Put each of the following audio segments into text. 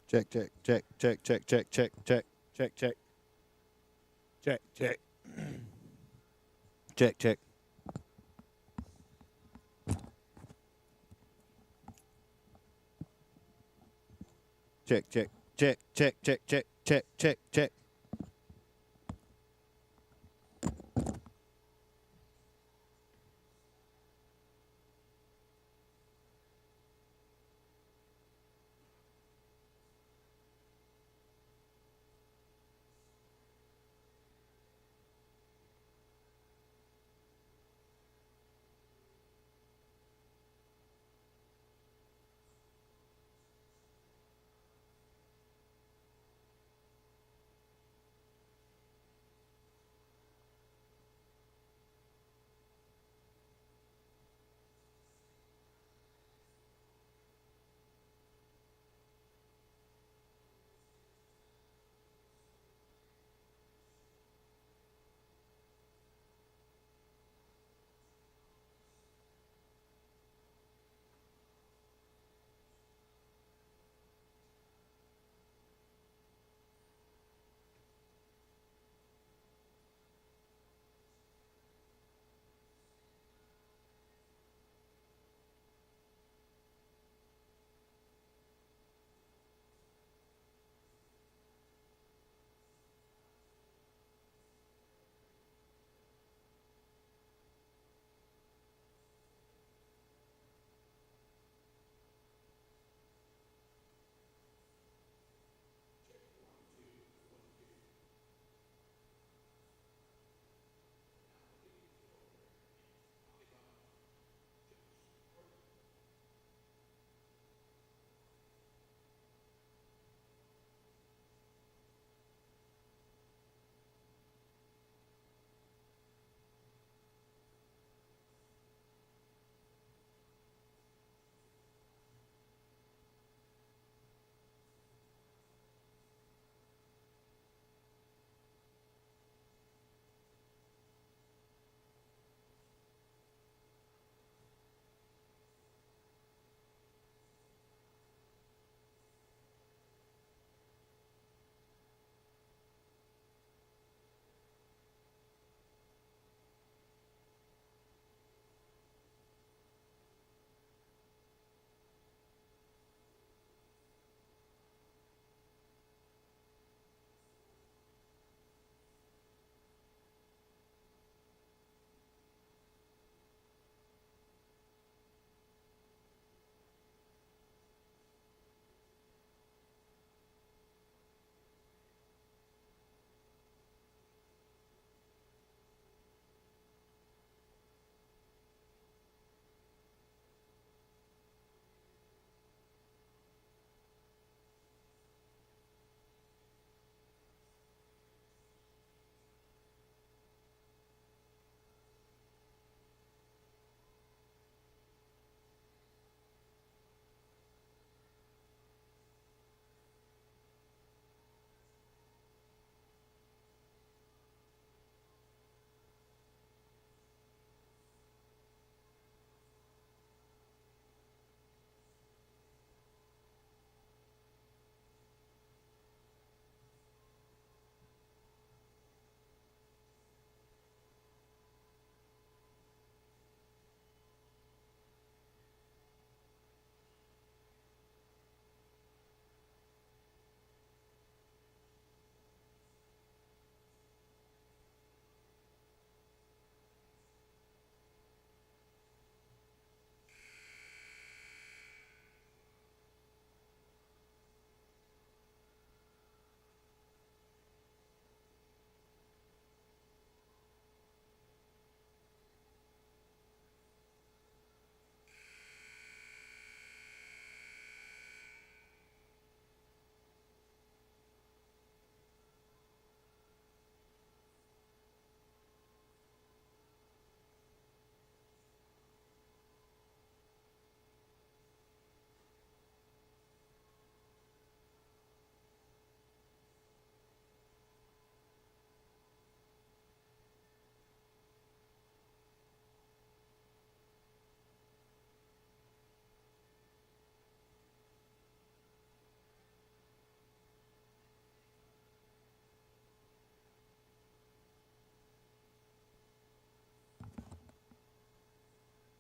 Check, check, check, check, check, check, check, check, check, check, check, check, check, check. Check, check, check, check, check, check, check, check, check.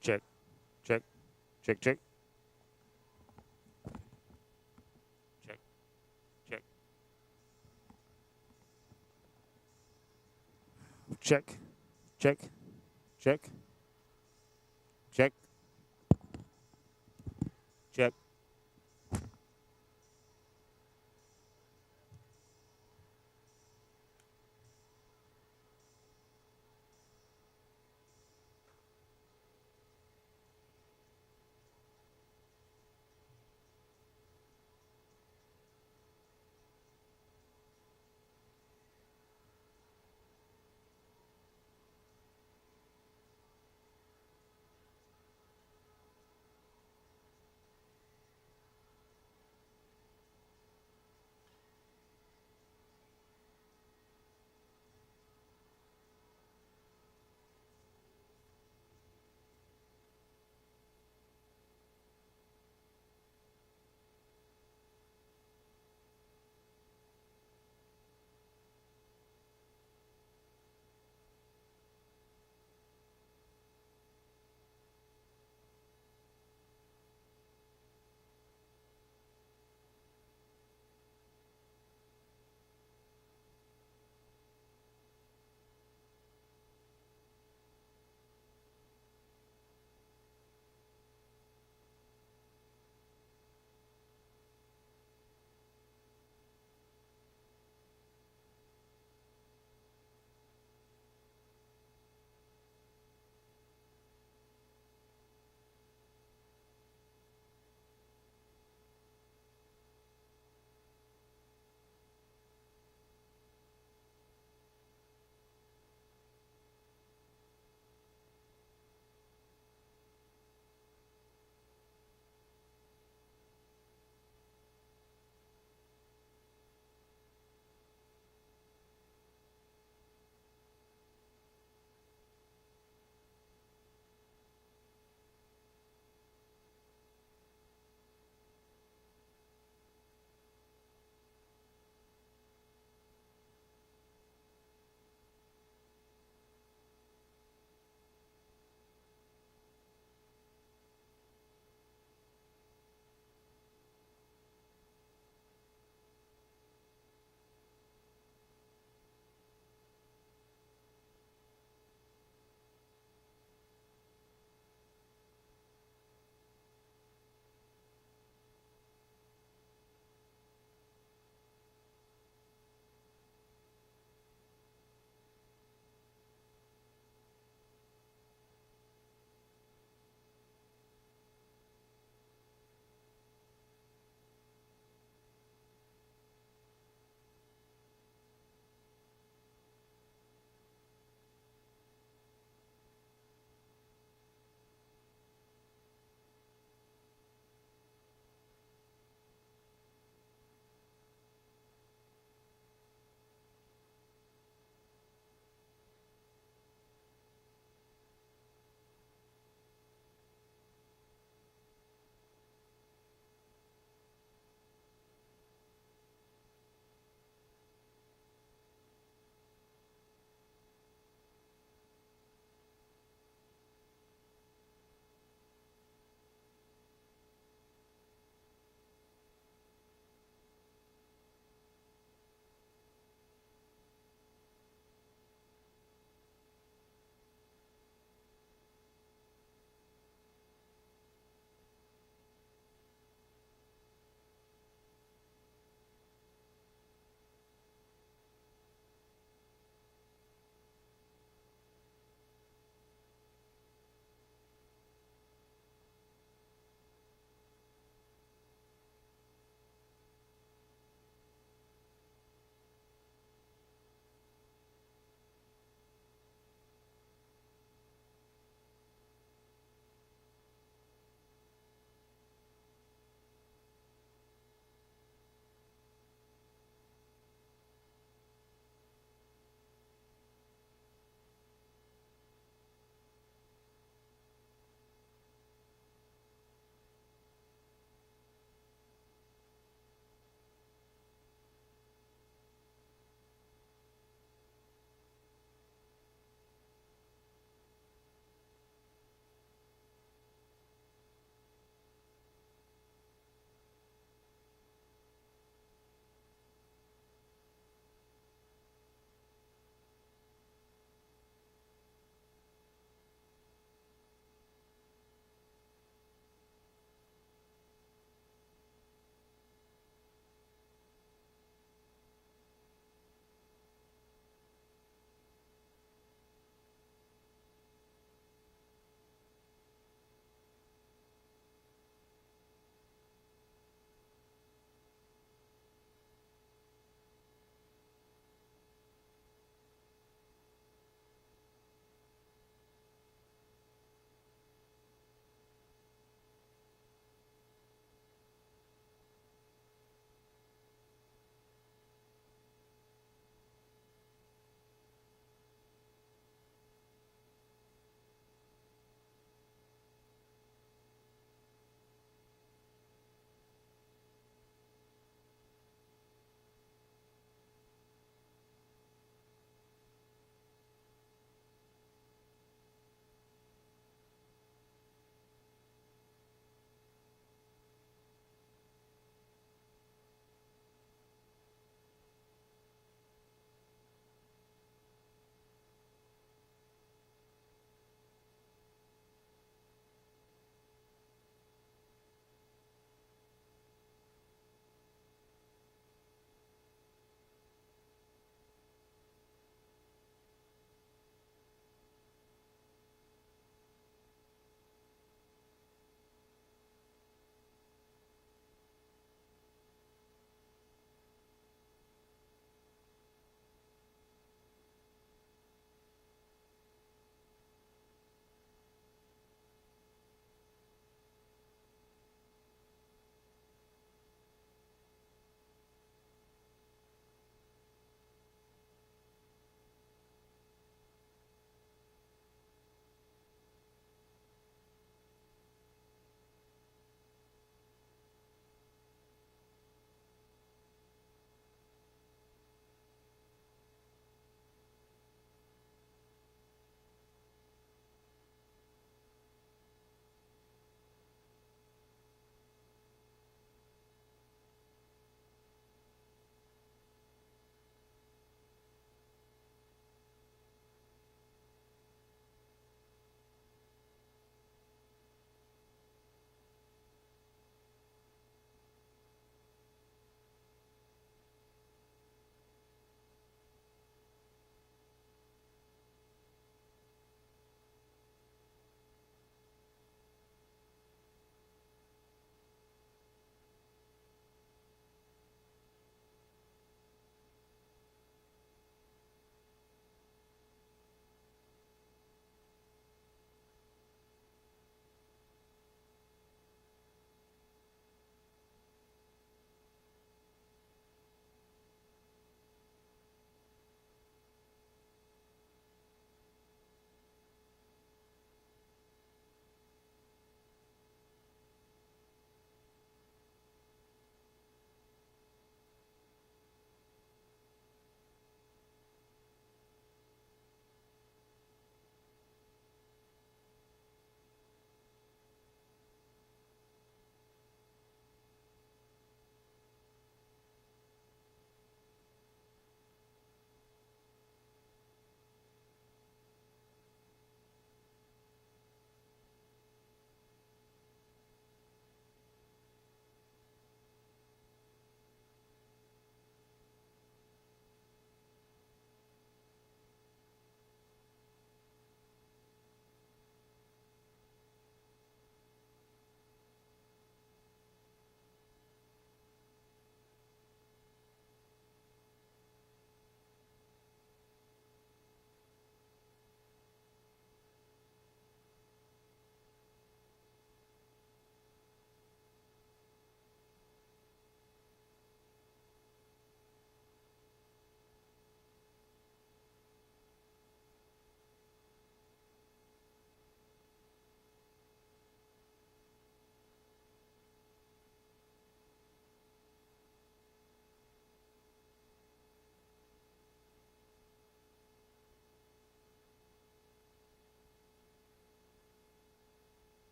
check, check, check, check, check, check, check, check, check, check, check.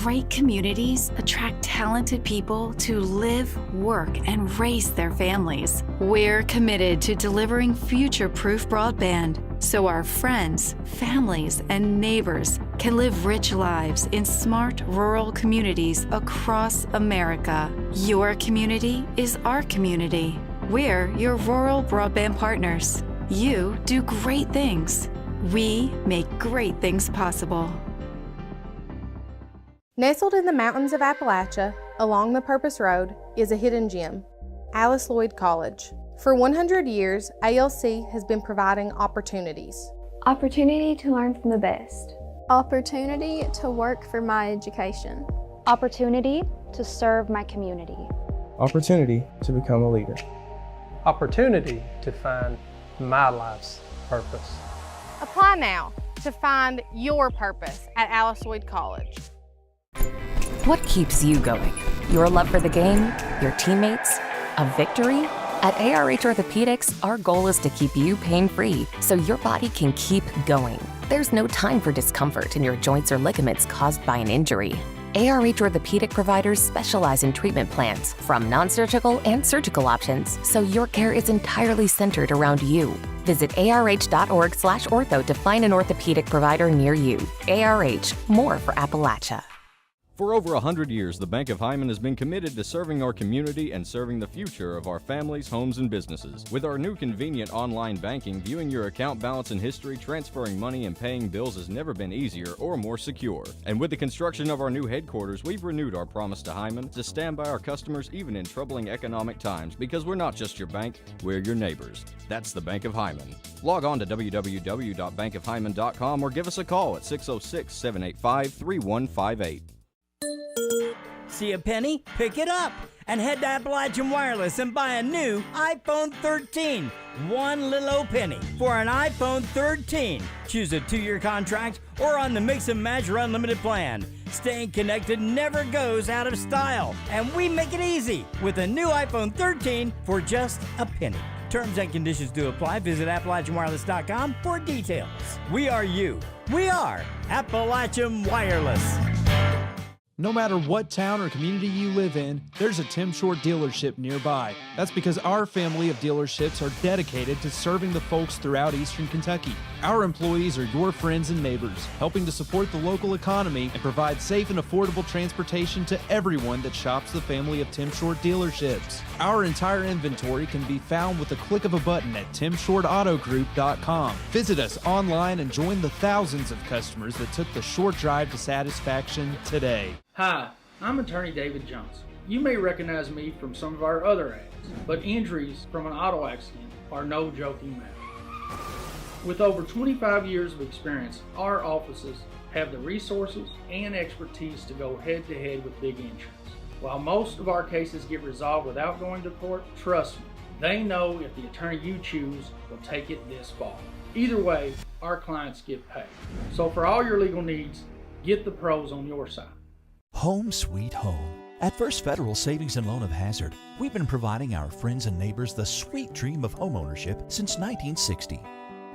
Great communities attract talented people to live, work, and raise their families. We're committed to delivering future-proof broadband so our friends, families, and neighbors can live rich lives in smart rural communities across America. Your community is our community. We're your rural broadband partners. You do great things. We make great things possible. Nestled in the mountains of Appalachia, along the Purpose Road, is a hidden gem, Alice Lloyd College. For 100 years, ALC has been providing opportunities. Opportunity to learn from the best. Opportunity to work for my education. Opportunity to serve my community. Opportunity to become a leader. Opportunity to find my life's purpose. Apply now to find your purpose at Alice Lloyd College. What keeps you going? Your love for the game? Your teammates? A victory? At ARH Orthopedics, our goal is to keep you pain-free so your body can keep going. There's no time for discomfort in your joints or ligaments caused by an injury. ARH Orthopedic providers specialize in treatment plans, from non-surgical and surgical options, so your care is entirely centered around you. Visit arh.org/ortho to find an orthopedic provider near you. ARH, more for Appalachia. For over 100 years, the Bank of Hyman has been committed to serving our community and serving the future of our families, homes, and businesses. With our new convenient online banking, viewing your account balance and history, transferring money, and paying bills has never been easier or more secure. And with the construction of our new headquarters, we've renewed our promise to Hyman to stand by our customers even in troubling economic times, because we're not just your bank, we're your neighbors. That's the Bank of Hyman. Log on to www.bankofhyman.com or give us a call at 606-785-3158. See a penny? Pick it up and head to Appalachian Wireless and buy a new iPhone 13. One little old penny for an iPhone 13. Choose a 2-year contract or on the Mix and Match or Unlimited plan. Staying connected never goes out of style, and we make it easy with a new iPhone 13 for just a penny. Terms and conditions do apply. Visit AppalachianWireless.com for details. We are you. We are Appalachian Wireless. No matter what town or community you live in, there's a Tim Short dealership nearby. That's because our family of dealerships are dedicated to serving the folks throughout Eastern Kentucky. Our employees are your friends and neighbors, helping to support the local economy and provide safe and affordable transportation to everyone that shops the family of Tim Short dealerships. Our entire inventory can be found with the click of a button at timshortautogroup.com. Visit us online and join the thousands of customers that took the short drive to satisfaction today. Hi, I'm attorney David Johnson. You may recognize me from some of our other ads, but injuries from an auto accident are no joking matter. With over 25 years of experience, our offices have the resources and expertise to go head-to-head with big insurance. While most of our cases get resolved without going to court, trust me, they know if the attorney you choose will take it this far. Either way, our clients get paid. So for all your legal needs, get the pros on your side. Home sweet home. At First Federal Savings and Loan of Hazard, we've been providing our friends and neighbors the sweet dream of homeownership since 1960.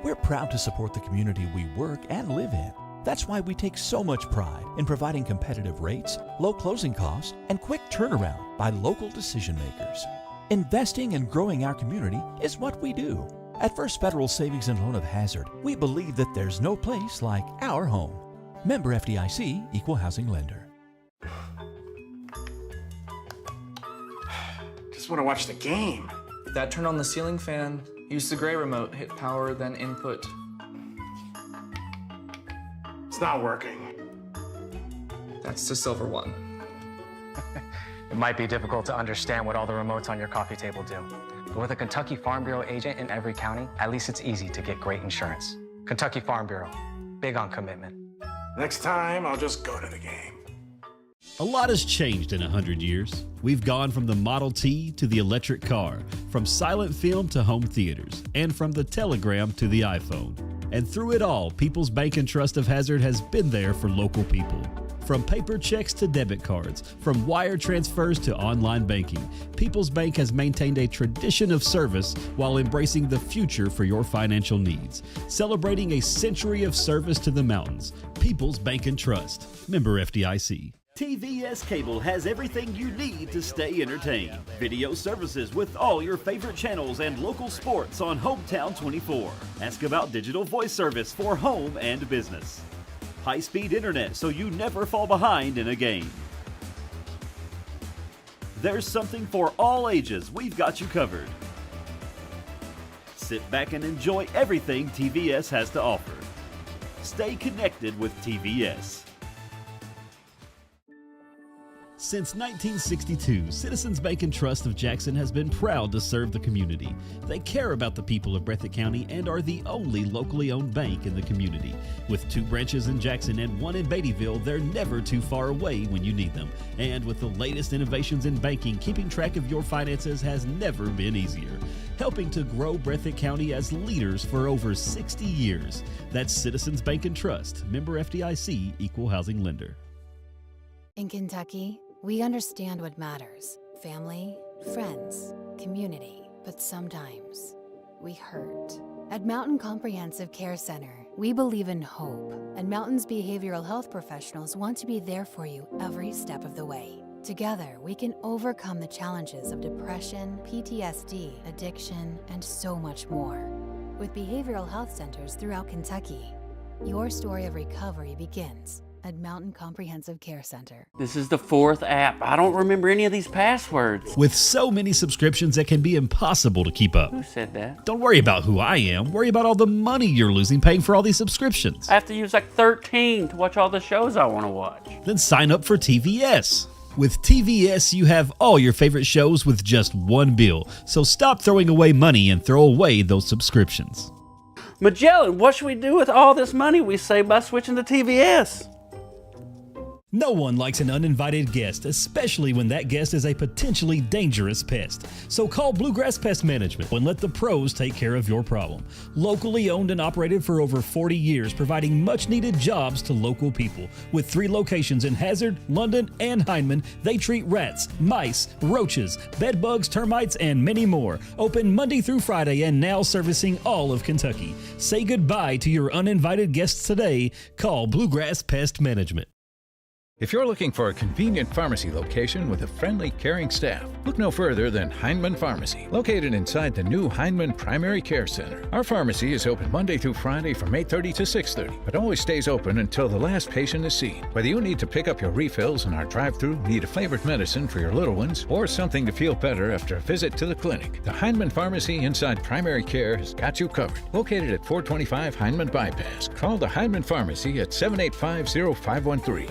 We're proud to support the community we work and live in. That's why we take so much pride in providing competitive rates, low closing costs, and quick turnaround by local decision makers. Investing and growing our community is what we do. At First Federal Savings and Loan of Hazard, we believe that there's no place like our home. Member FDIC, Equal Housing Lender. Just want to watch the game. Dad, turn on the ceiling fan. Use the gray remote. Hit power, then input. It's not working. That's the silver one. It might be difficult to understand what all the remotes on your coffee table do. But with a Kentucky Farm Bureau agent in every county, at least it's easy to get great insurance. Kentucky Farm Bureau, big on commitment. Next time, I'll just go to the game. A lot has changed in 100 years. We've gone from the Model T to the electric car, from silent film to home theaters, and from the telegram to the iPhone. And through it all, People's Bank and Trust of Hazard has been there for local people. From paper checks to debit cards, from wire transfers to online banking, People's Bank has maintained a tradition of service while embracing the future for your financial needs. Celebrating a century of service to the mountains. People's Bank and Trust. Member FDIC. TVS Cable has everything you need to stay entertained. Video services with all your favorite channels and local sports on Hometown 24. Ask about digital voice service for home and business. High-speed internet so you never fall behind in a game. There's something for all ages. We've got you covered. Sit back and enjoy everything TVS has to offer. Stay connected with TVS. Since 1962, Citizens Bank and Trust of Jackson has been proud to serve the community. They care about the people of Breathitt County and are the only locally owned bank in the community. With 2 branches in Jackson and 1 in Beattyville, they're never too far away when you need them. And with the latest innovations in banking, keeping track of your finances has never been easier. Helping to grow Breathitt County as leaders for over 60 years. That's Citizens Bank and Trust, member FDIC, equal housing lender. In Kentucky, we understand what matters: family, friends, community. But sometimes we hurt. At Mountain Comprehensive Care Center, we believe in hope, and Mountain's behavioral health professionals want to be there for you every step of the way. Together, we can overcome the challenges of depression, PTSD, addiction, and so much more. With behavioral health centers throughout Kentucky, your story of recovery begins at Mountain Comprehensive Care Center. This is the 4th app. I don't remember any of these passwords. With so many subscriptions, it can be impossible to keep up. Who said that? Don't worry about who I am. Worry about all the money you're losing paying for all these subscriptions. I have to use like 13 to watch all the shows I want to watch. Then sign up for TVS. With TVS, you have all your favorite shows with just one bill. So stop throwing away money and throw away those subscriptions. Magellan, what should we do with all this money we save by switching to TVS? No one likes an uninvited guest, especially when that guest is a potentially dangerous pest. So call Bluegrass Pest Management and let the pros take care of your problem. Locally owned and operated for over 40 years, providing much-needed jobs to local people. With 3 locations in Hazard, London, and Hindman, they treat rats, mice, roaches, bed bugs, termites, and many more. Open Monday through Friday and now servicing all of Kentucky. Say goodbye to your uninvited guests today. Call Bluegrass Pest Management. If you're looking for a convenient pharmacy location with a friendly, caring staff, look no further than Hindman Pharmacy, located inside the new Hindman Primary Care Center. Our pharmacy is open Monday through Friday from 8:30 to 6:30, but always stays open until the last patient is seen. Whether you need to pick up your refills in our drive-thru, need a flavored medicine for your little ones, or something to feel better after a visit to the clinic, the Hindman Pharmacy inside Primary Care has got you covered. Located at 425 Hindman Bypass. Call the Hindman Pharmacy at 785-0513.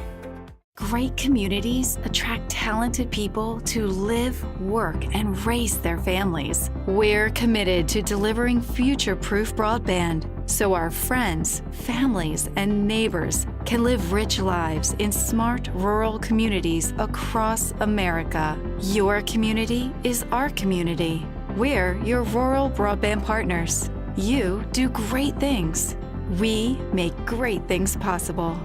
Great communities attract talented people to live, work, and raise their families. We're committed to delivering future-proof broadband so our friends, families, and neighbors can live rich lives in smart rural communities across America. Your community is our community. We're your rural broadband partners. You do great things. We make great things possible.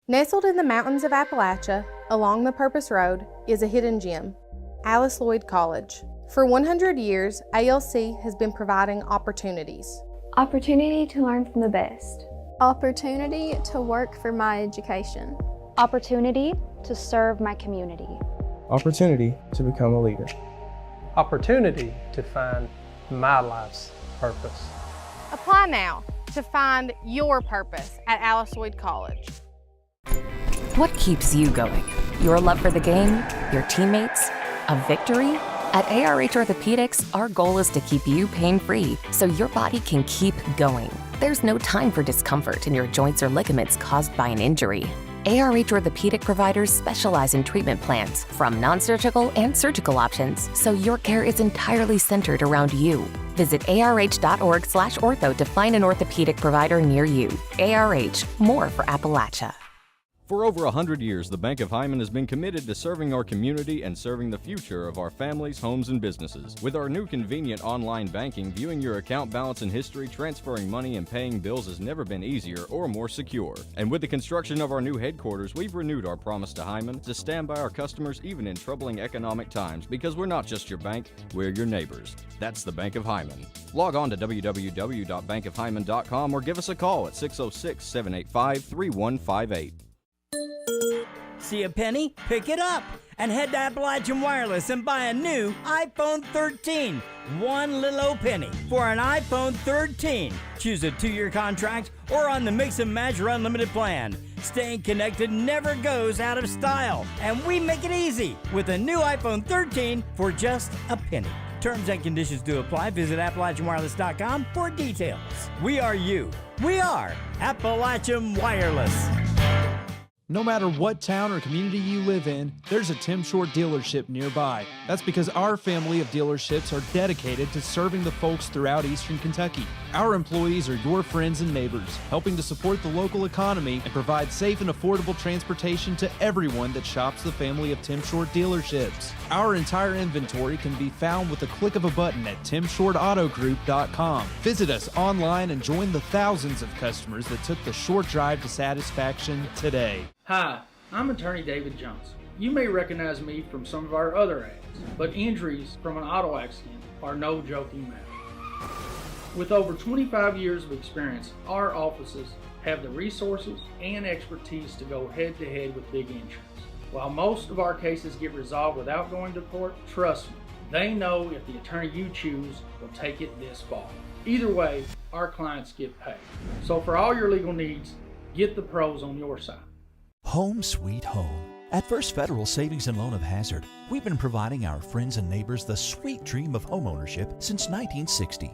Nestled in the mountains of Appalachia, along the Purpose Road, is a hidden gem, Alice Lloyd College. For 100 years, ALC has been providing opportunities. Opportunity to learn from the best. Opportunity to work for my education. Opportunity to serve my community. Opportunity to become a leader. Opportunity to find my life's purpose. Apply now to find your purpose at Alice Lloyd College. What keeps you going? Your love for the game, your teammates, a victory? At ARH Orthopedics, our goal is to keep you pain-free so your body can keep going. There's no time for discomfort in your joints or ligaments caused by an injury. ARH Orthopedic providers specialize in treatment plans, from non-surgical and surgical options, so your care is entirely centered around you. Visit arh.org/ortho to find an orthopedic provider near you. ARH, more for Appalachia. For over 100 years, the Bank of Hyman has been committed to serving our community and serving the future of our families, homes, and businesses. With our new convenient online banking, viewing your account balance and history, transferring money, and paying bills has never been easier or more secure. And with the construction of our new headquarters, we've renewed our promise to Hyman to stand by our customers even in troubling economic times, because we're not just your bank, we're your neighbors. That's the Bank of Hyman. Log on to www.bankofhyman.com or give us a call at 606-785-3158. See a penny? Pick it up and head to Appalachian Wireless and buy a new iPhone 13. One little old penny for an iPhone 13. Choose a 2-year contract or on the Mix and Match or Unlimited plan. Staying connected never goes out of style, and we make it easy with a new iPhone 13 for just a penny. Terms and conditions do apply. Visit AppalachianWireless.com for details. We are you. We are Appalachian Wireless. No matter what town or community you live in, there's a Tim Short dealership nearby. That's because our family of dealerships are dedicated to serving the folks throughout Eastern Kentucky. Our employees are your friends and neighbors, helping to support the local economy and provide safe and affordable transportation to everyone that shops the family of Tim Short dealerships. Our entire inventory can be found with the click of a button at timshortautogroup.com. Visit us online and join the thousands of customers that took the short drive to satisfaction today. Hi, I'm attorney David Jones. You may recognize me from some of our other ads, but injuries from an auto accident are no joking matter. With over 25 years of experience, our offices have the resources and expertise to go head-to-head with big insurance. While most of our cases get resolved without going to court, trust me, they know if the attorney you choose will take it this far. Either way, our clients get paid. So for all your legal needs, get the pros on your side. Home sweet home. At First Federal Savings and Loan of Hazard, we've been providing our friends and neighbors the sweet dream of homeownership since 1960.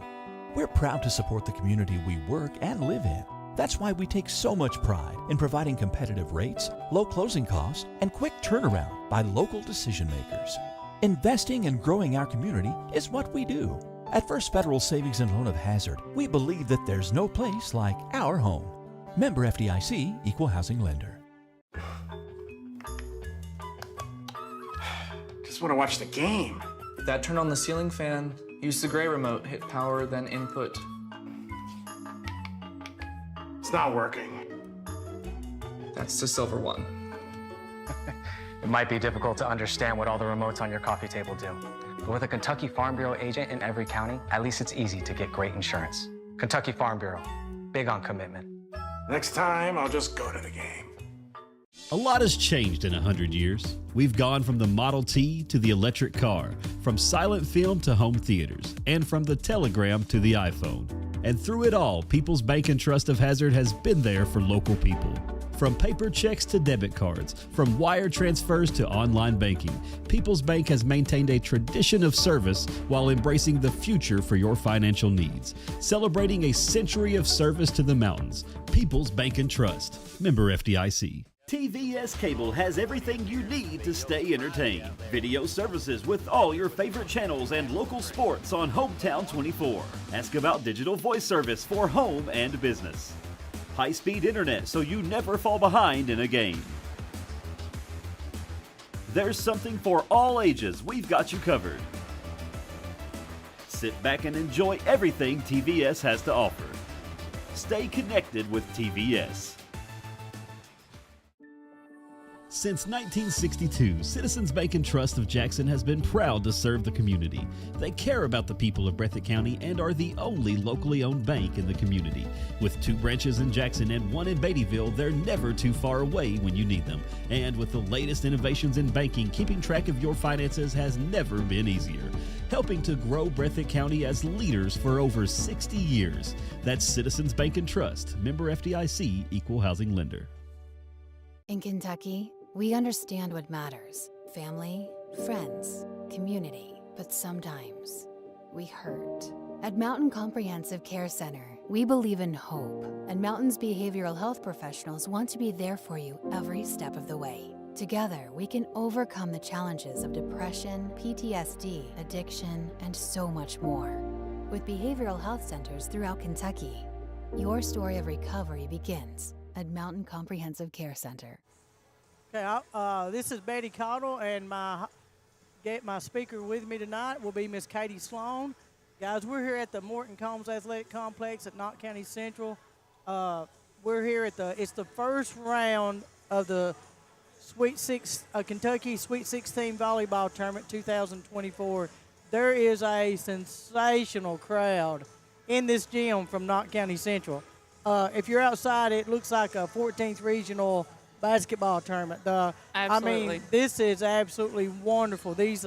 We're proud to support the community we work and live in. That's why we take so much pride in providing competitive rates, low closing costs, and quick turnaround by local decision makers. Investing and growing our community is what we do. At First Federal Savings and Loan of Hazard, we believe that there's no place like our home. Member FDIC, Equal Housing Lender. Just want to watch the game. That turned on the ceiling fan. Use the gray remote, hit power, then input. It's not working. That's the silver one. It might be difficult to understand what all the remotes on your coffee table do. But with a Kentucky Farm Bureau agent in every county, at least it's easy to get great insurance. Kentucky Farm Bureau, big on commitment. Next time, I'll just go to the game. A lot has changed in 100 years. We've gone from the Model T to the electric car, from silent film to home theaters, and from the telegram to the iPhone. And through it all, People's Bank and Trust of Hazard has been there for local people. From paper checks to debit cards, from wire transfers to online banking, People's Bank has maintained a tradition of service while embracing the future for your financial needs. Celebrating a century of service to the mountains. People's Bank and Trust. Member FDIC. TVS Cable has everything you need to stay entertained. Video services with all your favorite channels and local sports on Hometown 24. Ask about digital voice service for home and business. High-speed internet so you never fall behind in a game. There's something for all ages. We've got you covered. Sit back and enjoy everything TVS has to offer. Stay connected with TVS. Since 1962, Citizens Bank and Trust of Jackson has been proud to serve the community. They care about the people of Breathitt County and are the only locally owned bank in the community. With 2 branches in Jackson and 1 in Beattyville, they're never too far away when you need them. And with the latest innovations in banking, keeping track of your finances has never been easier. Helping to grow Breathitt County as leaders for over 60 years. That's Citizens Bank and Trust, member FDIC, Equal Housing Lender. In Kentucky, we understand what matters: family, friends, community. But sometimes we hurt. At Mountain Comprehensive Care Center, we believe in hope, and Mountain's behavioral health professionals want to be there for you every step of the way. Together, we can overcome the challenges of depression, PTSD, addiction, and so much more. With behavioral health centers throughout Kentucky, your story of recovery begins at Mountain Comprehensive Care Center. Okay, this is Betty Cottle, and my speaker with me tonight will be Miss Katie Sloan. Guys, we're here at the Morton Combs Athletic Complex at Knott County Central. We're here at it's the first round of the Kentucky Sweet 16 Volleyball Tournament 2024. There is a sensational crowd in this gym from Knott County Central. If you're outside, it looks like a 14th Regional basketball tournament. Absolutely. I mean, this is absolutely wonderful. These,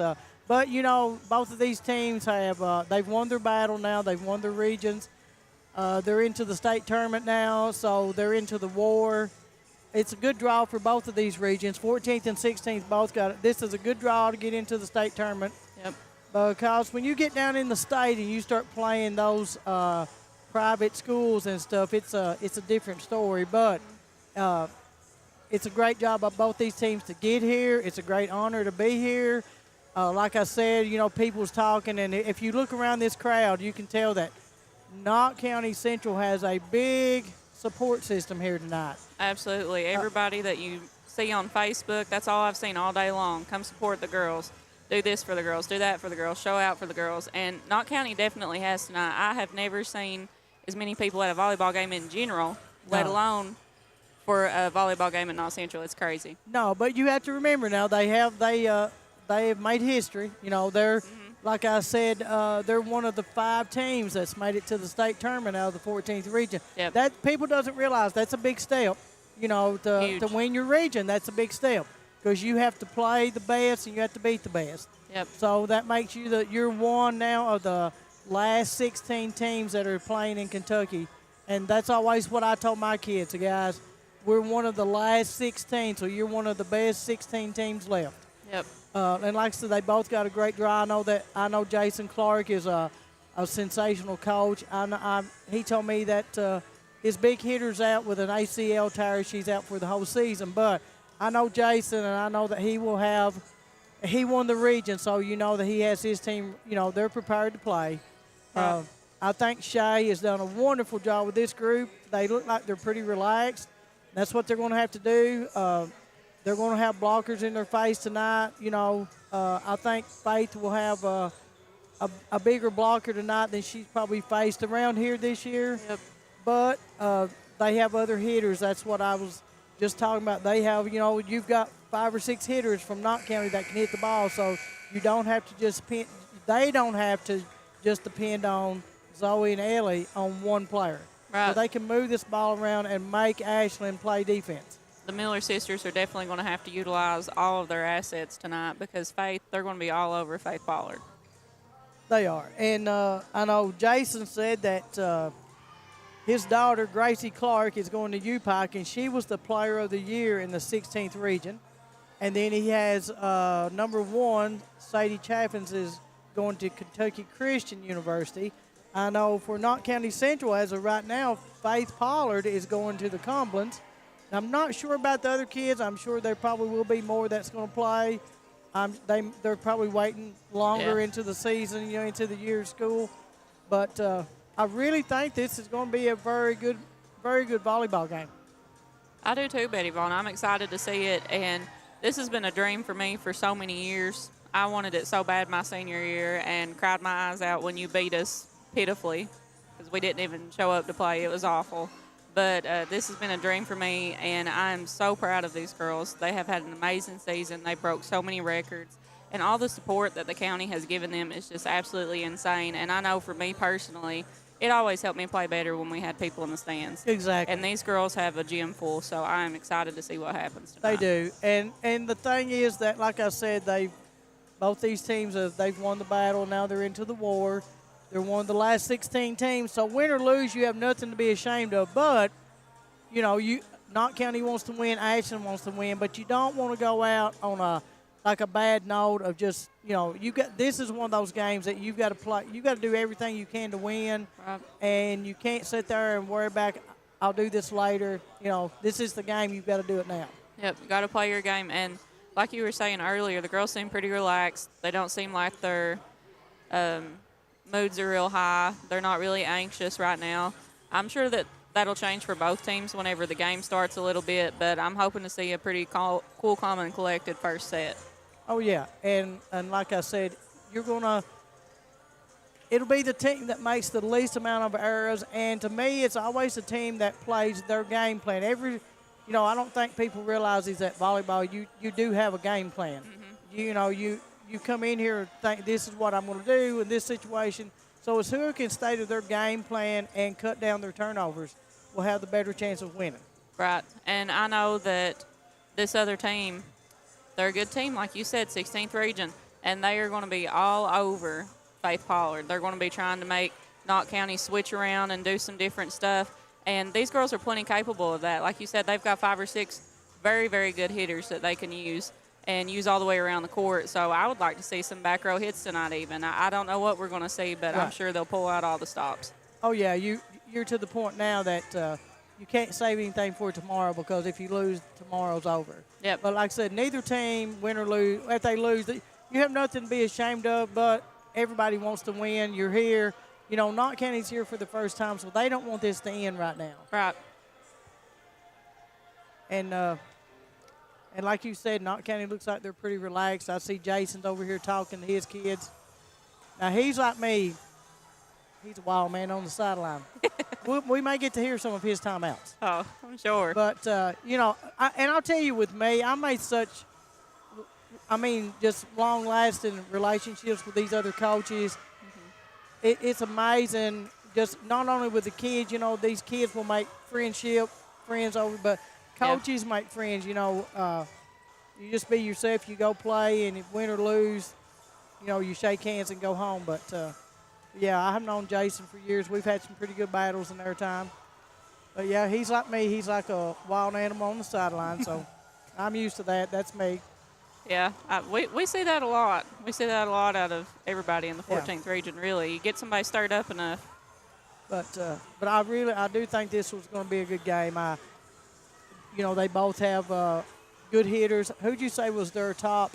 but you know, both of these teams have they've won their battle now. They've won their regions. They're into the state tournament now, so they're into the war. It's a good draw for both of these regions. 14th and 16th both got it. This is a good draw to get into the state tournament. Yep. Because when you get down in the state and you start playing those private schools and stuff, it's a different story. But it's a great job by both these teams to get here. It's a great honor to be here. Like I said, you know, people's talking, and if you look around this crowd, you can tell that Knott County Central has a big support system here tonight. Absolutely. Everybody that you see on Facebook, that's all I've seen all day long. Come support the girls. Do this for the girls. Do that for the girls. Show out for the girls. And Knott County definitely has tonight. I have never seen as many people at a volleyball game in general, let alone for a volleyball game at Knott Central. It's crazy. No, but you have to remember now they have made history. You know, they're like I said, they're one of the 5 teams that's made it to the state tournament out of the 14th region. Yep. That people doesn't realize that's a big step. You know, to win your region, that's a big step because you have to play the best and you have to beat the best. Yep. So that makes you you're one now of the last 16 teams that are playing in Kentucky, and that's always what I told my kids, guys. We're one of the last 16, so you're one of the best 16 teams left. Yep. And like I said, they both got a great draw. I know Jason Clark is a sensational coach. He told me that his big hitter's out with an ACL tear. She's out for the whole season. But I know Jason, and I know that he won the region, so you know that he has his team, you know, they're prepared to play. Right. I think Shay has done a wonderful job with this group. They look like they're pretty relaxed. That's what they're going to have to do. They're going to have blockers in their face tonight. You know, I think Faith will have a bigger blocker tonight than she's probably faced around here this year. Yep. But they have other hitters. That's what I was just talking about. They have, you know, you've got 5 or 6 hitters from Knott County that can hit the ball, so you don't have to just they don't have to just depend on Zoe and Ellie on one player. Right. So they can move this ball around and make Ashland play defense. The Miller sisters are definitely going to have to utilize all of their assets tonight because Faith, they're going to be all over Faith Pollard. They are. And I know Jason said that his daughter, Gracie Clark, is going to UPike, and she was the player of the year in the 16th region. And then he has number 1, Sadie Chaffins, is going to Kentucky Christian University. I know for Knott County Central, as of right now, Faith Pollard is going to the Cumberlands. I'm not sure about the other kids. I'm sure there probably will be more that's going to play. They're probably waiting longer into the season, you know, into the year of school. But I really think this is going to be a very good volleyball game. I do too, Betty Vaughn. I'm excited to see it, and this has been a dream for me for so many years. I wanted it so bad my senior year and cried my eyes out when you beat us pitifully because we didn't even show up to play. It was awful. But this has been a dream for me, and I'm so proud of these girls. They have had an amazing season. They broke so many records, and all the support that the county has given them is just absolutely insane. And I know for me personally, it always helped me play better when we had people in the stands. Exactly. And these girls have a gym full, so I'm excited to see what happens tonight. They do. And the thing is that, like I said, both these teams, they've won the battle. Now they're into the war. They're one of the last 16 teams. So win or lose, you have nothing to be ashamed of. But, you know, Knott County wants to win, Ashland wants to win, but you don't want to go out on a bad note of just, you know, this is one of those games that you've got to play. You've got to do everything you can to win. Right. And you can't sit there and worry about, I'll do this later. You know, this is the game. You've got to do it now. Yep, you got to play your game. And like you were saying earlier, the girls seem pretty relaxed. They don't seem like their moods are real high. They're not really anxious right now. I'm sure that that'll change for both teams whenever the game starts a little bit, but I'm hoping to see a pretty cool, calm, and collected first set. Oh, yeah. And like I said, it'll be the team that makes the least amount of errors, and to me, it's always the team that plays their game plan. You know, I don't think people realize is that volleyball, you do have a game plan. Mm-hmm. You know, you come in here and think this is what I'm going to do in this situation. So it's who can stay to their game plan and cut down their turnovers will have the better chance of winning. Right. And I know that this other team, they're a good team, like you said, 16th region, and they are going to be all over Faith Pollard. They're going to be trying to make Knott County switch around and do some different stuff, and these girls are plenty capable of that. Like you said, they've got 5 or 6 very, very good hitters that they can use and use all the way around the court. So I would like to see some back row hits tonight even. I don't know what we're going to see, but I'm sure they'll pull out all the stops. Oh, yeah, you're to the point now that you can't save anything for tomorrow, because if you lose, tomorrow's over. Yep. But like I said, neither team, win or lose, if they lose, you have nothing to be ashamed of, but everybody wants to win. You're here. You know, Knott County's here for the first time, so they don't want this to end right now. Right. And like you said, Knott County looks like they're pretty relaxed. I see Jason's over here talking to his kids. Now, he's like me. He's a wild man on the sideline. we may get to hear some of his timeouts. Oh, I'm sure. But, you know, and I'll tell you, with me, I made just long-lasting relationships with these other coaches. Mm-hmm. It's amazing, just not only with the kids, you know, these kids will make friends over, but coaches make friends, you know. You just be yourself, you go play, and if win or lose, you know, you shake hands and go home. But, yeah, I have known Jason for years. We've had some pretty good battles in our time. But, yeah, he's like me. He's like a wild animal on the sideline, so I'm used to that. That's me. Yeah, we see that a lot. We see that a lot out of everybody in the 14th region, really. You get somebody stirred up enough. But I do think this was going to be a good game. You know, they both have good hitters. Who'd you say was their top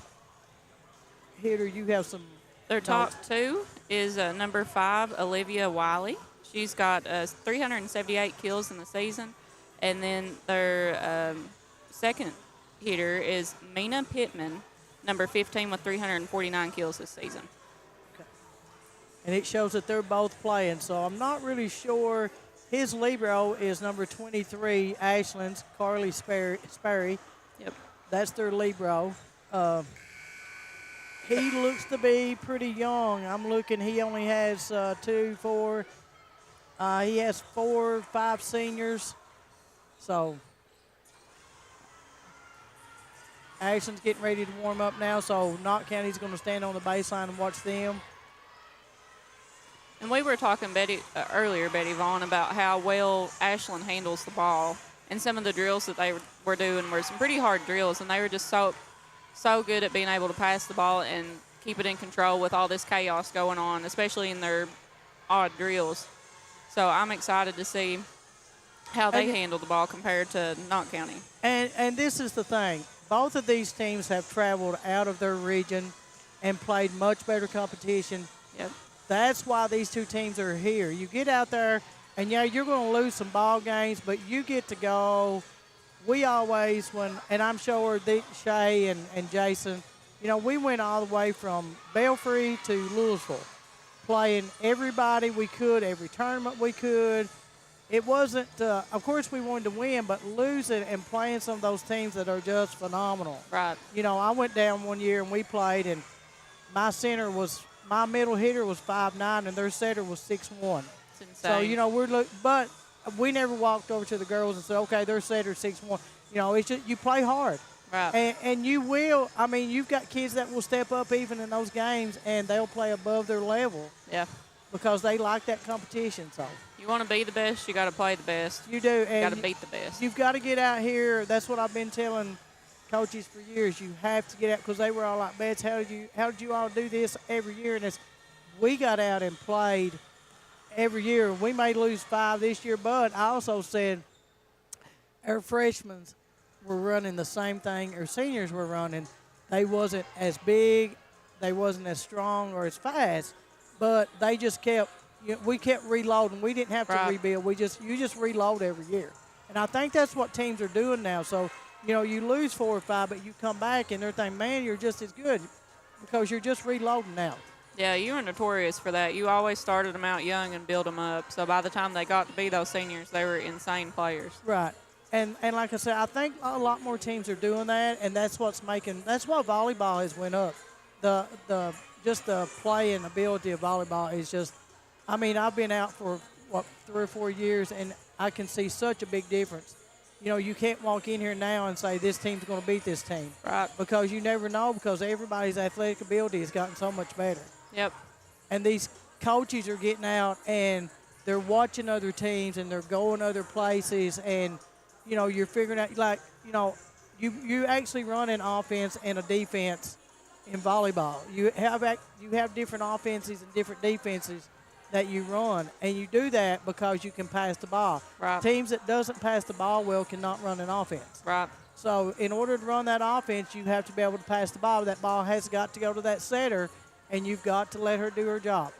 hitter? You have some. Their top 2 is number 5, Olivia Wiley. She's got 378 kills in the season. And then their second hitter is Mina Pittman, number 15, with 349 kills this season. Okay. And it shows that they're both playing, so I'm not really sure. His libero is number 23, Ashland's, Carly Sperry. Yep. That's their libero. He looks to be pretty young. I'm looking, he only has 2, 4. He has 4, 5 seniors. So Ashland's getting ready to warm up now, so Knott County's going to stand on the baseline and watch them. And we were talking earlier, Betty Vaughn, about how well Ashland handles the ball. And some of the drills that they were doing were some pretty hard drills, and they were just so good at being able to pass the ball and keep it in control with all this chaos going on, especially in their odd drills. So I'm excited to see how they handle the ball compared to Knott County. And this is the thing. Both of these teams have traveled out of their region and played much better competition. Yep. That's why these two teams are here. You get out there, and, yeah, you're going to lose some ball games, but you get to go. We always, and I'm sure Shay and Jason, you know, we went all the way from Belfry to Louisville, playing everybody we could, every tournament we could. It wasn't, of course we wanted to win, but losing and playing some of those teams that are just phenomenal. Right. You know, I went down one year and we played, and my middle hitter was 5'9", and their setter was 6'1". It's insane. So, you know, but we never walked over to the girls and said, okay, their setter's 6'1". You know, it's just you play hard. Right. And you will, I mean, you've got kids that will step up even in those games, and they'll play above their level. Yeah. Because they like that competition. So you want to be the best, you got to play the best. You do. And you got to beat the best. You've got to get out here. That's what I've been telling coaches for years. You have to get out, because they were all like, Betts, how did you all do this every year? And we got out and played every year. We may lose 5 this year, but I also said our freshmen were running the same thing our seniors were running. They wasn't as big, they wasn't as strong or as fast, but they just we kept reloading. We didn't have to rebuild. You just reload every year. And I think that's what teams are doing now. So, you know, you lose 4 or 5, but you come back and they're thinking, man, you're just as good, because you're just reloading now. Yeah, you were notorious for that. You always started them out young and built them up. So by the time they got to be those seniors, they were insane players. Right. And like I said, I think a lot more teams are doing that, and that's why volleyball has went up. Just the play and ability of volleyball is just, I mean, I've been out for 3 or 4 years, and I can see such a big difference you can't walk in here now and say this team's going to beat this team. Right. Because you never know, because everybody's athletic ability has gotten so much better. Yep. And these coaches are getting out and they're watching other teams and they're going other places, and you're figuring out, like, you actually run an offense and a defense in volleyball. You have different offenses and different defenses that you run, and you do that because you can pass the ball. Right. Teams that doesn't pass the ball well cannot run an offense. Right. So in order to run that offense, you have to be able to pass the ball. That ball has got to go to that setter, and you've got to let her do her job.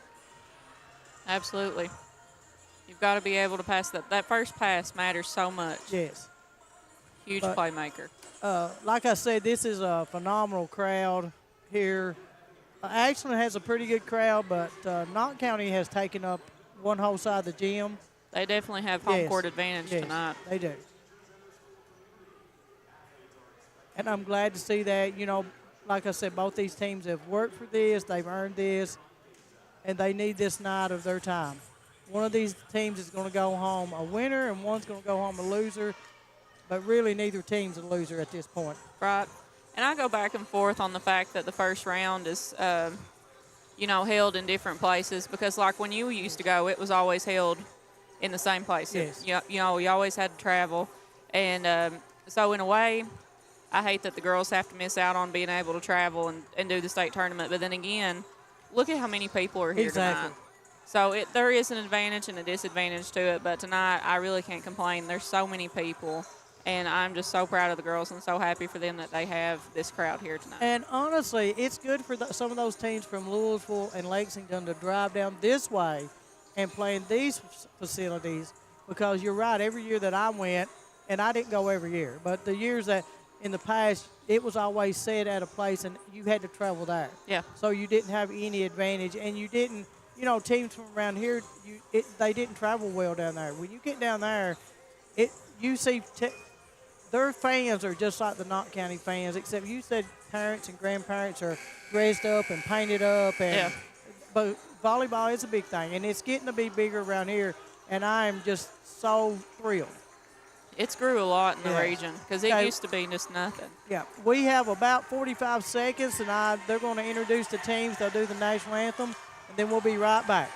Absolutely. You've got to be able to pass that. That first pass matters so much. Yes. Huge playmaker. Like I said, this is a phenomenal crowd here. Ashland has a pretty good crowd, but Knott County has taken up one whole side of the gym. They definitely have home court advantage tonight. They do. And I'm glad to see that. Like I said, both these teams have worked for this. They've earned this, and they need this night of their time. One of these teams is going to go home a winner, and one's going to go home a loser. But really, neither team's a loser at this point. Right. And I go back and forth on the fact that the first round is, held in different places, because, like, when you used to go, it was always held in the same places. Yes. You always had to travel. And so, in a way, I hate that the girls have to miss out on being able to travel and do the state tournament. But then again, look at how many people are here tonight. So there is an advantage and a disadvantage to it. But tonight, I really can't complain. There's so many people. And I'm just so proud of the girls and so happy for them that they have this crowd here tonight. And honestly, it's good for some of those teams from Louisville and Lexington to drive down this way and play in these facilities, because you're right, every year that I went, and I didn't go every year, but the years that in the past, it was always set at a place and you had to travel there. Yeah. So you didn't have any advantage, and you didn't, teams from around here, they didn't travel well down there. When you get down there, you see their fans are just like the Knott County fans, except you said parents and grandparents are dressed up and painted up. But volleyball is a big thing, and it's getting to be bigger around here, and I am just so thrilled. It's grew a lot in the region, because it used to be just nothing. Yeah, we have about 45 seconds, and they're going to introduce the teams. They'll do the national anthem, and then we'll be right back.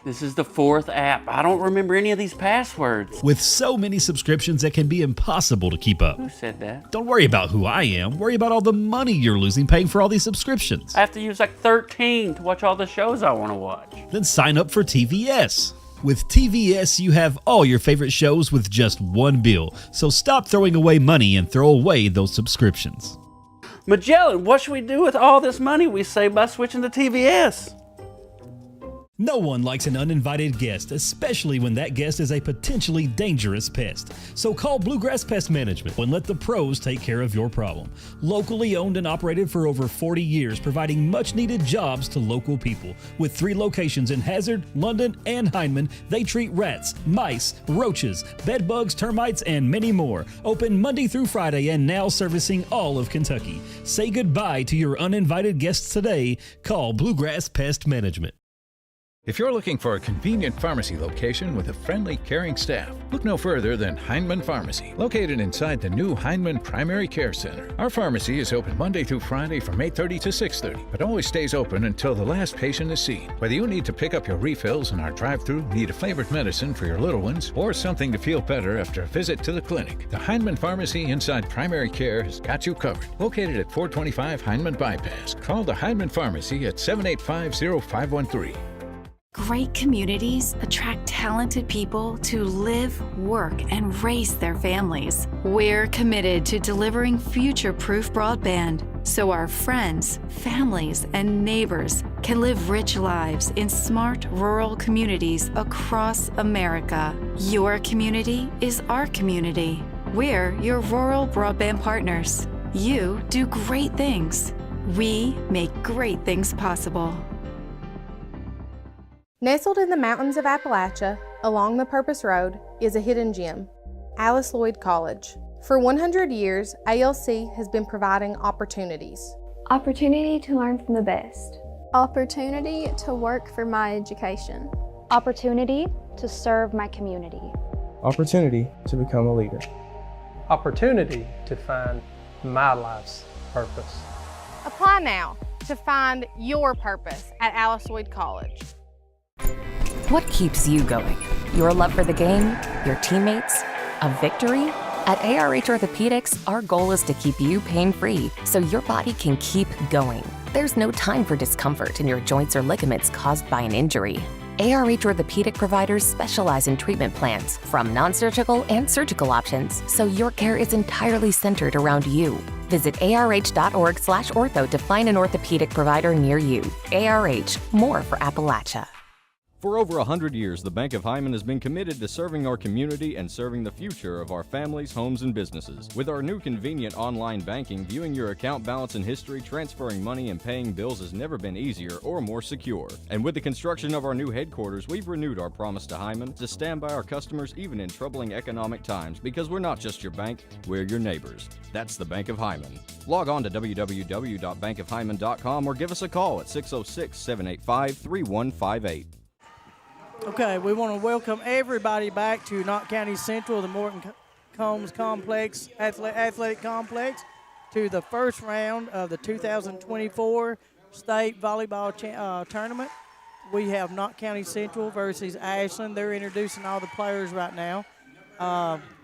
This is the fourth app. I don't remember any of these passwords. With so many subscriptions, it can be impossible to keep up. Who said that? Don't worry about who I am. Worry about all the money you're losing paying for all these subscriptions. I have to use like 13 to watch all the shows I want to watch. Then sign up for TVS. With TVS, you have all your favorite shows with just one bill. So stop throwing away money and throw away those subscriptions. Magellan, what should we do with all this money we save by switching to TVS? No one likes an uninvited guest, especially when that guest is a potentially dangerous pest. So call Bluegrass Pest Management and let the pros take care of your problem. Locally owned and operated for over 40 years, providing much-needed jobs to local people. With 3 locations in Hazard, London, and Hindman, they treat rats, mice, roaches, bed bugs, termites, and many more. Open Monday through Friday and now servicing all of Kentucky. Say goodbye to your uninvited guests today. Call Bluegrass Pest Management. If you're looking for a convenient pharmacy location with a friendly, caring staff, look no further than Hindman Pharmacy, located inside the new Hindman Primary Care Center. Our pharmacy is open Monday through Friday from 8:30 to 6:30, but always stays open until the last patient is seen. Whether you need to pick up your refills in our drive-thru, need a flavored medicine for your little ones, or something to feel better after a visit to the clinic, the Hindman Pharmacy inside Primary Care has got you covered. Located at 425 Hindman Bypass. Call the Hindman Pharmacy at 785-0513. Great communities attract talented people to live, work, and raise their families. We're committed to delivering future-proof broadband so our friends, families, and neighbors can live rich lives in smart rural communities across America. Your community is our community. We're your rural broadband partners. You do great things. We make great things possible. Nestled in the mountains of Appalachia, along the Purpose Road, is a hidden gem, Alice Lloyd College. For 100 years, ALC has been providing opportunities. Opportunity to learn from the best. Opportunity to work for my education. Opportunity to serve my community. Opportunity to become a leader. Opportunity to find my life's purpose. Apply now to find your purpose at Alice Lloyd College. What keeps you going? Your love for the game? Your teammates? A victory? At ARH Orthopedics, our goal is to keep you pain-free so your body can keep going. There's no time for discomfort in your joints or ligaments caused by an injury. ARH Orthopedic providers specialize in treatment plans, from non-surgical and surgical options, so your care is entirely centered around you. Visit arh.org/ortho to find an orthopedic provider near you. ARH, more for Appalachia. For over 100 years, the Bank of Hyman has been committed to serving our community and serving the future of our families, homes, and businesses. With our new convenient online banking, viewing your account balance and history, transferring money, and paying bills has never been easier or more secure. And with the construction of our new headquarters, we've renewed our promise to Hyman to stand by our customers even in troubling economic times, because we're not just your bank, we're your neighbors. That's the Bank of Hyman. Log on to www.bankofhyman.com or give us a call at 606-785-3158. Okay, we want to welcome everybody back to Knott County Central, the Morton Combs Complex, Athletic Complex, to the first round of the 2024 State Volleyball Tournament. We have Knott County Central versus Ashland. They're introducing all the players right now.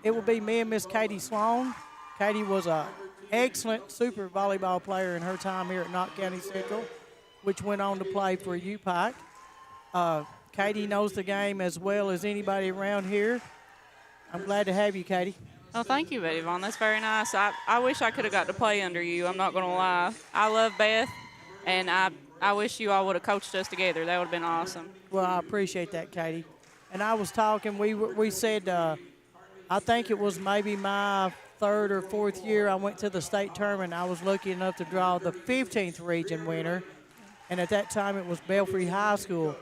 It will be me and Miss Katie Sloan. Katie was an excellent super volleyball player in her time here at Knott County Central, which went on to play for UPike. Katie knows the game as well as anybody around here. I'm glad to have you, Katie. Oh, thank you, Betty Vaughn. That's very nice. I wish I could have got to play under you. I'm not going to lie. I love Beth, and I wish you all would have coached us together. That would have been awesome. Well, I appreciate that, Katie. And I was talking, we said, I think it was maybe my third or fourth year I went to the state tournament. I was lucky enough to draw the 15th region winner, and at that time it was Belfry High School.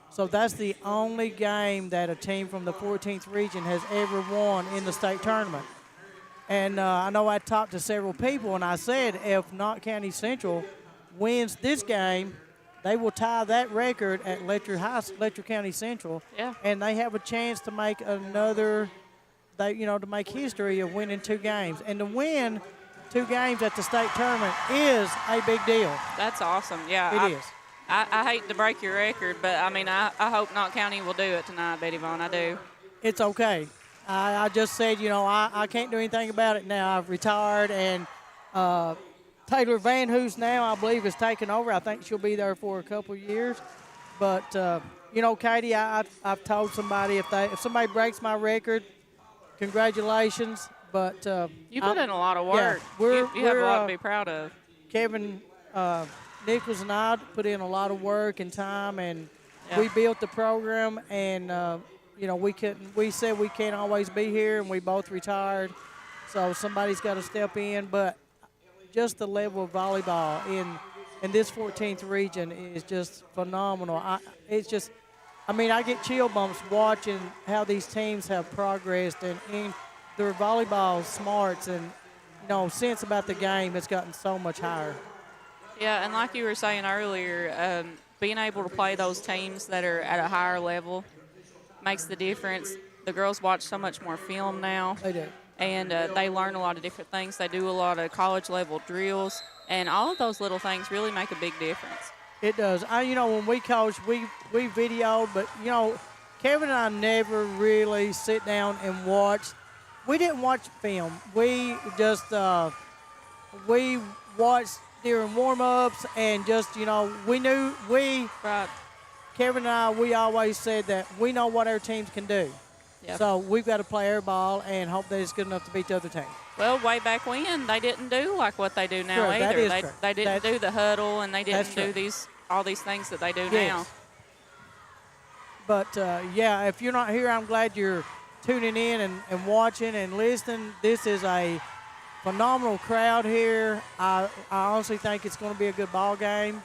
So that's the only game that a team from the 14th region has ever won in the state tournament. And I know I talked to several people, and I said if Knott County Central wins this game, they will tie that record at Letcher County Central. Yeah. And they have a chance to make another, to make history of winning 2 games. And to win 2 games at the state tournament is a big deal. That's awesome. Yeah. It is. I hate to break your record, but, I hope Knott County will do it tonight, Betty Vaughn. I do. It's okay. I just said, I can't do anything about it now. I've retired, and Taylor Van Hoos now, I believe, is taking over. I think she'll be there for a couple of years. But, Katie, I've told somebody if somebody breaks my record, congratulations. But you put in a lot of work. Yeah, you have a lot to be proud of. Kevin Nichols and I put in a lot of work and time, and we built the program, and we said we can't always be here, and we both retired, so somebody's got to step in. But just the level of volleyball in this 14th region is just phenomenal. I get chill bumps watching how these teams have progressed, and their volleyball smarts and sense about the game has gotten so much higher. Yeah, and like you were saying earlier, being able to play those teams that are at a higher level makes the difference. The girls watch so much more film now. They do. And they learn a lot of different things. They do a lot of college-level drills, and all of those little things really make a big difference. It does. When we coach, we videoed, but, Kevin and I never really sit down and watch. We didn't watch film. We just we watched during warm-ups, and just, we knew Kevin and I, we always said that we know what our teams can do. Yep. So we've got to play our ball and hope that it's good enough to beat the other team. Well, way back when, they didn't do like what they do now either. They didn't do the huddle, and they didn't do all these things that they do now. But, if you're not here, I'm glad you're tuning in and watching and listening. This is a phenomenal crowd here. I honestly think it's going to be a good ball game.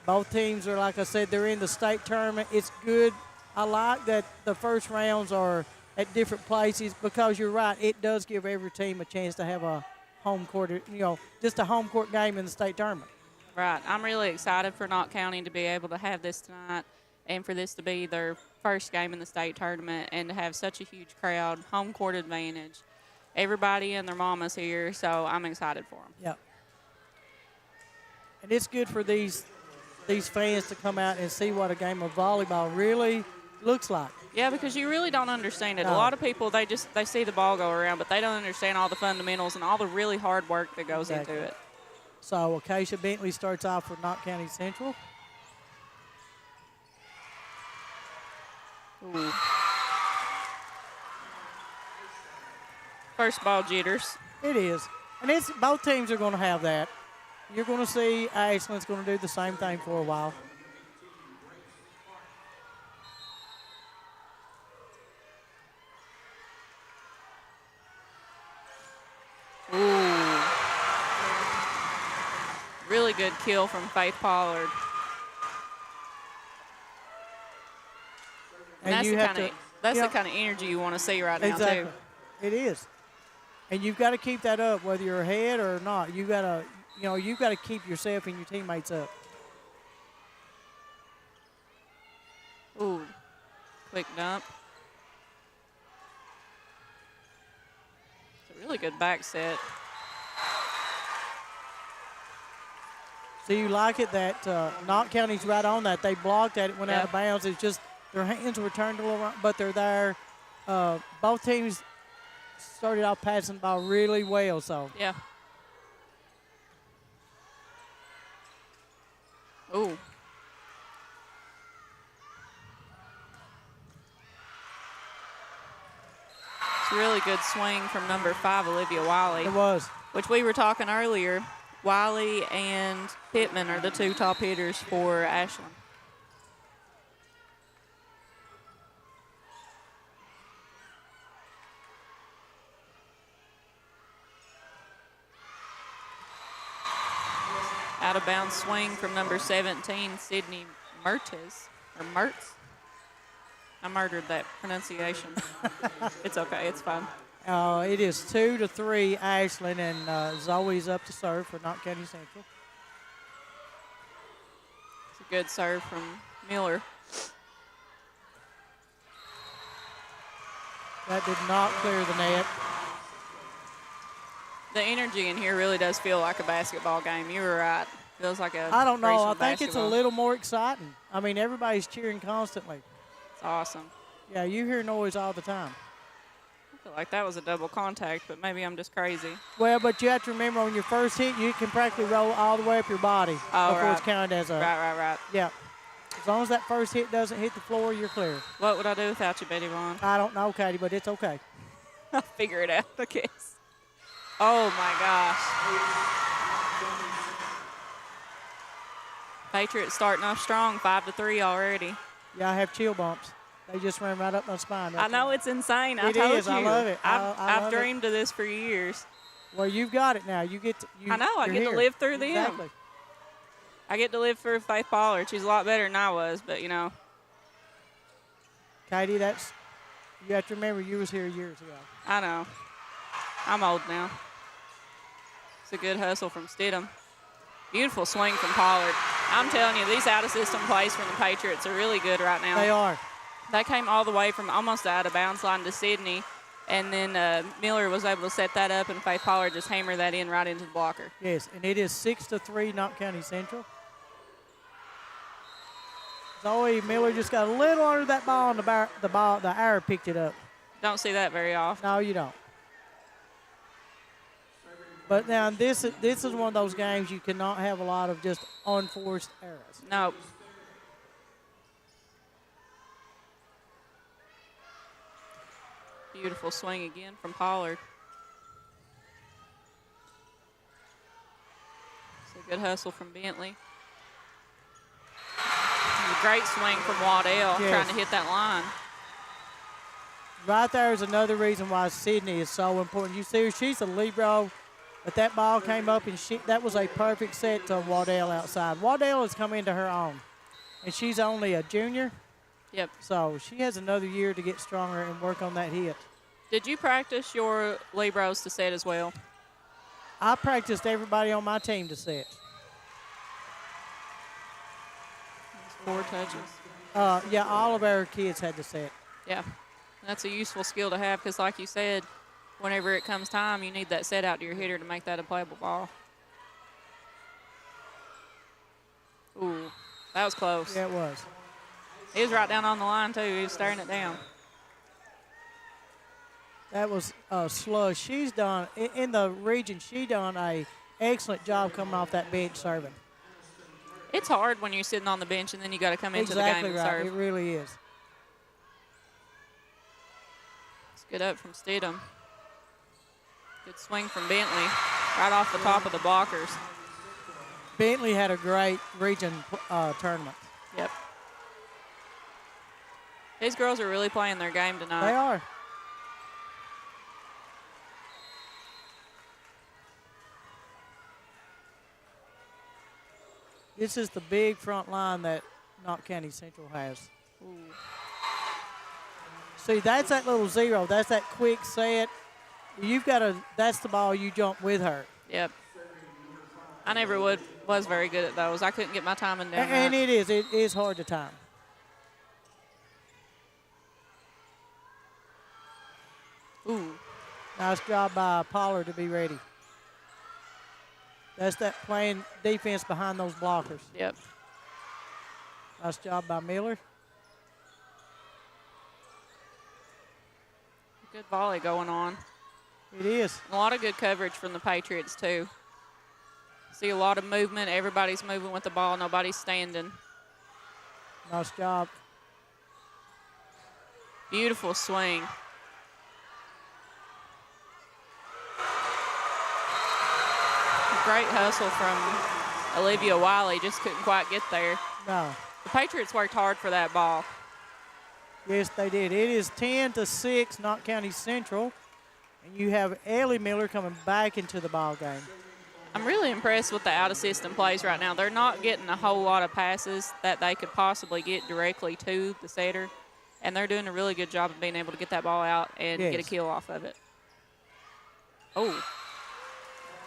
Both teams are, like I said, they're in the state tournament. It's good. I like that the first rounds are at different places, because you're right, it does give every team a chance to have a home court, just a home court game in the state tournament. Right. I'm really excited for Knott County to be able to have this tonight. and for this to be their first game in the state tournament and to have such a huge crowd, home court advantage. Everybody and their mama's here, so I'm excited for them. Yeah. And it's good for these fans to come out and see what a game of volleyball really looks like. Yeah, because you really don't understand it. No. A lot of people, they see the ball go around, but they don't understand all the fundamentals and all the really hard work that goes into it. So Acacia Bentley starts off for Knott County Central. Ooh. First ball jitters. It is. And it's both teams are going to have that. You're going to see Ashland's going to do the same thing for a while. Ooh. Really good kill from Faith Pollard. And that's the kind of energy you want to see right now, too. It is. And you've got to keep that up, whether you're ahead or not. You've got to keep yourself and your teammates up. Ooh, quick dump. It's a really good back set. So you like it that Knott County's right on that. They blocked at it, went out of bounds. It's just their hands were turned a little wrong, but they're there. Both teams started off passing the ball really well. So yeah. Ooh. It's a really good swing from number 5, Olivia Wiley. It was. Which we were talking earlier. Wiley and Pittman are the 2 top hitters for Ashland. Out of bounds swing from number 17, Sydney Mertes, or Mertz. I murdered that pronunciation. It's okay, it's fine. It is 2-3 Ashland, and Zoe's up to serve for Knott County Central. It's a good serve from Miller. That did not clear the net. The energy in here really does feel like a basketball game. You were right. Feels like a I don't know. I regional think it's a basketball. little more exciting. I mean, everybody's cheering constantly. It's awesome. Yeah, you hear noise all the time. I feel like that was a double contact, but maybe I'm just crazy. Well, but you have to remember on your first hit, you can practically roll all the way up your body before it's counted as a. Right. Yeah. As long as that first hit doesn't hit the floor, you're clear. What would I do without you, Betty Vaughn? I don't know, Katie, but it's okay. I'll figure it out, I guess. Oh, my gosh. Patriots starting off strong, 5-3 already. Yeah, I have chill bumps. They just ran right up my spine. I know, it's insane. I It told is. you. I love it. I've dreamed of this for years. Well, you've got it now. You get to, I know. I get to live through them. Exactly. I get to live through Faith Pollard. She's a lot better than I was, but, you know. Katie, you have to remember you was here years ago. I know. I'm old now. It's a good hustle from Stidham. Beautiful swing from Pollard. I'm telling you, these out-of-system plays from the Patriots are really good right now. They are. They came all the way from almost the out-of-bounds line to Sydney, and then Miller was able to set that up, and Faith Pollard just hammered that in right into the blocker. Yes, and it is 6-3 Knott County Central. Zoe Miller just got a little under that ball, and the arrow picked it up. Don't see that very often. No, you don't. But now this is one of those games you cannot have a lot of just unforced errors. No. Beautiful swing again from Pollard. It's a good hustle from Bentley. A great swing from Waddell, Yes. trying to hit that line. Right there is another reason why Sydney is so important. You see her, she's a libero, but that ball came up, and that was a perfect set to Waddell outside. Waddell has come into her own, and she's only a junior. Yep. So she has another year to get stronger and work on that hit. Did you practice your liberos to set as well? I practiced everybody on my team to set. 4 touches. Yeah, all of our kids had the set. Yeah, that's a useful skill to have because, like you said, whenever it comes time, you need that set out to your hitter to make that a playable ball. Ooh, that was close. Yeah, it was. He was right down on the line, too. He was staring it down. That was Slush. She's done, in the region, she done a excellent job coming off that bench serving. It's hard when you're sitting on the bench and then you got to come into the game and Exactly right. serve. It really is. It's good up from Stidham. Good swing from Bentley, right off the top of the blockers. Bentley had a great region tournament. Yep. These girls are really playing their game tonight. They are. This is the big front line that Knott County Central has. Ooh. See, that's that little zero. That's that quick set. You've got to, that's the ball you jump with her. Yep. I never was very good at those. I couldn't get my timing down. And it is hard to time. Ooh. Nice job by Pollard to be ready. That's that playing defense behind those blockers. Yep. Nice job by Miller. Good volley going on. It is. A lot of good coverage from the Patriots, too. See a lot of movement. Everybody's moving with the ball. Nobody's standing. Nice job. Beautiful swing. Great hustle from Olivia Wiley. Just couldn't quite get there. No. The Patriots worked hard for that ball. Yes, they did. It is 10-6, Knott County Central. And you have Ellie Miller coming back into the ball game. I'm really impressed with the out-of-system plays right now. They're not getting a whole lot of passes that they could possibly get directly to the setter, and they're doing a really good job of being able to get that ball out and get a kill off of it. Oh.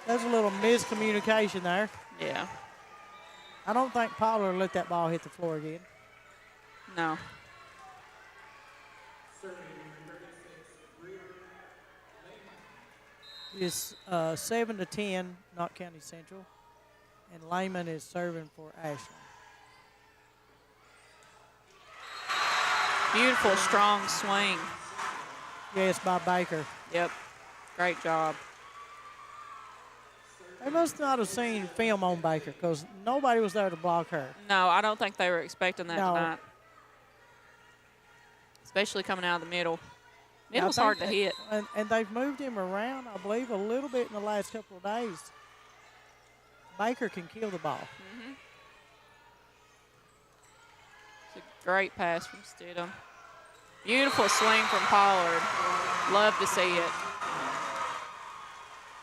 There's a little miscommunication there. Yeah. I don't think Pollard let that ball hit the floor again. No. It's 7-10, Knott County Central, and Lehman is serving for Ashland. Beautiful, strong swing. Yes, by Baker. Yep. Great job. They must not have seen film on Baker because nobody was there to block her. No, I don't think they were expecting that No. tonight. Especially coming out of the middle. Middle's hard to hit. And they've moved him around, I believe, a little bit in the last couple of days. Baker can kill the ball. Mm-hmm. It's a great pass from Stidham. Beautiful swing from Pollard. Love to see it.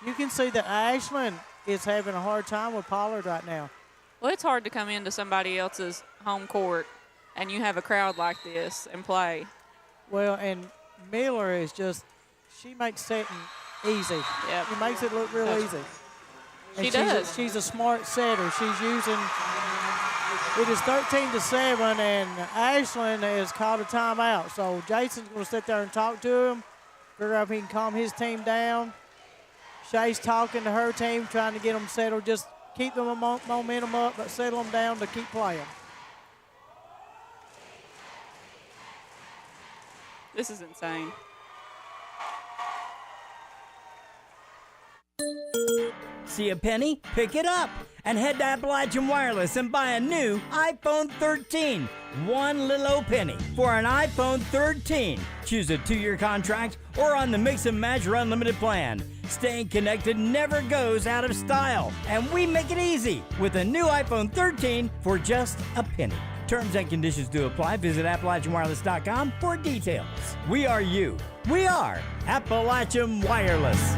You can see that Ashland is having a hard time with Pollard right now. Well, it's hard to come into somebody else's home court and you have a crowd like this and play. Well, and Miller is just, she makes setting easy. Yep. She makes it look real easy. And She does. She's a smart setter. She's using, it is 13-7, and Ashland has called a timeout. So Jason's going to sit there and talk to him, figure out if he can calm his team down. Shay's talking to her team, trying to get them settled. Just keep the momentum up, but settle them down to keep playing. This is insane. See a penny? Pick it up and head to Appalachian Wireless and buy a new iPhone 13. One little old penny for an iPhone 13. Choose a 2-year contract or on the Mix and Match or Unlimited plan. Staying connected never goes out of style, and we make it easy with a new iPhone 13 for just a penny. Terms and conditions do apply. Visit AppalachianWireless.com for details. We are you. We are Appalachian Wireless.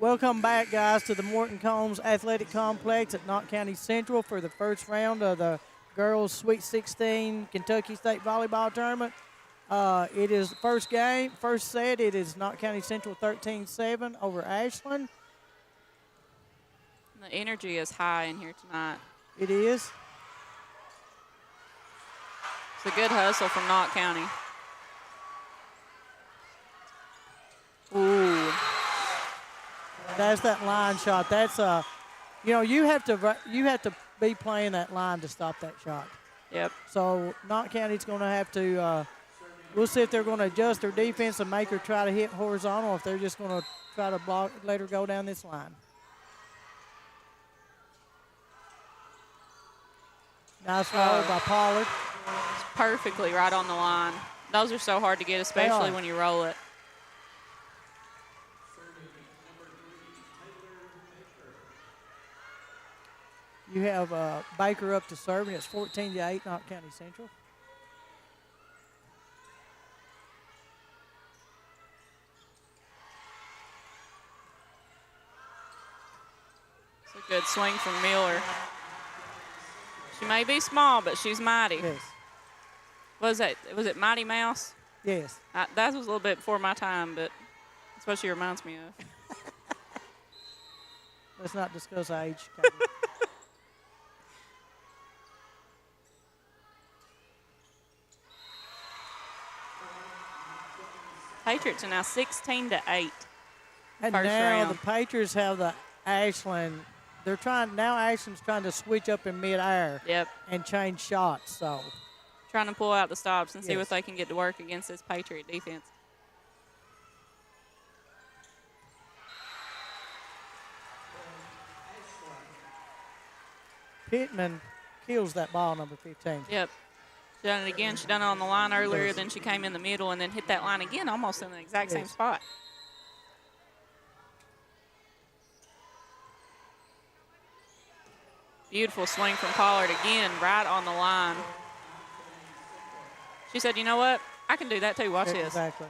Welcome back, guys, to the Morton Combs Athletic Complex at Knott County Central for the first round of the Girls Sweet 16 Kentucky State Volleyball Tournament. It is first game, first set. It is Knott County Central 13-7 over Ashland. The energy is high in here tonight. It is. It's a good hustle from Knott County. Ooh. That's that line shot. That's you have to be playing that line to stop that shot. Yep. So Knott County's going to have to. We'll see if they're going to adjust their defense and make her try to hit horizontal, or if they're just going to try to block, let her go down this line. Nice roll by Pollard. It's perfectly right on the line. Those are so hard to get, especially when you roll it. You have Baker up to serve, and it's 14-8, Knott County Central. It's a good swing from Miller. She may be small, but she's mighty. Yes. Was it Mighty Mouse? Yes. That was a little bit before my time, but that's what she reminds me of. Let's not discuss age. Patriots are now 16-8. And First now round. the Patriots have the Ashland. Ashland's trying to switch up in midair. Yep. And change shots. So trying to pull out the stops and see Yes. what they can get to work against this Patriot defense. Pittman kills that ball, number 15. Yep. She done it again. She done it on the line earlier, then she came in the middle and then hit that line again, almost in the exact same Yes. spot. Beautiful swing from Pollard again, right on the line. She said, you know what? I can do that too. Watch this. Exactly.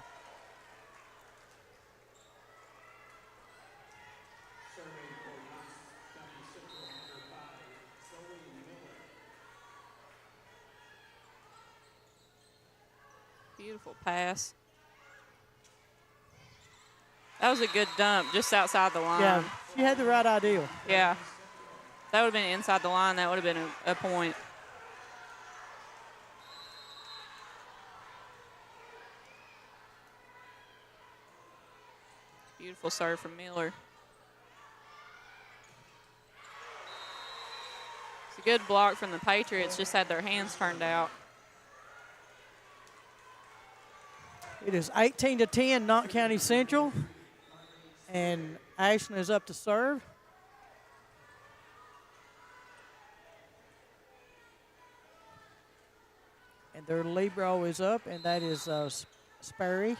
Beautiful pass. That was a good dump just outside the line. Yeah, she had the right idea. Yeah. That would have been inside the line. That would have been a point. Beautiful serve from Miller. It's a good block from the Patriots, just had their hands turned out. It is 18-10, Knott County Central. And Ashland is up to serve. And their libero is up, and that is Sperry.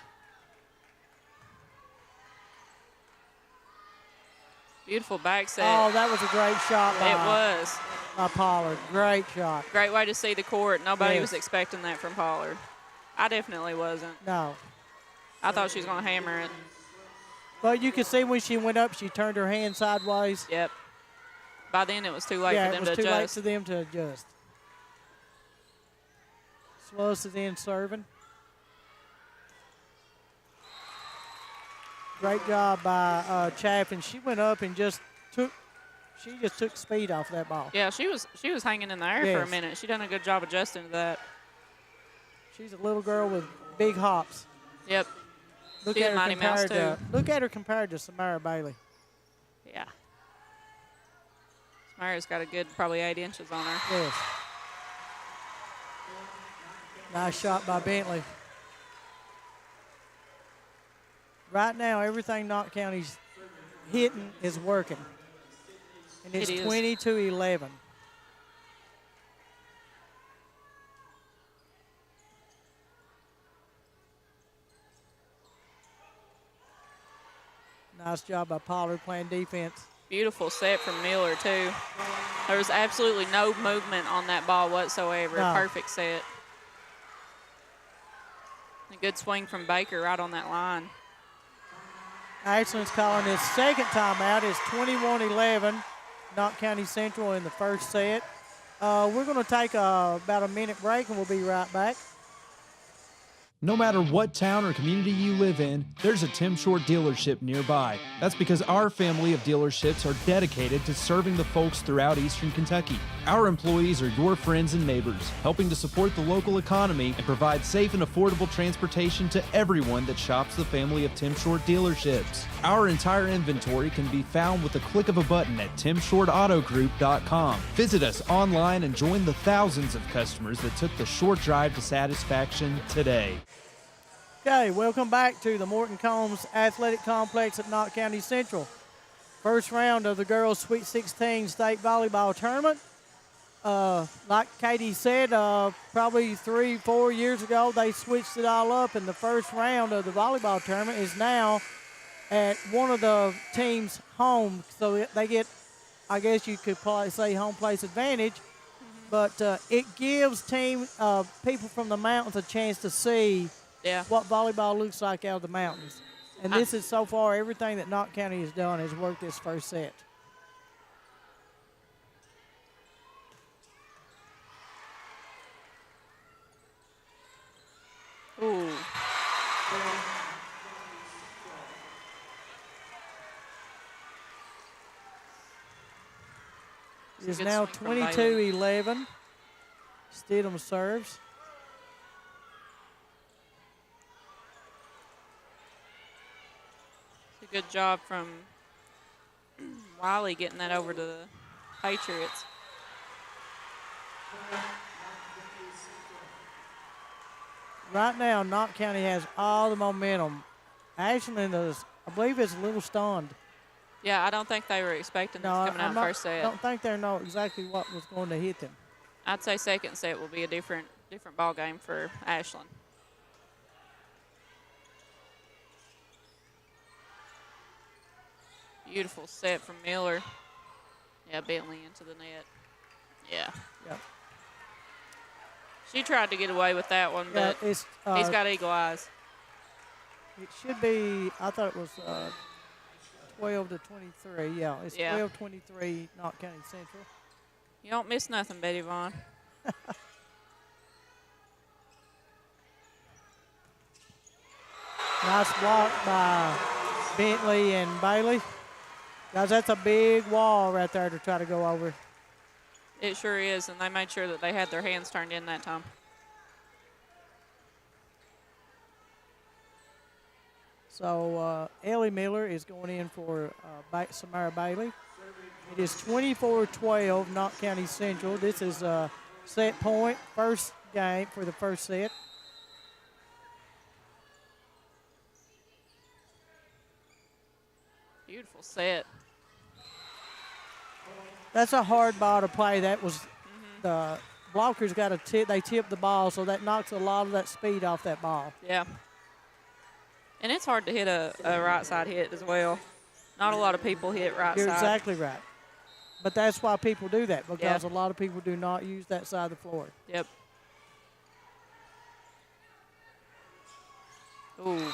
Beautiful back set. Oh, that was a great shot by Pollard. Great shot. Great way to see the court. Nobody Yes. was expecting that from Pollard. I definitely wasn't. No. I thought she was going to hammer it. But you could see when she went up, she turned her hand sideways. Yep. By then, it was too late for them to it was too late adjust. for them to adjust. Slows is in serving. Great job by Chaffin. She went up and just took speed off that ball. Yeah, she was hanging in the air for a Yes. minute. She done a good job adjusting to that. She's a little girl with big hops. Yep. Look She's at a her Mighty Mouse, compared too. look at her compared to Samara Bailey. Yeah. Samara's got a good probably 8 inches on her. Yes. Nice shot by Bentley. Right now, everything Knott County's hitting is working. And it's It is. 20-11. Nice job by Pollard playing defense. Beautiful set from Miller, too. There was absolutely no movement on that ball whatsoever. No. Perfect set. A good swing from Baker right on that line. Ashland's calling his second timeout. It's 21-11, Knott County Central in the first set. We're going to take about a minute break, and we'll be right back. No matter what town or community you live in, there's a Tim Short dealership nearby. That's because our family of dealerships are dedicated to serving the folks throughout Eastern Kentucky. Our employees are your friends and neighbors, helping to support the local economy and provide safe and affordable transportation to everyone that shops the family of Tim Short dealerships. Our entire inventory can be found with a click of a button at timshortautogroup.com. Visit us online and join the thousands of customers that took the short drive to satisfaction today. Okay, welcome back to the Morton Combs Athletic Complex at Knott County Central. First round of the girls' Sweet 16 state volleyball tournament. Like Katie said, probably 3-4 years ago, they switched it all up, and the first round of the volleyball tournament is now at one of the teams' home. So they get, I guess you could probably say, home place advantage. But it gives people from the mountains a chance to see what volleyball looks like out of the mountains. And this is so far everything that Knott County has done has worked this first set. Ooh. It is now 22-11. Stidham serves. It's a good job from Wiley getting that over to the Patriots. Right now, Knott County has all the momentum. Ashland is, I believe, is a little stunned. Yeah, I don't think they were expecting this coming out first set. I don't think they know exactly what was going to hit them. I'd say second set will be a different ball game for Ashland. Beautiful set from Miller. Yeah, Bentley into the net. Yeah. Yep. She tried to get away with that one, but he's got eagle eyes. It should be, I thought it was 12-23. Yeah, it's 12-23 Knott County Central. You don't miss nothing, Betty Vaughn. Nice block by Bentley and Bailey. Guys, that's a big wall right there to try to go over. It sure is, and they made sure that they had their hands turned in that time. So Ellie Miller is going in for Samara Bailey. It is 24-12 Knott County Central. This is a set point, first game for the first set. Beautiful set. That's a hard ball to play. That was the blockers got a tip. They tipped the ball, so that knocks a lot of that speed off that ball. Yeah. And it's hard to hit a right side hit as well. Not a lot of people hit right You're side. You're exactly right. But that's why people do that, because a lot of people do not use that side of the floor. Yep. Ooh.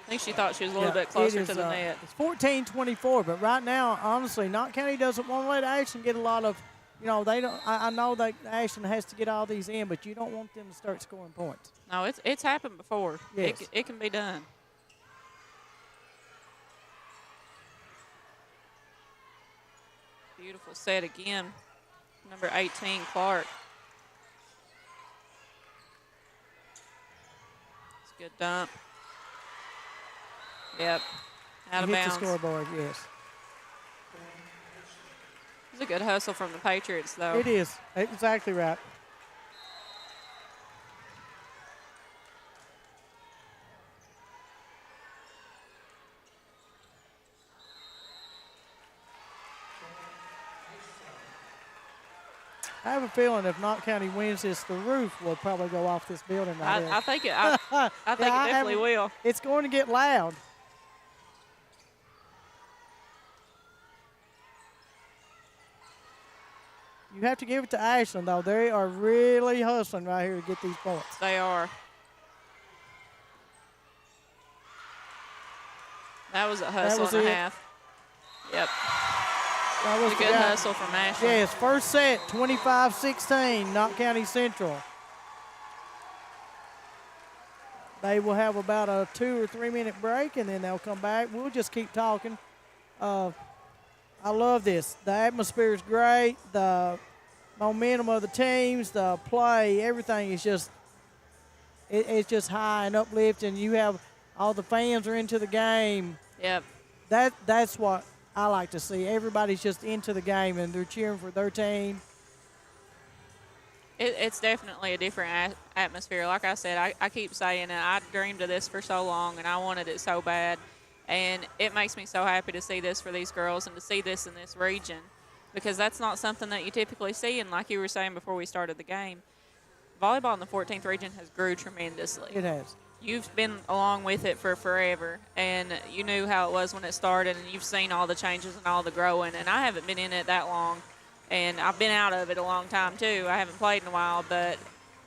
I think she thought she was a little bit closer to the net. It's 14-24, but right now, honestly, Knott County doesn't want to let Ashland get a lot of, they don't. I know that Ashland has to get all these in, but you don't want them to start scoring points. No, it's happened before. Yes. It can be done. Beautiful set again. Number 18, Clark. It's a good dump. Yep. Out of bounds. Hit the scoreboard, yes. It's a good hustle from the Patriots, though. It is. Exactly right. I have a feeling if Knott County wins this, the roof will probably go off this building. I think it. I think it definitely will. It's going to get loud. You have to give it to Ashland, though. They are really hustling right here to get these points. They are. That was a hustle and a half. Yep. That was a good hustle from Ashland. Yes, first set, 25-16, Knott County Central. They will have about a 2 or 3 minute break, and then they'll come back. We'll just keep talking. I love this. The atmosphere is great. The momentum of the teams, the play, everything is just it's just high and uplifting. You have all the fans are into the game. Yep. That's what I like to see. Everybody's just into the game and they're cheering for their team. It's definitely a different atmosphere. Like I said, I keep saying it. I dreamed of this for so long, and I wanted it so bad. And it makes me so happy to see this for these girls and to see this in this region, because that's not something that you typically see. And like you were saying before we started the game, volleyball in the 14th region has grew tremendously. It has. You've been along with it for forever, and you knew how it was when it started, and you've seen all the changes and all the growing. And I haven't been in it that long, and I've been out of it a long time too. I haven't played in a while, but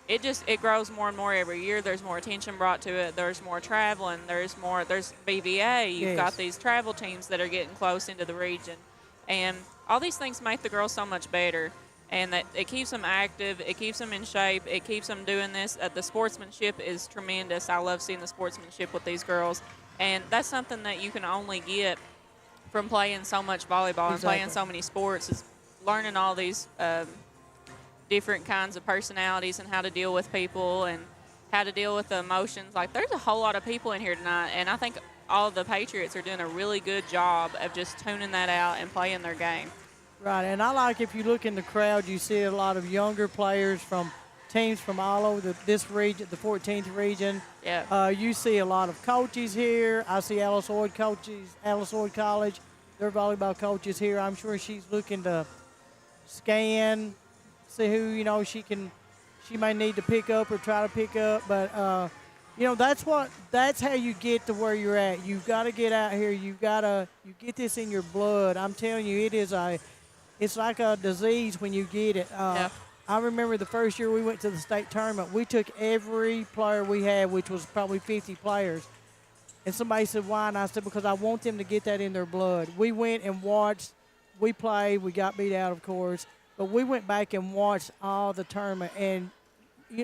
it grows more and more every year. There's more attention brought to it. There's more traveling. There's BVA. You've got these travel teams that are getting close into the region, and all these things make the girls so much better. And that it keeps them active, it keeps them in shape, it keeps them doing this. The sportsmanship is tremendous. I love seeing the sportsmanship with these girls. And that's something that you can only get from playing so much volleyball and playing so many sports, is learning all these different kinds of personalities and how to deal with people and how to deal with the emotions. Like, there's a whole lot of people in here tonight, and I think all the Patriots are doing a really good job of just tuning that out and playing their game. Right, and I like, if you look in the crowd, you see a lot of younger players from teams from all over this region, the 14th region. Yeah. You see a lot of coaches here. I see Alice Oid College, their volleyball coaches here. I'm sure she's looking to scan, see who, she may need to pick up or try to pick up. But, that's how you get to where you're at. You've got to get out here. You get this in your blood. I'm telling you, it's like a disease when you get it. I remember the first year we went to the state tournament, we took every player we had, which was probably 50 players. And somebody said, why? And I said, because I want them to get that in their blood. We went and watched. We played. We got beat out, of course. But we went back and watched all the tournament. And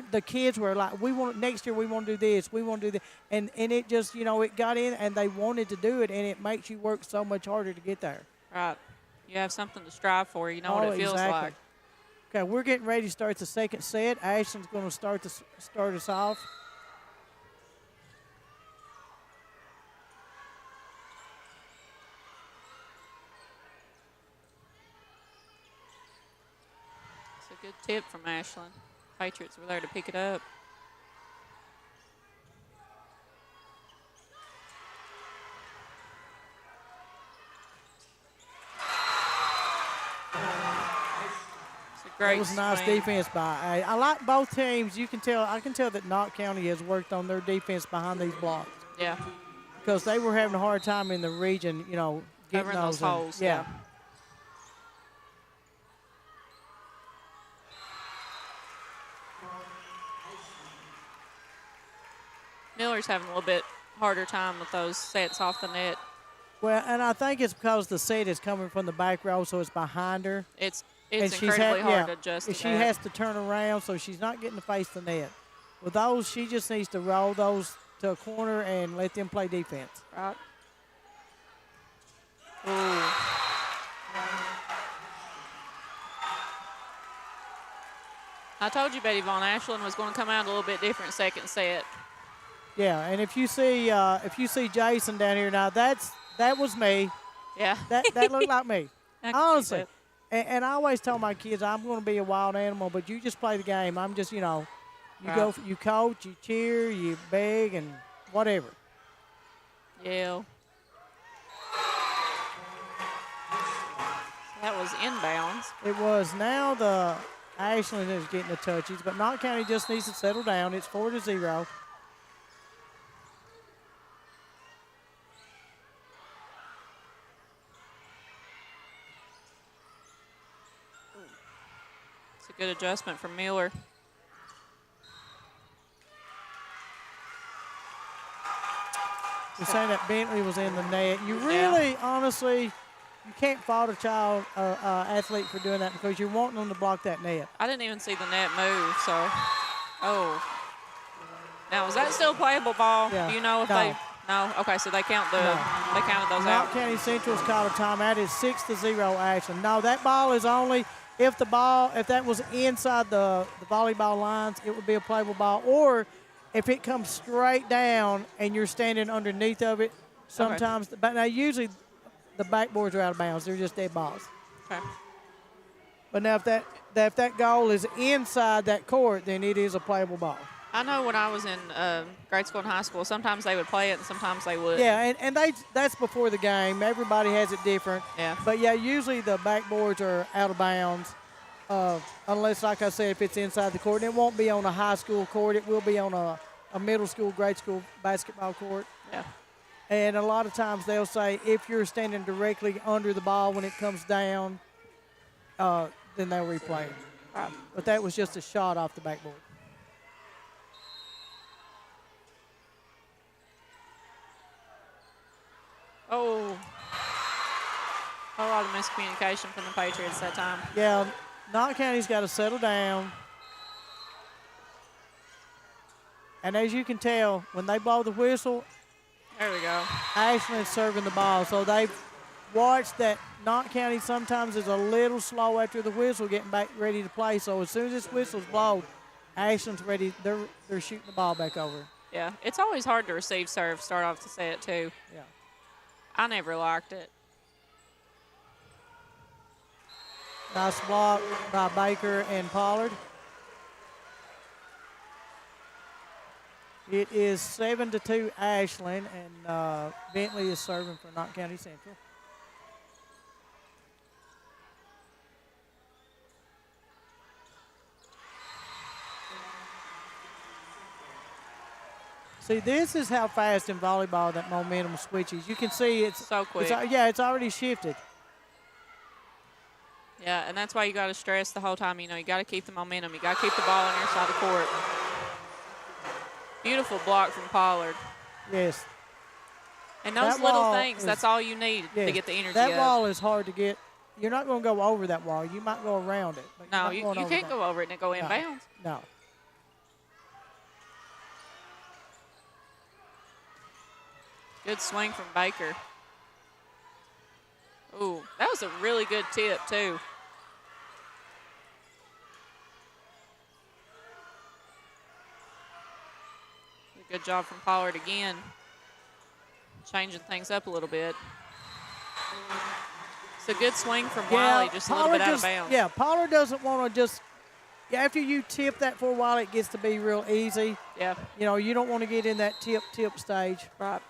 the kids were like, next year we want to do this. We want to do that. And it just, it got in, and they wanted to do it. And it makes you work so much harder to get there. Right. You have something to strive for. You know what it feels like. Okay, we're getting ready to start the second set. Ashland's going to start us off. It's a good tip from Ashland. Patriots were there to pick it up. It was nice defense by. I like both teams. I can tell that Knott County has worked on their defense behind these blocks. Yeah. Because they were having a hard time in the region, getting those holes. Yeah. Miller's having a little bit harder time with those sets off the net. Well, and I think it's because the set is coming from the back row, so it's behind her. It's incredibly hard to adjust to she has to turn around, so she's not getting to face the net. With those, she just needs to roll those to a corner and let them play defense. Right. Ooh. I told you Betty Vaughn Ashland was going to come out a little bit different second set. Yeah, and if you see Jason down here now, that was me. Yeah. That looked like me. Honestly. And I always tell my kids, I'm going to be a wild animal, but you just play the game. I'm just, you go, you coach, you cheer, you beg, and whatever. Yeah. That was inbounds. It was. Now the Ashland is getting the touches, but Knott County just needs to settle down. It's 4-0. Good adjustment from Miller. You're saying that Bentley was in the net. You really, honestly, you can't fault a child athlete for doing that because you're wanting them to block that net. I didn't even see the net move, so. Oh. Now, is that still playable ball? Yeah. Do you know if No. they? No. Okay, so they count they counted those Knott out. County Central's called a timeout. It's 6-0 Ashland. No, that ball is only if that was inside the volleyball lines, it would be a playable ball. Or if it comes straight down and you're standing underneath of it, sometimes. Okay. But now usually the backboards are out of bounds. They're just dead balls. Okay. But now if that goal is inside that court, then it is a playable ball. I know when I was in grade school and high school, sometimes they would play it and sometimes they wouldn't. Yeah, and that's before the game. Everybody has it different. Yeah. But, yeah, usually the backboards are out of bounds unless, like I said, if it's inside the court. And it won't be on a high school court. It will be on a middle school, grade school basketball court. Yeah. And a lot of times they'll say if you're standing directly under the ball when it comes down, then they'll replay it. Right. But that was just a shot off the backboard. Oh, a lot of miscommunication from the Patriots that time. Yeah, Knott County's got to settle down. And as you can tell, when they blow the whistle, there we go. Ashland's serving the ball. So they've watched that Knott County sometimes is a little slow after the whistle getting back ready to play. So as soon as this whistle's blown, Ashland's ready. They're shooting the ball back over. Yeah, it's always hard to receive serve, start off to say it too. Yeah. I never liked it. Nice block by Baker and Pollard. It is 7-2 Ashland, and Bentley is serving for Knott County Central. See, this is how fast in volleyball that momentum switches. You can see it's so quick. It's already shifted. Yeah, and that's why you got to stress the whole time. You know, you got to keep the momentum. You got to keep the ball on your side of the court. Beautiful block from Pollard. Yes. And those little things, that's all you need to get the energy That up. wall is hard to get. You're not going to go over that wall. You might go around it. But No, you can't go over it and it go inbounds. No. Good swing from Baker. Ooh, that was a really good tip, too. Good job from Pollard again. Changing things up a little bit. It's a good swing from Wiley, just a little bit out of bounds. Yeah, Pollard doesn't want to just, after you tip that for a while, it gets to be real easy. Yeah. You know, you don't want to get in that tip stage. Right.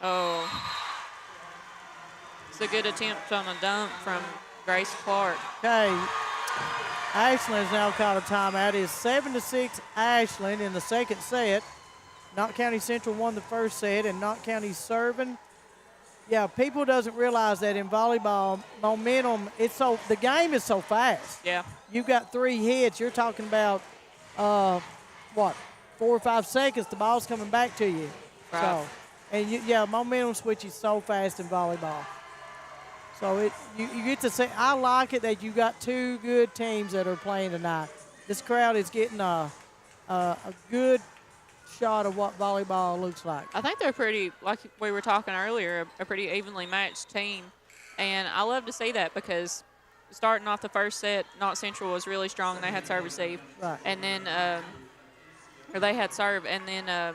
Oh. It's a good attempt on a dunk from Grace Clark. Okay. Ashland has now called a timeout. It's 7-6 Ashland in the second set. Knott County Central won the first set, and Knott County serving. Yeah, people doesn't realize that in volleyball, momentum, the game is so fast. Yeah. You've got 3 hits. You're talking about, 4 or 5 seconds, the ball's coming back to you. Right. So, and momentum switches so fast in volleyball. So you get to say, I like it that you got 2 good teams that are playing tonight. This crowd is getting a good shot of what volleyball looks like. I think they're pretty, like we were talking earlier, a pretty evenly matched team. And I love to see that because starting off the first set, Knott Central was really strong and they had serve receive. Right. And then, or they had serve. And then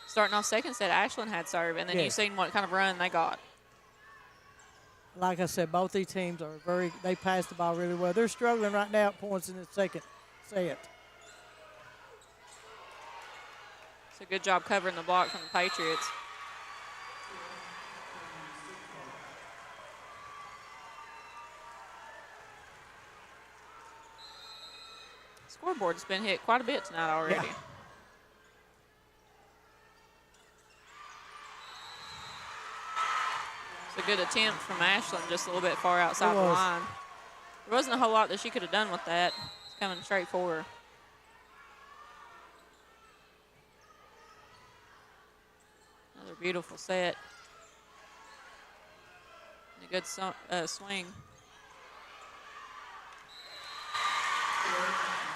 starting off second set, Ashland had serve. And then you've seen what kind of run they got. Like I said, both these teams are they pass the ball really well. They're struggling right now at points in the second set. It's a good job covering the block from the Patriots. Scoreboard's been hit quite a bit tonight already. Yeah. It's a good attempt from Ashland, just a little bit far outside the line. There wasn't a whole lot that she could have done with that. It's coming straight for her. Another beautiful set. And a good swing.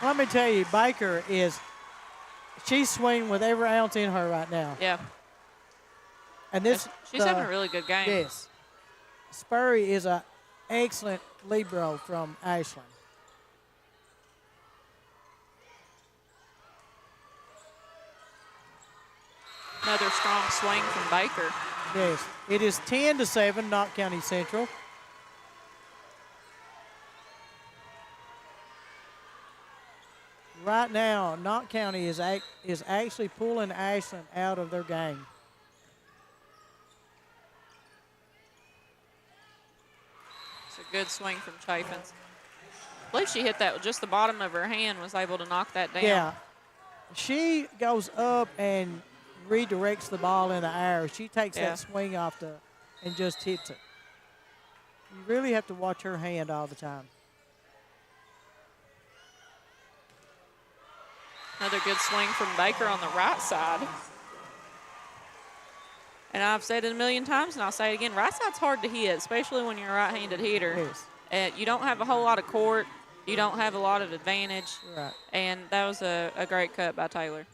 Let me tell you, Baker she's swinging with every ounce in her right now. Yeah. And this, she's having a really good game. Yes. Spurry is an excellent libero from Ashland. Another strong swing from Baker. Yes. It is 10-7, Knott County Central. Right now, Knott County is actually pulling Ashland out of their game. It's a good swing from Chaffins. I believe she hit that with just the bottom of her hand, was able to knock that down. Yeah. She goes up and redirects the ball in the air. She takes that swing off and just hits it. You really have to watch her hand all the time. Another good swing from Baker on the right side. And I've said it a million times, and I'll say it again, right side's hard to hit, especially when you're a right-handed hitter. Yes. You don't have a whole lot of court. You don't have a lot of advantage. Right. And that was a great cut by Taylor.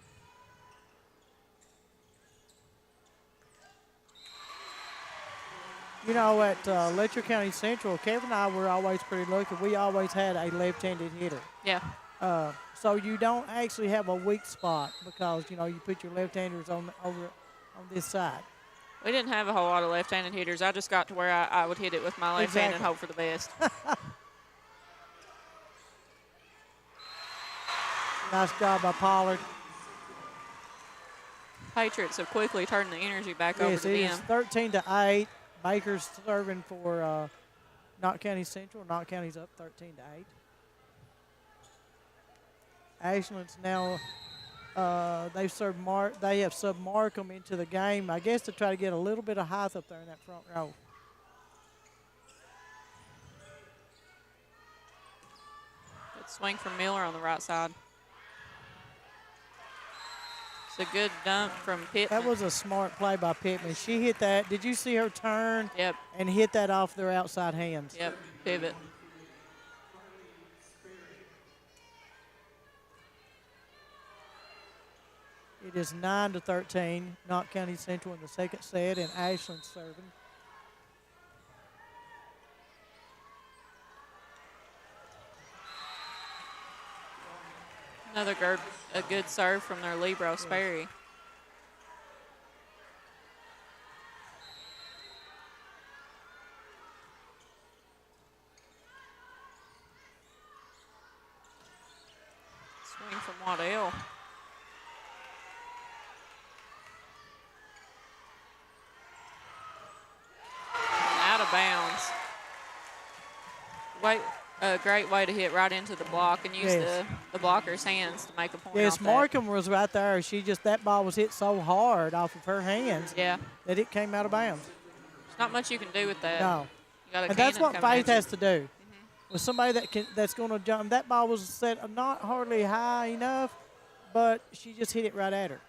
You know, at Letcher County Central, Kevin and I were always pretty lucky. We always had a left-handed hitter. Yeah. So you don't actually have a weak spot because, you know, you put your left-handers on this side. We didn't have a whole lot of left-handed hitters. I just got to where I would hit it with my left hand and hope for the best. Nice job by Pollard. Patriots have quickly turned the energy back over to Yes, them. it is 13-8. Baker's serving for Knott County Central. Knott County's up 13-8. Ashland's now they have subbed Markham into the game, I guess, to try to get a little bit of height up there in that front row. Good swing from Miller on the right side. It's a good dump from Pittman. That was a smart play by Pittman. She hit that. Did you see her turn? Yep. And hit that off their outside hands. Yep, pivot. It is 9-13, Knott County Central in the second set, and Ashland serving. A good serve from their libero, Sperry. Swing from Waddell. Out of bounds. A great way to hit right into the block and use the blocker's hands to make a point. Yes, off Markham was right there. That ball was hit so hard off of her hands that it came out of bounds. There's not much you can do with that. No. You got a and that's what cannon coming Faith at has you. to do. With somebody that's going to jump. That ball was set not hardly high enough, but she just hit it right at her.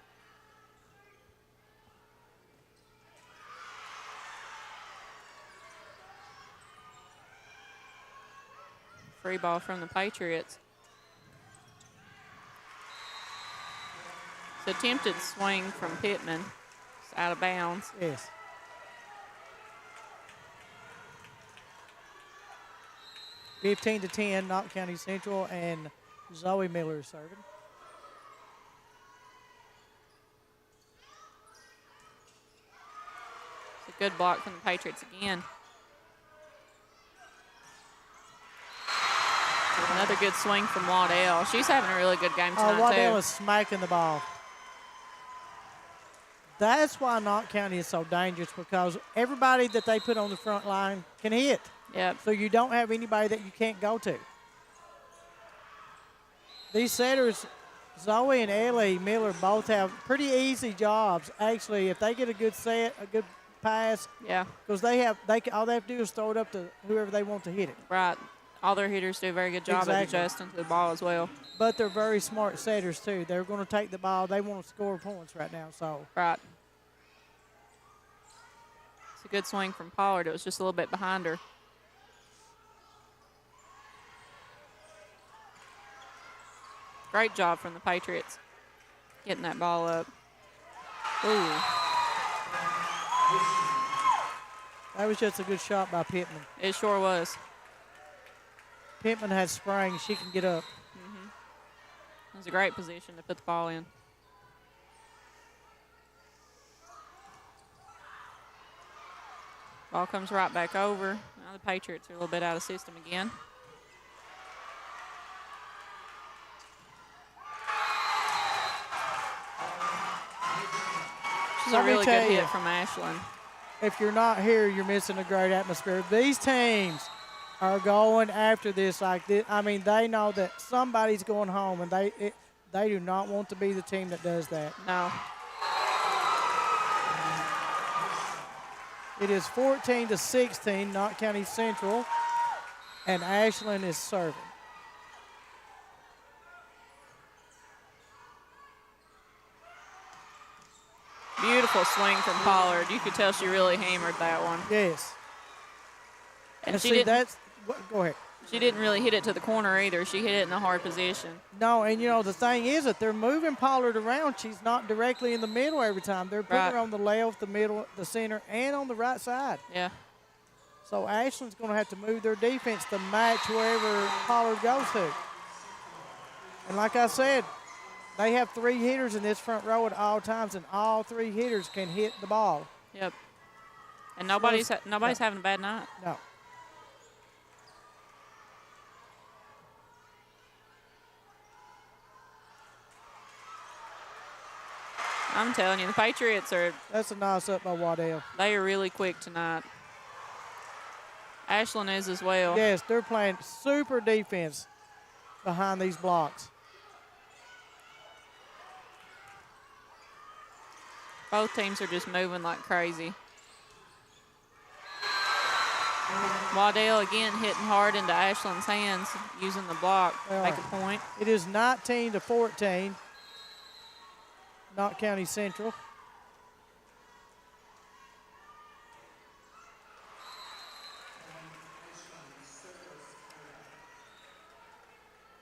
Free ball from the Patriots. It's attempted swing from Pittman. It's out of bounds. Yes. (15 to 10), Knott County Central, and Zoe Miller is serving. It's a good block from the Patriots again. Another good swing from Waddell. She's having a really good game tonight, Waddell too. is smacking the ball. That's why Knott County is so dangerous, because everybody that they put on the front line can hit. Yep. So you don't have anybody that you can't go to. These setters, Zoe and Ellie Miller, both have pretty easy jobs. Actually, if they get a good set, a good pass, because all they have to do is throw it up to whoever they want to hit it. Right. All their hitters do a very good job at adjusting to the ball as well. But they're very smart setters, too. They're going to take the ball. They want to score points right now. Right. It's a good swing from Pollard. It was just a little bit behind her. Great job from the Patriots getting that ball up. Ooh. That was just a good shot by Pittman. It sure was. Pittman has spring. She can get up. It was a great position to put the ball in. Ball comes right back over. Now the Patriots are a little bit out of system again. This is a really good hit from Ashland. If you're not here, you're missing a great atmosphere. These teams are going after this like this. I mean, they know that somebody's going home, and they do not want to be the team that does that. No. It is 14-16, Knott County Central, and Ashland is serving. Beautiful swing from Pollard. You could tell she really hammered that one. Yes. And she see, didn't, go ahead. She didn't really hit it to the corner either. She hit it in a hard position. No, and you know, the thing is that they're moving Pollard around. She's not directly in the middle every time. They're putting her on the left, the middle, the center, and on the right side. Yeah. So Ashland's going to have to move their defense to match wherever Pollard goes to. And like I said, they have 3 hitters in this front row at all times, and all 3 hitters can hit the ball. Yep. And nobody's having a bad night. No. I'm telling you, the Patriots are... That's a nice up by Waddell. They are really quick tonight. Ashland is as well. Yes, they're playing super defense behind these blocks. Both teams are just moving like crazy. Waddell again hitting hard into Ashland's hands, using the block to make a point. It is 19-14. Knott County Central.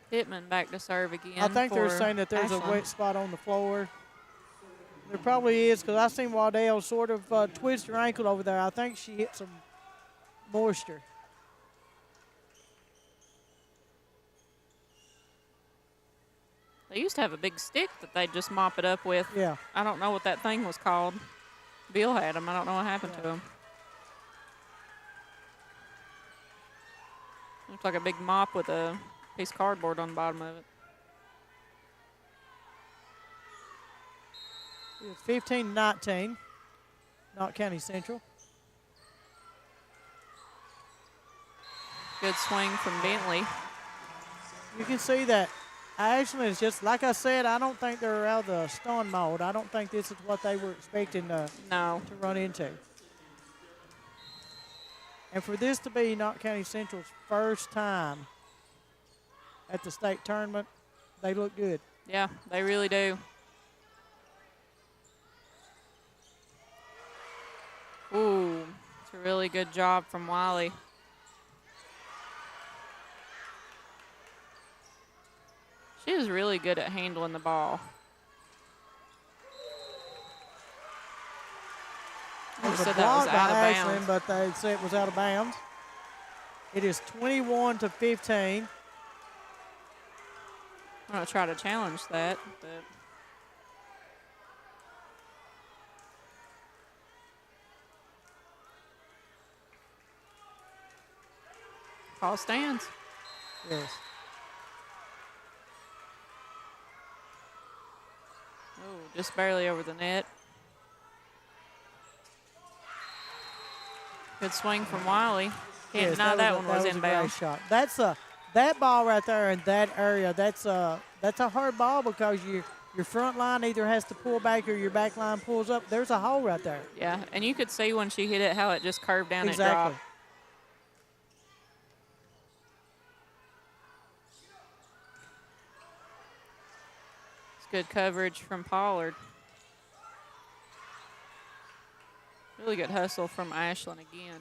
Pittman back to serve again. I think they're saying that there's Ashland. a wet spot on the floor. There probably is, because I seen Waddell sort of twist her ankle over there. I think she hit some moisture. They used to have a big stick that they'd just mop it up with. Yeah. I don't know what that thing was called. Bill had them. I don't know what happened to them. Looks like a big mop with a piece of cardboard on the bottom of it. It's 15-19, Knott County Central. Good swing from Bentley. You can see that Ashland is just, like I said, I don't think they're out of the stun mode. I don't think this is what they were expecting to run into. And for this to be Knott County Central's first time at the state tournament, they look good. Yeah, they really do. Ooh, it's a really good job from Wiley. She is really good at handling the ball. It was said a that was block by out of bounds. Ashland, but they said it was out of bounds. It is 21-15. I'm going to try to challenge that, but call stands. Yes. Oh, just barely over the net. Good swing from Wiley. Can't Yes, deny that one was a great inbound. shot. That's that ball right there in that area. That's a hard ball because your front line either has to pull back or your back line pulls up. There's a hole right there. Yeah, and you could see when she hit it how it just curved down and Exactly. dropped. It's good coverage from Pollard. Really good hustle from Ashland again.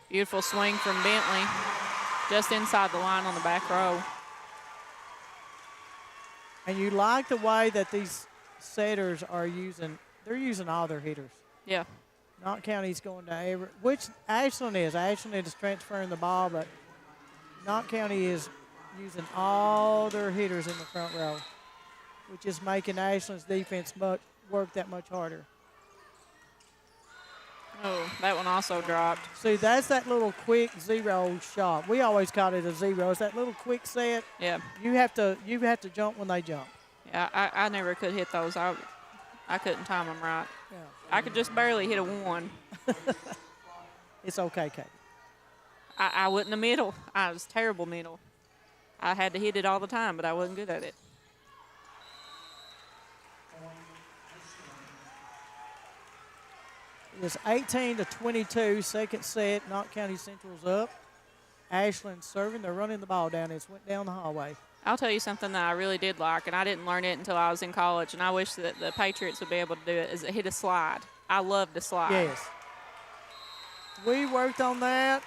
Beautiful swing from Bentley. Just inside the line on the back row. And you like the way that these setters are using, they're using all their hitters. Yeah. Knott County's going to every, which Ashland is. Ashland is transferring the ball, but Knott County is using all their hitters in the front row, which is making Ashland's defense work that much harder. Oh, that one also dropped. See, that's that little quick zero shot. We always call it a zero. It's that little quick set. Yeah. You have to jump when they jump. Yeah, I never could hit those. I couldn't time them right. Yeah. I could just barely hit a one. It's okay, Kate. I wasn't a middle. I was terrible middle. I had to hit it all the time, but I wasn't good at it. It's 18-22, second set. Knott County Central's up. Ashland serving. They're running the ball down. It went down the hallway. I'll tell you something that I really did like, and I didn't learn it until I was in college, and I wish that the Patriots would be able to do it, is hit a slide. I love to slide. Yes. We worked on that.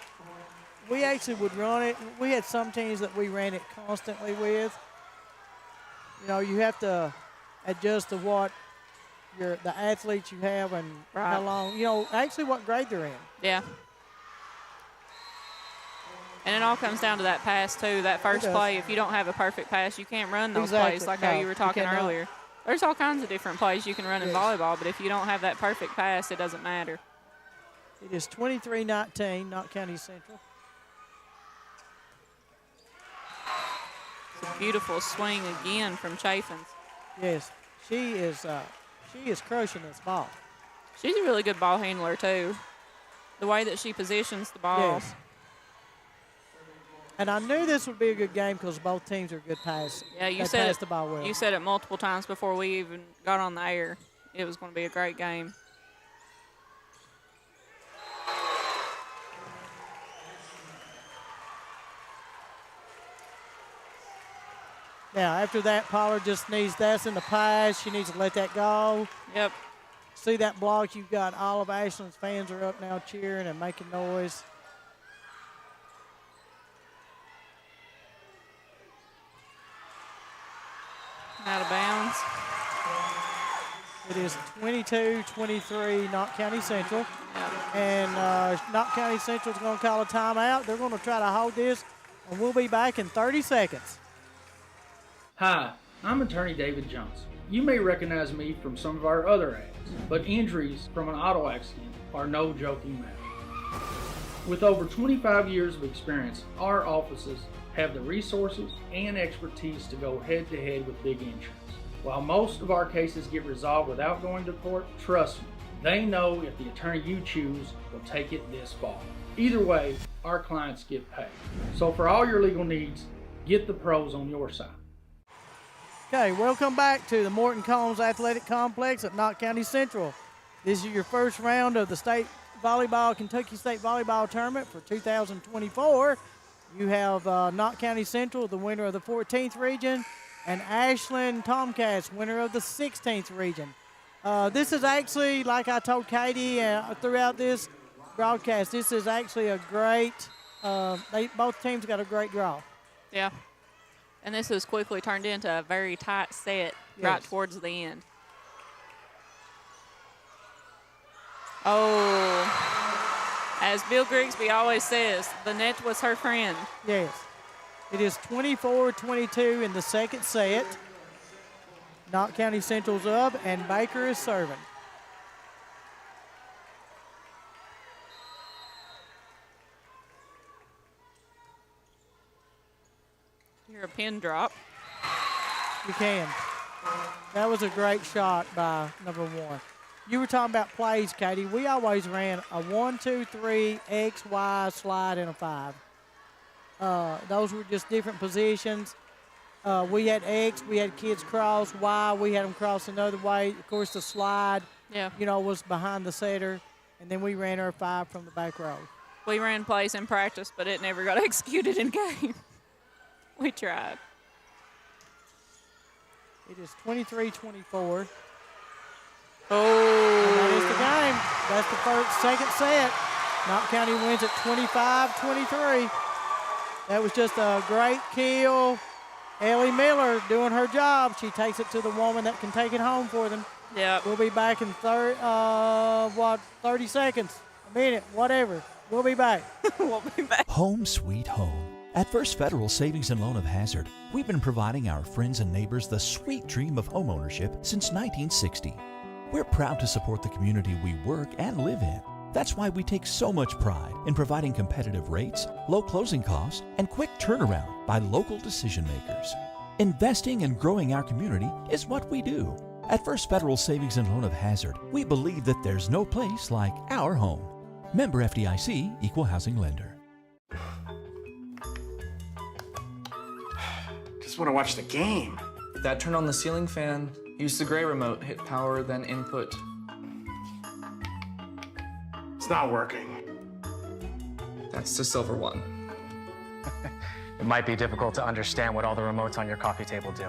We actually would run it. We had some teams that we ran it constantly with. You know, you have to adjust to what the athletes you have and how long, you know, actually what grade they're in. Yeah. And it all comes down to that pass, too, that first play. If you don't have a perfect pass, you can't run those plays like how you were talking earlier. There's all kinds of different plays you can run in volleyball, but if you don't have that perfect pass, it doesn't matter. It is 23-19, Knott County Central. It's a beautiful swing again from Chaffins. Yes, she is crushing this ball. She's a really good ball handler, too. The way that she positions the ball. Yes. And I knew this would be a good game because both teams are good passes. Yeah, you said it multiple times before we even got on the air. It was going to be a great game. Now, after that, Pollard just needs that's in the pass. She needs to let that go. Yep. See that block? You've got all of Ashland's fans are up now cheering and making noise. Out of bounds. It is 22-23 Knott County Central. And Knott County Central is going to call a timeout. They're going to try to hold this, and we'll be back in 30 seconds. Hi, I'm attorney David Johnson. You may recognize me from some of our other ads, but injuries from an auto accident are no joking matter. With over 25 years of experience, our offices have the resources and expertise to go head-to-head with big insurance. While most of our cases get resolved without going to court, trust me, they know if the attorney you choose will take it this far. Either way, our clients get paid. So for all your legal needs, get the pros on your side. Okay, welcome back to the Morton Combs Athletic Complex at Knott County Central. This is your first round of the Kentucky State Volleyball Tournament for 2024. You have Knott County Central, the winner of the 14th region, and Ashland Tomcats, winner of the 16th region. This is actually, like I told Katie throughout this broadcast, this is actually a great, both teams got a great draw. Yeah. And this has quickly turned into a very tight set right towards the end. Oh, as Bill Grigsby always says, the net was her friend. Yes. It is 24-22 in the second set. Knott County Central's up, and Baker is serving. Hear a pin drop. You can. That was a great shot by number one. You were talking about plays, Katie. We always ran a 1-2-3 X, Y slide and a 5. Those were just different positions. We had X, we had kids cross. Y, we had them cross another way. Of course, the slide, was behind the setter. And then we ran our 5 from the back row. We ran plays in practice, but it never got executed in game. We tried. It is 23-24. Oh. And that is the game. That's the second set. Knott County wins at 25-23. That was just a great kill. Ellie Miller doing her job. She takes it to the woman that can take it home for them. Yeah. We'll be back in 30 seconds, a minute, whatever. We'll be back. We'll be back. Home sweet home. At First Federal Savings and Loan of Hazard, we've been providing our friends and neighbors the sweet dream of homeownership since 1960. We're proud to support the community we work and live in. That's why we take so much pride in providing competitive rates, low closing costs, and quick turnaround by local decision makers. Investing and growing our community is what we do. At First Federal Savings and Loan of Hazard, we believe that there's no place like our home. Member FDIC, Equal Housing Lender. Just want to watch the game. That turned on the ceiling fan. Use the gray remote, hit power, then input. It's not working. That's the silver one. It might be difficult to understand what all the remotes on your coffee table do.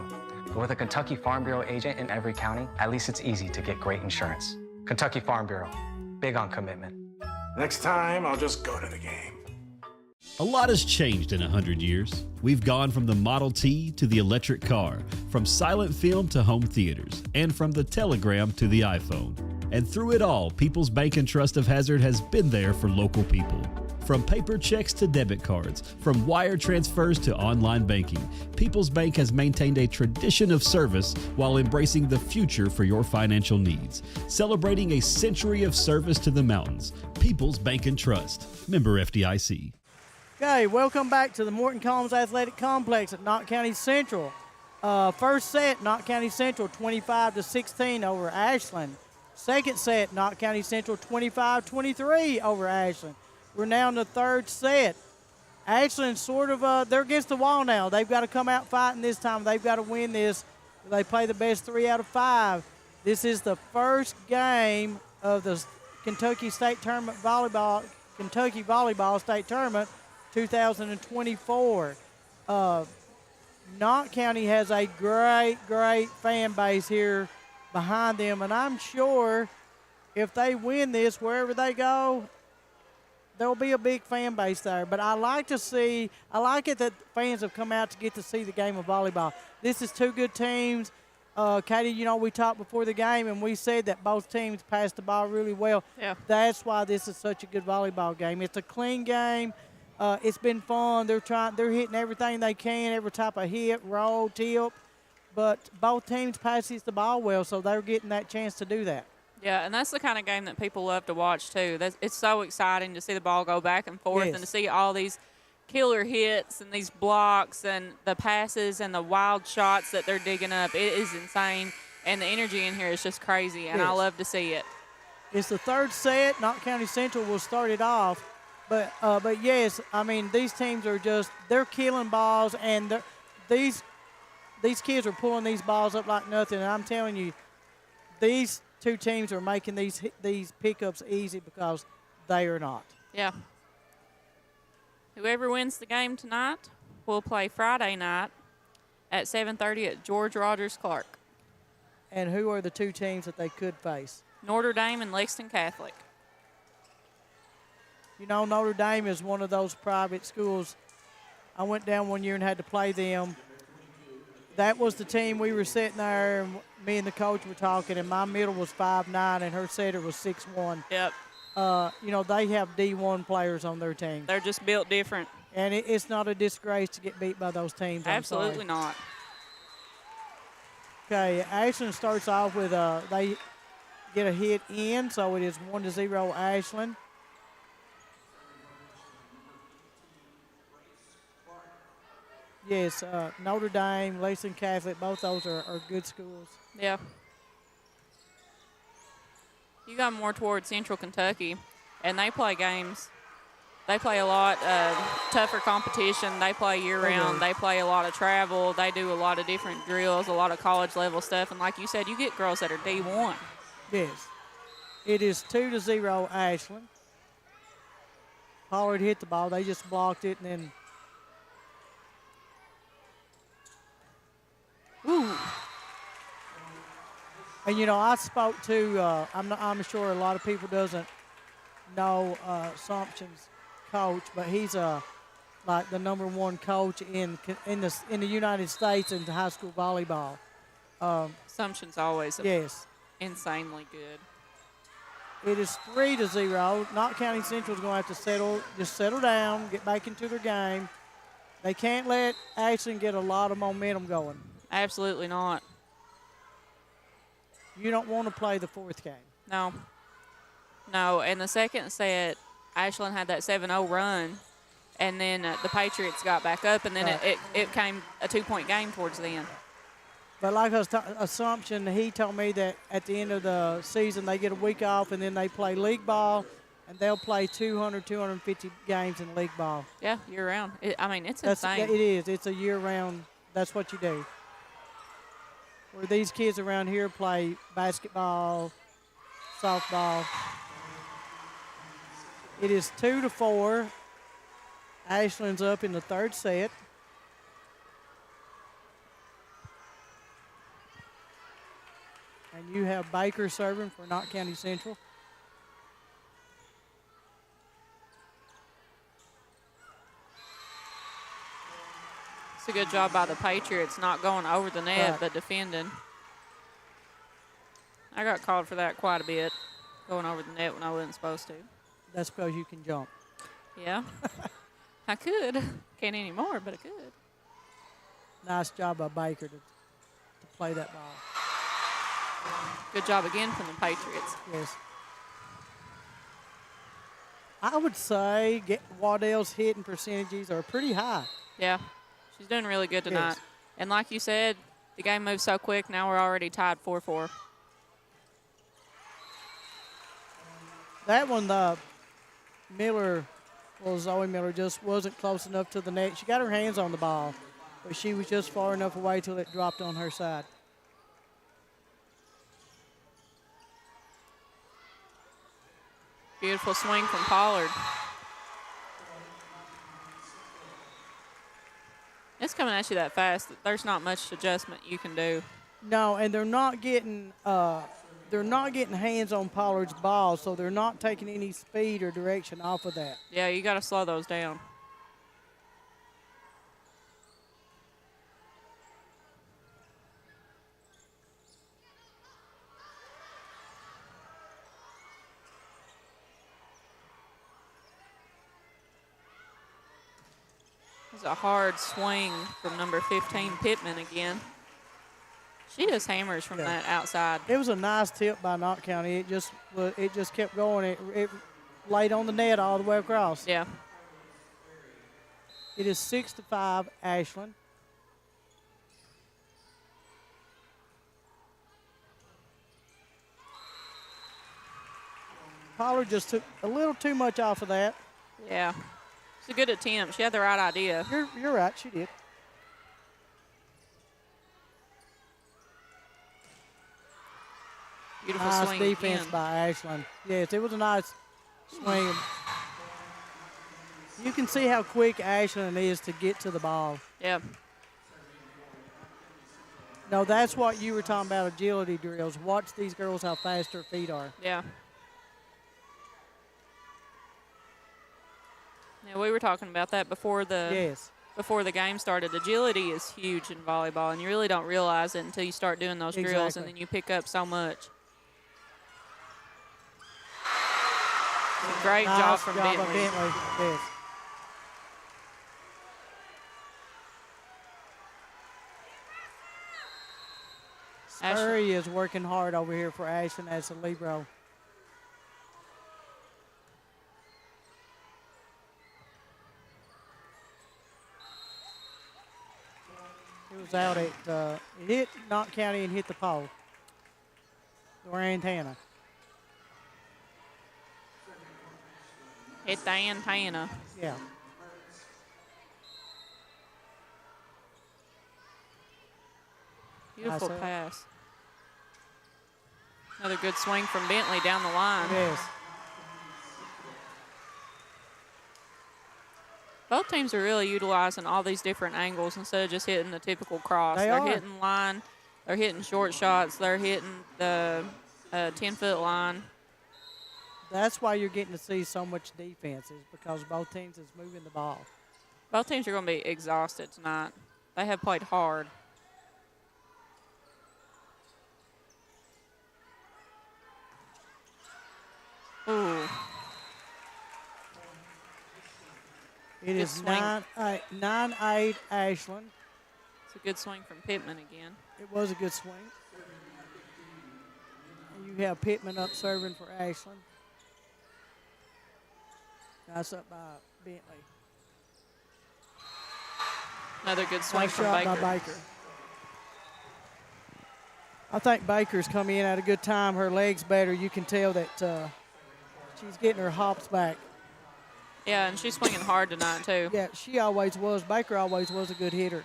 But with a Kentucky Farm Bureau agent in every county, at least it's easy to get great insurance. Kentucky Farm Bureau, big on commitment. Next time, I'll just go to the game. A lot has changed in 100 years. We've gone from the Model T to the electric car, from silent film to home theaters, and from the telegram to the iPhone. And through it all, People's Bank and Trust of Hazard has been there for local people. From paper checks to debit cards, from wire transfers to online banking, People's Bank has maintained a tradition of service while embracing the future for your financial needs. Celebrating a century of service to the mountains. People's Bank and Trust. Member FDIC. Okay, welcome back to the Morton Combs Athletic Complex at Knott County Central. First set, Knott County Central 25-16 over Ashland. Second set, Knott County Central 25-23 over Ashland. We're now in the third set. Ashland sort of, they're against the wall now. They've got to come out fighting this time. They've got to win this. They play the best 3 out of 5. This is the first game of the Kentucky State Tournament Volleyball, Kentucky Volleyball State Tournament 2024. Knott County has a great fan base here behind them, and I'm sure if they win this, wherever they go, there'll be a big fan base there. But I like it that fans have come out to get to see the game of volleyball. This is two good teams. Katie, you know, we talked before the game, and we said that both teams passed the ball really well. Yeah. That's why this is such a good volleyball game. It's a clean game. It's been fun. They're hitting everything they can, every type of hit, roll, tip. But both teams passes the ball well, so they're getting that chance to do that. Yeah, and that's the kind of game that people love to watch, too. It's so exciting to see the ball go back and forth, yes, and to see all these killer hits and these blocks and the passes and the wild shots that they're digging up. It is insane, and the energy in here is just crazy, and yes, I love to see it. It's the third set. Knott County Central will start it off. But yes, I mean, these teams are they're killing balls, and these kids are pulling these balls up like nothing. And I'm telling you, these two teams are making these pickups easy because they are not. Yeah. Whoever wins the game tonight will play Friday night at 7:30 at George Rogers Clark. And who are the two teams that they could face? Notre Dame and Lexington Catholic. You know, Notre Dame is one of those private schools. I went down one year and had to play them. That was the team we were sitting there, and me and the coach were talking, and my middle was 5'9", and her setter was 6'1". Yep. You know, they have D1 players on their team. They're just built different. And it's not a disgrace to get beat by those teams. Absolutely not. Okay, Ashland starts off with they get a hit in, so it is 1-0 Ashland. Yes, Notre Dame, Lexington Catholic, both those are good schools. Yeah. You got more towards Central Kentucky, and they play games. They play a lot tougher competition. They play year-round. They play a lot of travel. They do a lot of different drills, a lot of college-level stuff. And like you said, you get girls that are D1. Yes. It is 2-0 Ashland. Pollard hit the ball. They just blocked it, and then ooh. And, you know, I spoke to, I'm sure a lot of people doesn't know Assumption's coach, but he's like the #1 coach in the United States in high school volleyball. Assumption's always yes, insanely good. It is 3-0. Knott County Central's going to have to settle down, get back into their game. They can't let Ashland get a lot of momentum going. Absolutely not. You don't want to play the fourth game. No. No, and the second set, Ashland had that 7-0 run, and then the Patriots got back up, and then Right. it came a 2-point game towards the end. But like I was Assumption, he told me that at the end of the season they get a week off and then they play league ball, and they'll play 200, 250 games in league ball. Yeah, year round. It's That's, insane. it is. It's a year round. That's what you do. Where these kids around here play basketball, softball. It is 2-4. Ashland's up in the third set. And you have Baker serving for Knott County Central. It's a good job by the Patriots not going over the net, Right. but defending. I got called for that quite a bit, going over the net when I wasn't supposed to. That's because you can jump. Yeah. I could. Can't anymore, but I could. Nice job by Baker to play that ball. Good job again from the Patriots. Yes. I would say Waddell's hitting percentages are pretty high. Yeah. She's doing really good tonight. Yes. And like you said, the game moves so quick. Now we're already tied 4-4. That one, Zoe Miller just wasn't close enough to the net. She got her hands on the ball, but she was just far enough away till it dropped on her side. Beautiful swing from Pollard. It's coming at you that fast that there's not much adjustment you can do. No, and they're not getting hands on Pollard's ball, so they're not taking any speed or direction off of that. Yeah, you got to slow those down. It's a hard swing from number 15, Pittman again. She just hammers from that outside. It was a nice tip by Knott County. It just kept going. It laid on the net all the way across. Yeah. It is 6-5 Ashland. Pollard just took a little too much off of that. Yeah. It's a good attempt. She had the right idea. You're right. She did. Beautiful nice swing defense again. by Ashland. Yes, it was a nice swing. You can see how quick Ashland is to get to the ball. Yeah. No, that's what you were talking about, agility drills. Watch these girls, how fast their feet are. Yeah. Yeah, we were talking about that before the game started. Agility is huge in volleyball, and you really don't realize it until you start doing those drills, and then you pick up so much. Great job from Bentley. Yes. Spurry is working hard over here for Ashland as a libero. It was out at, it hit Knott County and hit the pole. Lorraine Tanner. Hit the antenna. Yeah. Beautiful pass. Another good swing from Bentley down the line. Yes. Both teams are really utilizing all these different angles instead of just hitting the typical cross. They're hitting line. They're hitting short shots. They're hitting the 10-foot line. That's why you're getting to see so much defense, is because both teams is moving the ball. Both teams are going to be exhausted tonight. They have played hard. Ooh. It is 9-8 Ashland. It's a good swing from Pittman again. It was a good swing. And you have Pittman up serving for Ashland. That's up by Bentley. Another good swing Nice from shot Baker. by Baker. I think Baker's come in at a good time. Her leg's better. You can tell that she's getting her hops back. Yeah, and she's swinging hard tonight, too. Yeah, she always was. Baker always was a good hitter.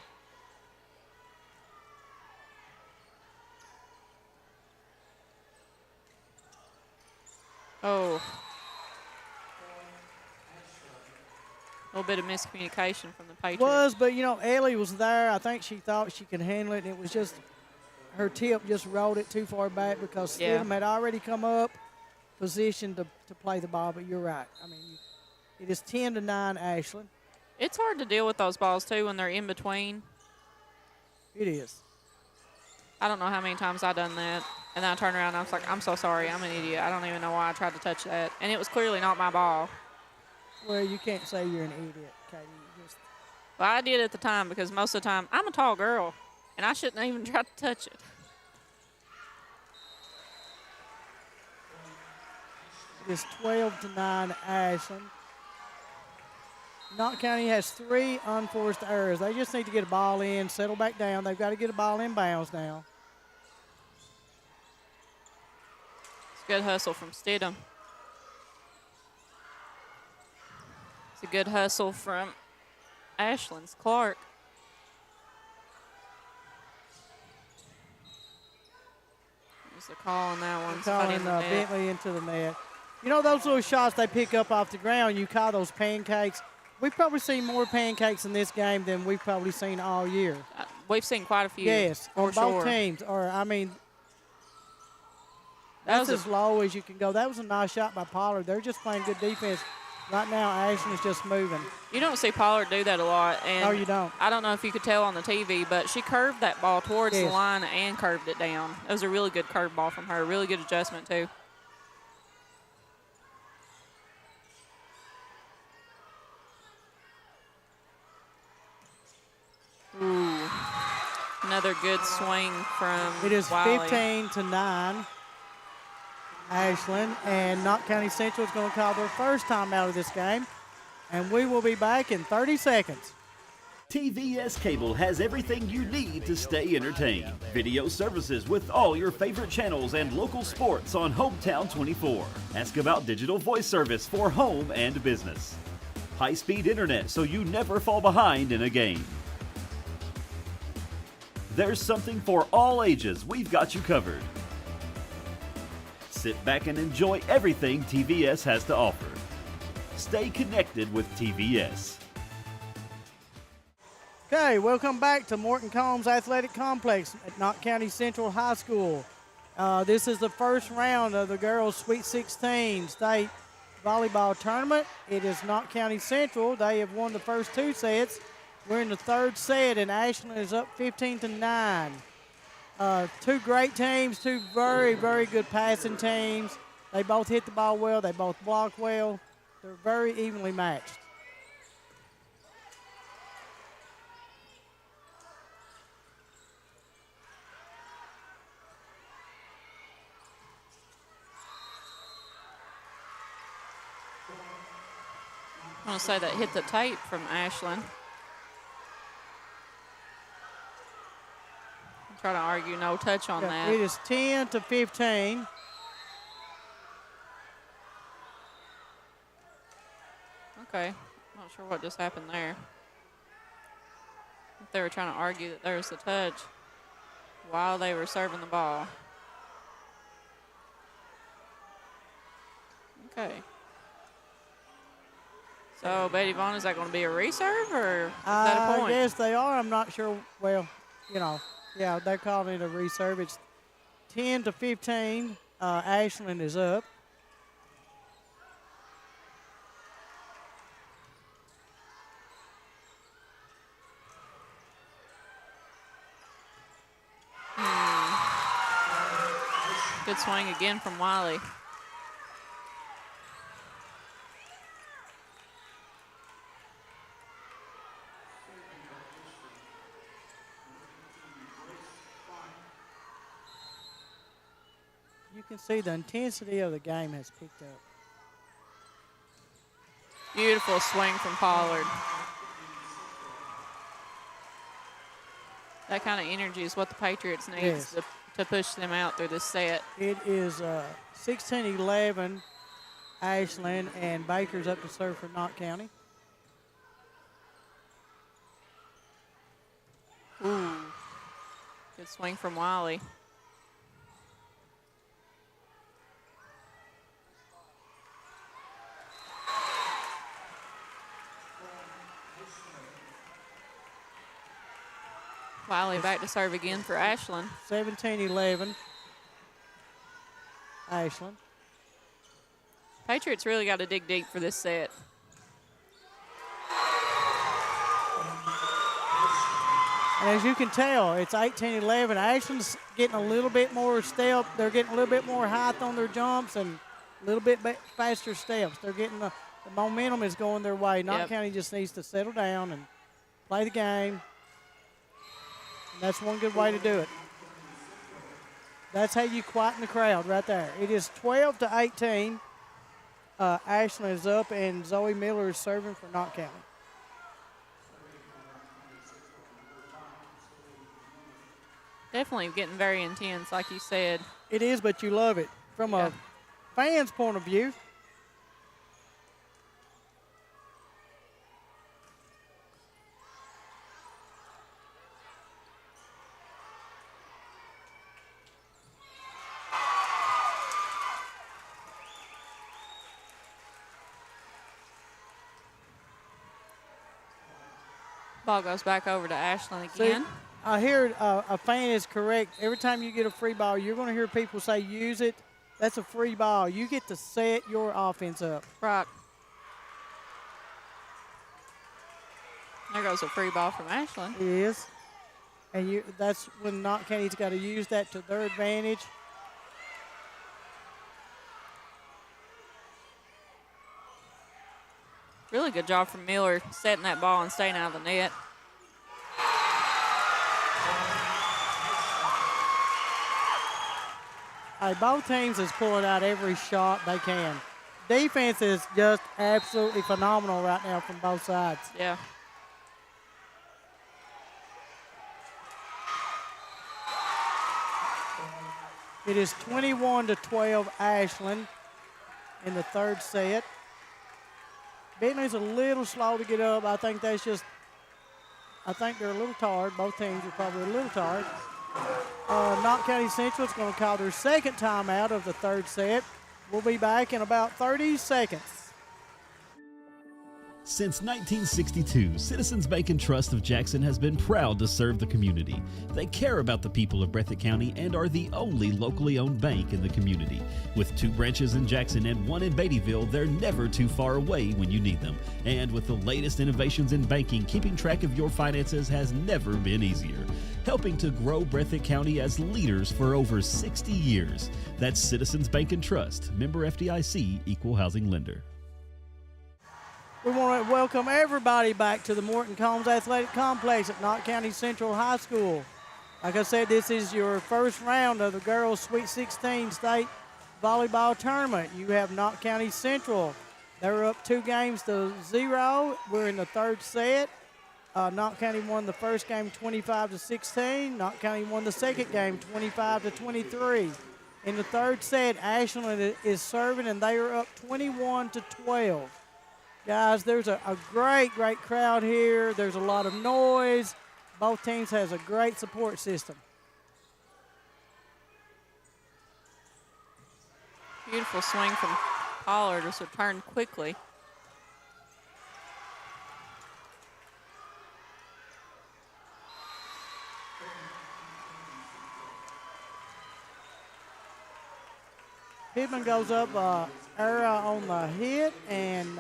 Oh. A little bit of miscommunication from the Patriots. Was, but, you know, Ellie was there. I think she thought she could handle it, and it was just her tip just rolled it too far back because Stidham had already come up, positioned to play the ball, but you're right. I mean, it is 10-9 Ashland. It's hard to deal with those balls, too, when they're in between. It is. I don't know how many times I've done that. And then I turn around and I was like, I'm so sorry. I'm an idiot. I don't even know why I tried to touch that. And it was clearly not my ball. Well, you can't say you're an idiot, Katie. Well, I did at the time because most of the time I'm a tall girl, and I shouldn't even try to touch it. It is 12-9 Ashland. Knott County has 3 unforced errors. They just need to get a ball in, settle back down. They've got to get a ball in bounds now. It's a good hustle from Stidham. It's a good hustle from Ashland's Clark. There's a call on that one. Calling Bentley into the net. You know those little shots they pick up off the ground, you call those pancakes. We've probably seen more pancakes in this game than we've probably seen all year. We've seen quite a few. Yes, on both teams. Or, I mean, that's as low as you can go. That was a nice shot by Pollard. They're just playing good defense. Right now, Ashland is just moving. You don't see Pollard do that a lot. And no, you don't. I don't know if you could tell on the TV, but she curved that ball towards the line and curved it down. It was a really good curved ball from her. Really good adjustment, too. Ooh. Another good swing from It is Wiley. 15-9 Ashland, and Knott County Central is going to call their first time out of this game, and we will be back in 30 seconds. TVS Cable has everything you need to stay entertained. Video services with all your favorite channels and local sports on Hometown 24. Ask about digital voice service for home and business. High-speed internet so you never fall behind in a game. There's something for all ages. We've got you covered. Sit back and enjoy everything TVS has to offer. Stay connected with TVS. Okay, welcome back to Morton Combs Athletic Complex at Knott County Central High School. This is the first round of the girls' Sweet 16 state volleyball tournament. It is Knott County Central. They have won the first 2 sets. We're in the 3rd set, and Ashland is up 15-9. 2 great teams, 2 very, very good passing teams. They both hit the ball well. They both block well. They're very evenly matched. I want to say that hit the tape from Ashland. I'm trying to argue no touch on that. It is 10-15. Okay. Not sure what just happened there. If they were trying to argue that there was a touch while they were serving the ball. Okay. So, Betty Vaughn, is that going to be a reserve or is that a point? Yes, they are. I'm not sure. Well, you know, yeah, they're calling it a reserve. It's 10-15. Ashland is up. Good swing again from Wiley. You can see the intensity of the game has picked up. Beautiful swing from Pollard. That kind of energy is what the Patriots need to push them out through this set. It is 16-11 Ashland, and Baker's up to serve for Knott County. Ooh, good swing from Wiley. Wiley back to serve again for Ashland. 17-11 Ashland. Patriots really got to dig deep for this set. And as you can tell, it's 18-11. Ashland's getting a little bit more step. They're getting a little bit more height on their jumps and a little bit faster steps. They're getting the momentum is going their way. Knott County just needs to settle down and play the game. And that's one good way to do it. That's how you quieten the crowd right there. It is 12-18. Ashland is up, and Zoe Miller is serving for Knott County. Definitely getting very intense, like you said. It is, but you love it. From a fan's point of view, ball goes back over to Ashland again. See, I hear a fan is correct. Every time you get a free ball, you're going to hear people say, use it. That's a free ball. You get to set your offense up. Right. There goes a free ball from Ashland. It is. And that's when Knott County's got to use that to their advantage. Really good job from Miller setting that ball and staying out of the net. Hey, both teams is pulling out every shot they can. Defense is just absolutely phenomenal right now from both sides. Yeah. It is 21-12 Ashland in the third set. Bentley's a little slow to get up. I think they're a little tired. Both teams are probably a little tired. Knott County Central is going to call their second timeout of the third set. We'll be back in about 30 seconds. Since 1962, Citizens Bank and Trust of Jackson has been proud to serve the community. They care about the people of Breathitt County and are the only locally owned bank in the community. With 2 branches in Jackson and 1 in Beattyville, they're never too far away when you need them. And with the latest innovations in banking, keeping track of your finances has never been easier. Helping to grow Breathitt County as leaders for over 60 years. That's Citizens Bank and Trust, member FDIC, equal housing lender. We want to welcome everybody back to the Morton Combs Athletic Complex at Knott County Central High School. Like I said, this is your first round of the Girls Sweet 16 State Volleyball Tournament. You have Knott County Central. They're up 2-0. We're in the third set. Knott County won the first game 25-16. Knott County won the second game 25-23. In the third set, Ashland is serving, and they are up 21-12. Guys, there's a great crowd here. There's a lot of noise. Both teams has a great support system. Beautiful swing from Pollard, was returned quickly. Pittman goes up error on the hit, and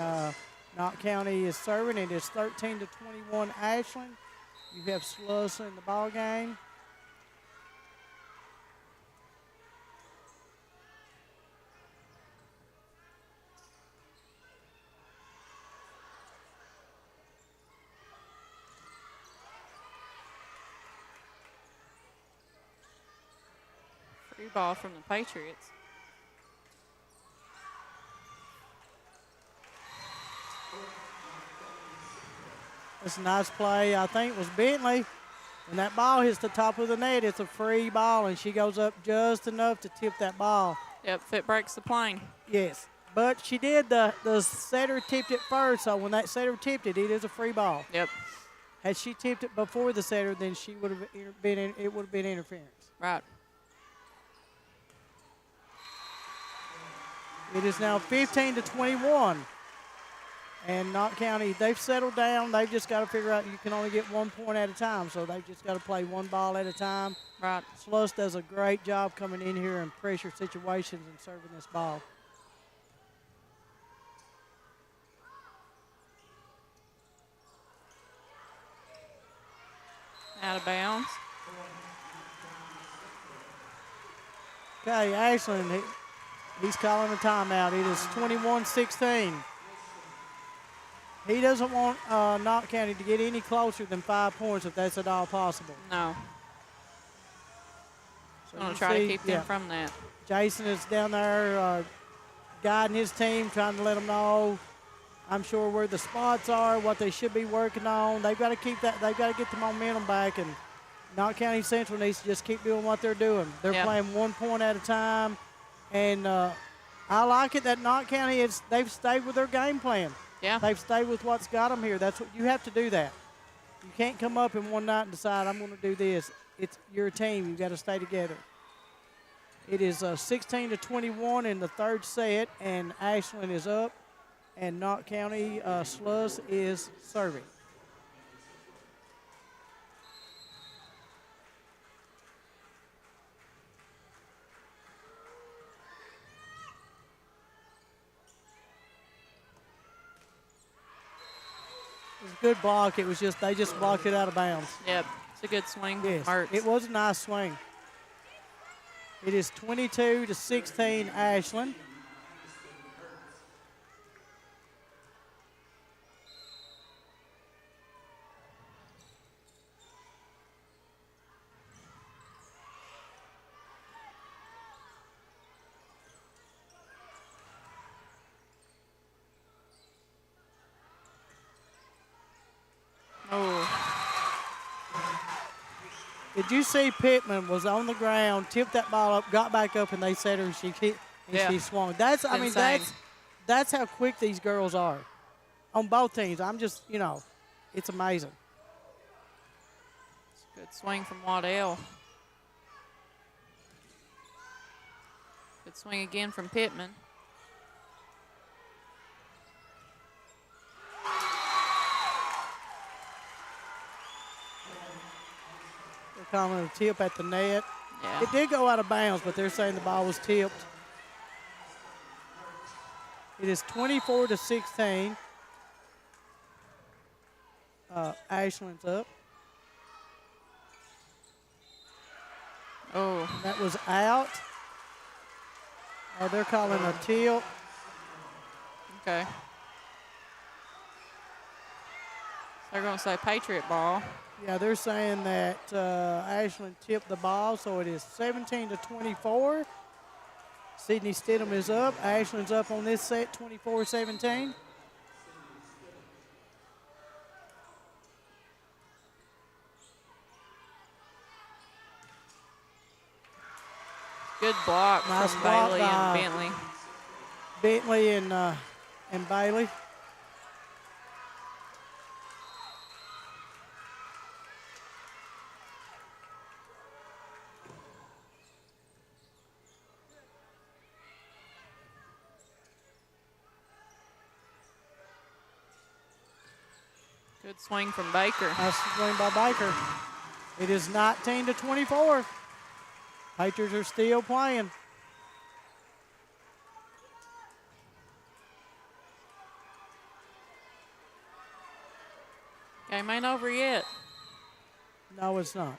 Knott County is serving. It is 13-21 Ashland. You have Sluss in the ball game. Free ball from the Patriots. It's a nice play. I think it was Bentley. When that ball hits the top of the net, it's a free ball, and she goes up just enough to tip that ball. Yep, if it breaks the plane. Yes. But she did, the setter tipped it first, so when that setter tipped it, it is a free ball. Yep. Had she tipped it before the setter, then she would have it would have been interference. Right. It is now 15-21. And Knott County, they've settled down. They've just got to figure out you can only get 1 point at a time, so they've just got to play one ball at a time. Right. Sluss does a great job coming in here in pressure situations and serving this ball. Out of bounds. Okay, Ashland, he's calling a timeout. It is 21-16. He doesn't want Knott County to get any closer than 5 points if that's at all possible. No. So I'm going to try to keep them from that. Jason is down there guiding his team, trying to let them know, I'm sure, where the spots are, what they should be working on. They've got to keep that. They've got to get the momentum back, and Knott County Central needs to just keep doing what they're doing. They're playing 1 point at a time, and I like it that Knott County they've stayed with their game plan. Yeah. They've stayed with what's got them here. That's what you have to do. That you can't come up in one night and decide I'm going to do this. It's your team. You've got to stay together. It is 16-21 in the third set, and Ashland is up, and Knott County Sluss is serving. It was a good block. It was just they just blocked it out of bounds. Yep, it's a good swing. Yes, Mertz. it was a nice swing. It is 22-16 Ashland. Did you see Pittman was on the ground, tipped that ball up, got back up, and they set her, and she swung. That's that's how quick these girls are on both teams. I'm just, it's amazing. It's a good swing from Waddell. Good swing again from Pittman. Calling a tip at the net. Yeah. It did go out of bounds, but they're saying the ball was tipped. It is 24-16. Ashland's up. Oh. That was out. Oh, they're calling a tilt. Okay. They're going to say Patriot ball. Yeah, they're saying that Ashland tipped the ball, so it is 17-24. Sydney Stidham is up. Ashland's up on this set, 24-17. Good block Nice from block Bailey by and Bentley. Bentley and Bailey. Good swing from Baker. Nice swing by Baker. It is 19-24. Patriots are still playing. Game ain't over yet. No, it's not.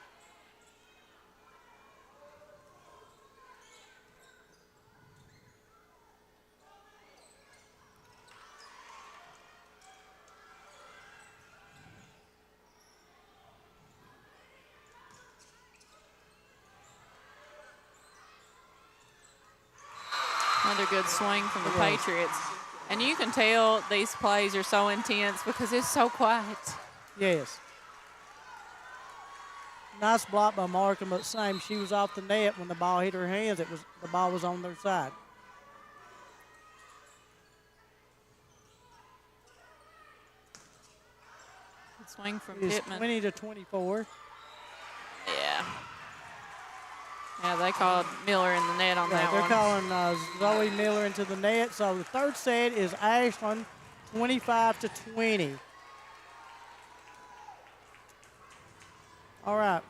Another good swing from the Patriots. And you can tell these plays are so intense because it's so quiet. Yes. Nice block by Markham, but same. She was off the net when the ball hit her hands. The ball was on their side. Good swing from It's Pittman. 20-24. Yeah. Yeah, they called Miller in the net on that They're one. calling Zoe Miller into the net. So the third set is Ashland, 25-20. All right.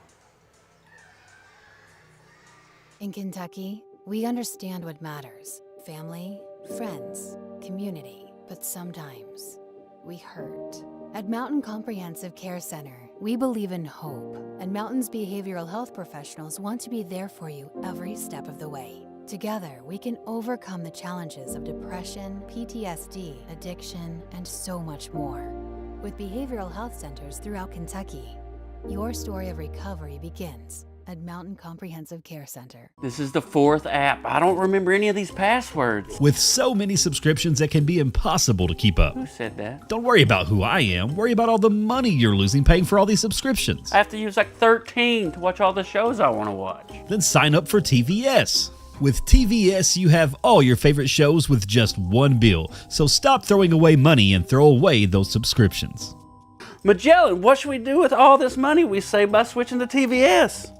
In Kentucky, we understand what matters: family, friends, community. But sometimes we hurt. At Mountain Comprehensive Care Center, we believe in hope, and Mountain's behavioral health professionals want to be there for you every step of the way. Together, we can overcome the challenges of depression, PTSD, addiction, and so much more. With behavioral health centers throughout Kentucky, your story of recovery begins at Mountain Comprehensive Care Center. This is the fourth app. I don't remember any of these passwords. With so many subscriptions, it can be impossible to keep up. Who said that? Don't worry about who I am. Worry about all the money you're losing paying for all these subscriptions. I have to use like 13 to watch all the shows I want to watch. Then sign up for TVS. With TVS, you have all your favorite shows with just one bill. So stop throwing away money and throw away those subscriptions. Magellan, what should we do with all this money we save by switching to TVS?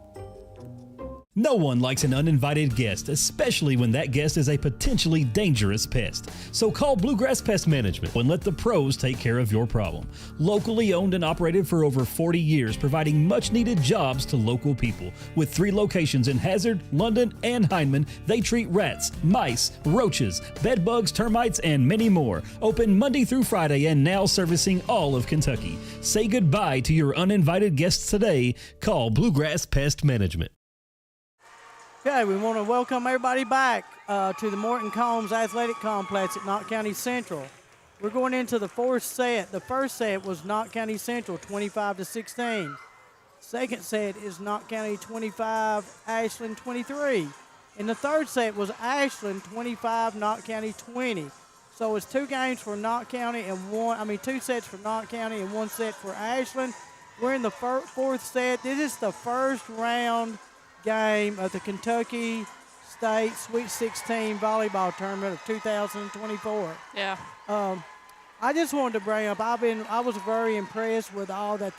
No one likes an uninvited guest, especially when that guest is a potentially dangerous pest. So call Bluegrass Pest Management and let the pros take care of your problem. Locally owned and operated for over 40 years, providing much-needed jobs to local people. With 3 locations in Hazard, London, and Hindman, they treat rats, mice, roaches, bed bugs, termites, and many more. Open Monday through Friday and now servicing all of Kentucky. Say goodbye to your uninvited guests today. Call Bluegrass Pest Management. Okay, we want to welcome everybody back to the Morton Combs Athletic Complex at Knott County Central. We're going into the fourth set. The first set was Knott County Central, 25-16. Second set is Knott County 25, Ashland 23. And the third set was Ashland 25, Knott County 20. So it's 2 games for Knott County and 2 sets for Knott County and 1 set for Ashland. We're in the fourth set. This is the first round game of the Kentucky State Sweet 16 volleyball tournament of 2024. Yeah. I just wanted to bring up, I was very impressed with all that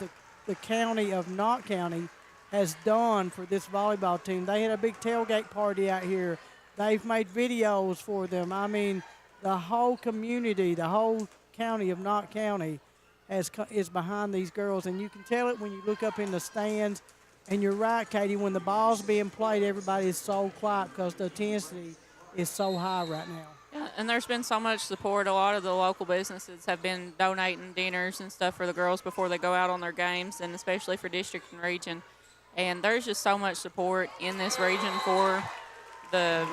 the county of Knott County has done for this volleyball team. They had a big tailgate party out here. They've made videos for them. I mean, the whole community, the whole county of Knott County is behind these girls, and you can tell it when you look up in the stands. And you're right, Katie, when the ball's being played, everybody is so quiet because the intensity is so high right now. Yeah, and there's been so much support. A lot of the local businesses have been donating dinners and stuff for the girls before they go out on their games, and especially for district and region. And there's just so much support in this region for the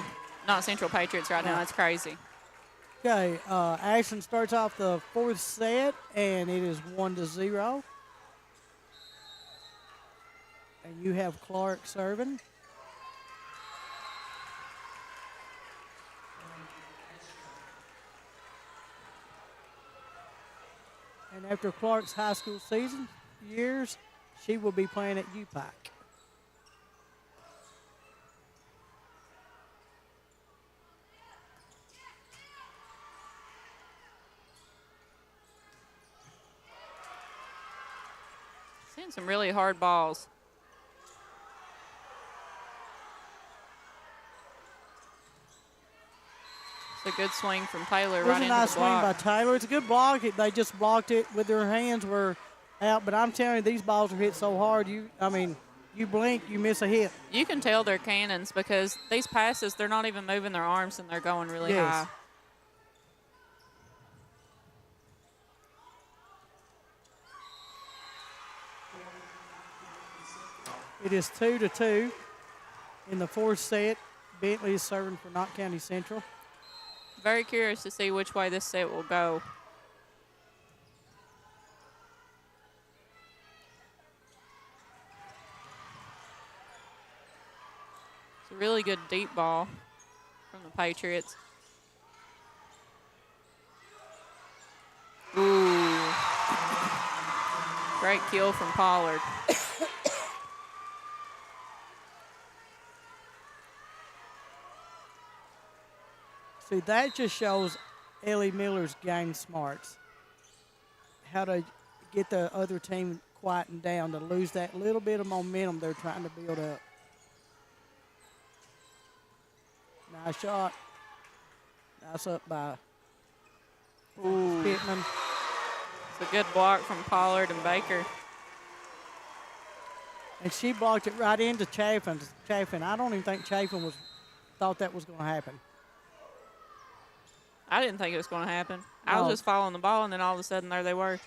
Knott Central Patriots right now. It's crazy. Okay, Ashland starts off the fourth set, and it is 1-0. And you have Clark serving. And after Clark's high school season years, she will be playing at UPAC. Seeing some really hard balls. It's a good swing from Taylor right into the block. It was a nice swing by Taylor. It's a good block. They just blocked it with their hands were out. But I'm telling you, these balls are hit so hard. You blink, you miss a hit. You can tell they're cannons because these passes, they're not even moving their arms and they're going really high. It is 2-2 in the fourth set. Bentley is serving for Knott County Central. Very curious to see which way this set will go. It's a really good deep ball from the Patriots. Great kill from Pollard. See, that just shows Ellie Miller's game smarts. How to get the other team quietened down to lose that little bit of momentum they're trying to build up. Nice shot. Nice up by Pittman. It's a good block from Pollard and Baker. And she blocked it right into Chaffin. I don't even think Chaffin thought that was going to happen. I didn't think it was going to happen. I was just following the ball, and then all of a sudden, there they were.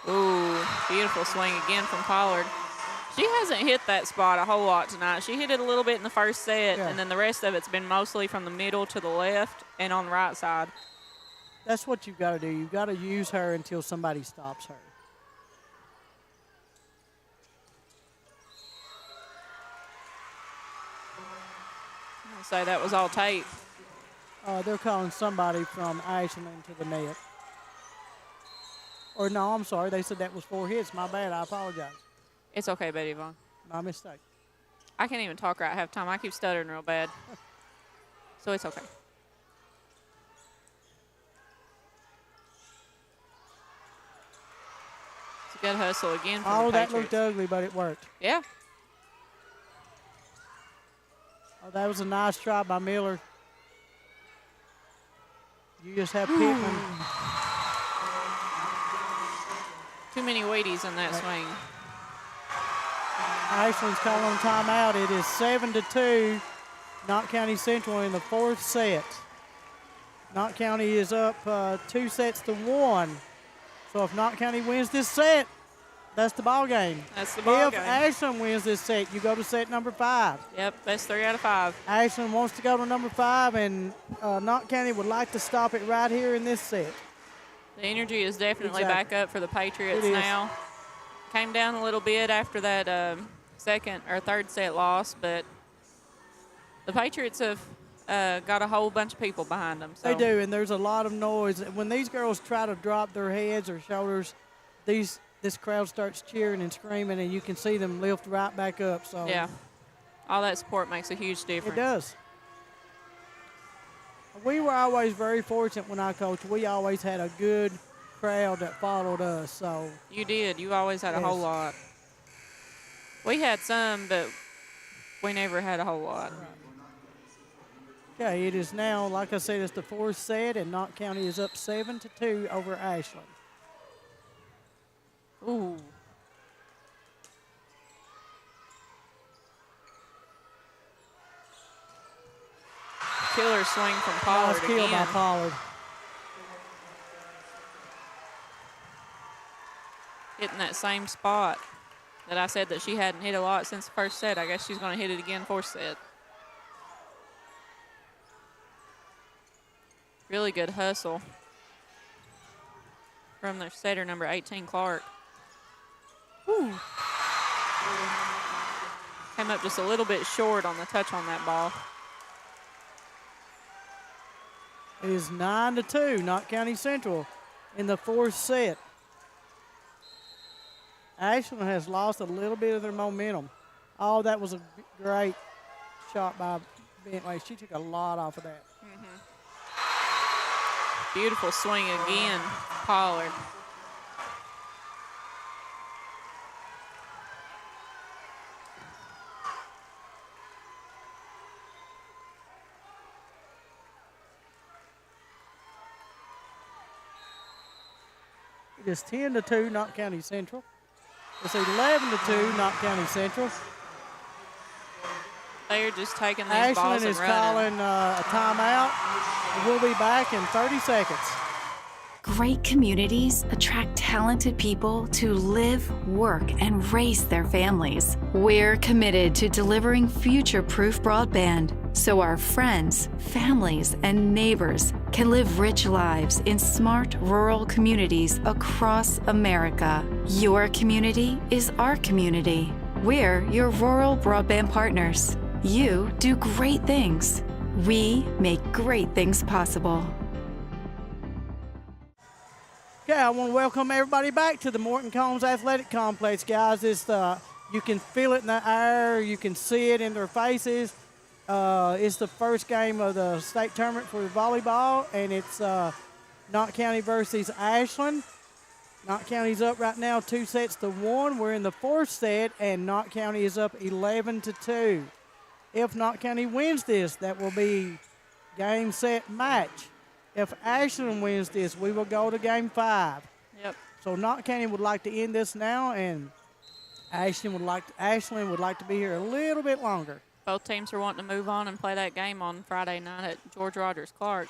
Ooh, beautiful swing again from Pollard. She hasn't hit that spot a whole lot tonight. She hit it a little bit in the first set, and then the rest of it's been mostly from the middle to the left and on the right side. That's what you've got to do. You've got to use her until somebody stops her. I'll say that was all tape. They're calling somebody from Ashland to the net. Or no, I'm sorry. They said that was 4 hits. My bad. I apologize. It's okay, Betty Vaughn. My mistake. I can't even talk right half time. I keep stuttering real bad. So it's okay. It's a good hustle again from the that Patriots. looked ugly, but it worked. Yeah. Oh, that was a nice try by Miller. You just have Pittman. Too many weighties in that swing. Ashland's calling timeout. It is 7-2, Knott County Central in the 4th set. Knott County is up 2-1. So if Knott County wins this set, that's the ball game. That's the ball if game. Ashland wins this set, you go to set number 5. Yep, that's 3 out of 5. Ashland wants to go to number 5, and Knott County would like to stop it right here in this set. The energy is definitely back up for the Patriots It is. now. Came down a little bit after that second or third set loss, but the Patriots have got a whole bunch of people behind them. So. They do, and there's a lot of noise. When these girls try to drop their heads or shoulders, this crowd starts cheering and screaming, and you can see them lift right back up. So yeah, all that support makes a huge difference. It does. We were always very fortunate when I coached. We always had a good crowd that followed us. So you did. You always had a whole lot. We had some, but we never had a whole lot. Okay, it is now, like I said, it's the 4th set, and Knott County is up 7-2 over Ashland. Ooh. Killer swing from Pollard nice kill again. by Pollard. Hitting that same spot that I said that she hadn't hit a lot since the first set. I guess she's going to hit it again 4th set. Really good hustle from their setter, number 18, Clark. Woo. Came up just a little bit short on the touch on that ball. It is 9-2, Knott County Central in the 4th set. Ashland has lost a little bit of their momentum. Oh, that was a great shot by Bentley. She took a lot off of that. Beautiful swing again, Pollard. It is 10-2, Knott County Central. It's 11-2, Knott County Central. They're just taking these balls Ashland and is running. calling a timeout. We'll be back in 30 seconds. Great communities attract talented people to live, work, and raise their families. We're committed to delivering future-proof broadband so our friends, families, and neighbors can live rich lives in smart rural communities across America. Your community is our community. We're your rural broadband partners. You do great things. We make great things possible. Okay, I want to welcome everybody back to the Morton Combs Athletic Complex, guys. You can feel it in the air. You can see it in their faces. It's the first game of the state tournament for volleyball, and it's Knott County versus Ashland. Knott County's up right now 2-1. We're in the fourth set, and Knott County is up 11-2. If Knott County wins this, that will be game, set, match. If Ashland wins this, we will go to game 5. Yep. So Knott County would like to end this now, and Ashland would like to be here a little bit longer. Both teams are wanting to move on and play that game on Friday night at George Rogers Clark.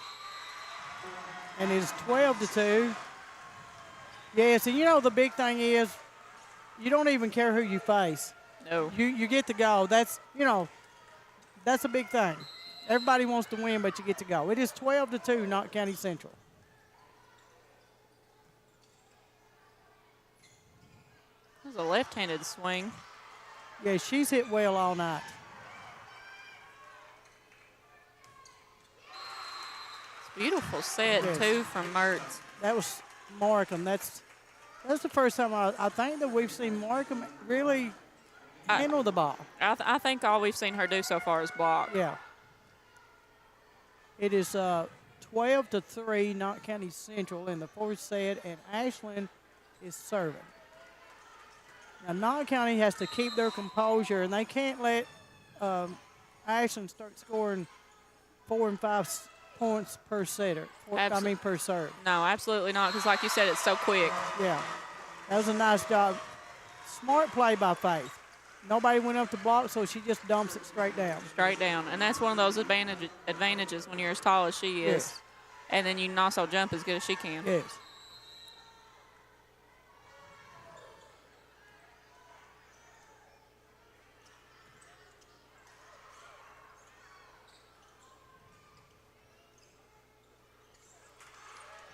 And it's 12-2. Yes, and you know the big thing is you don't even care who you face. No. You get to go. That's a big thing. Everybody wants to win, but you get to go. It is 12-2, Knott County Central. That was a left-handed swing. Yeah, she's hit well all night. It's a beautiful set, Yes. too, from Mertz. That was Markham. That's the first time I think that we've seen Markham really handle the ball. I think all we've seen her do so far is block. Yeah. It is 12-3, Knott County Central in the fourth set, and Ashland is serving. Now, Knott County has to keep their composure, and they can't let Ashland start scoring 4 and 5 points per setter. Per serve. No, absolutely not, because like you said, it's so quick. Yeah. That was a nice job. Smart play by Faith. Nobody went up to block, so she just dumps it straight down. Straight down. And that's one of those advantages when you're as tall as she is. Yes. And then you can also jump as good as she can. Yes.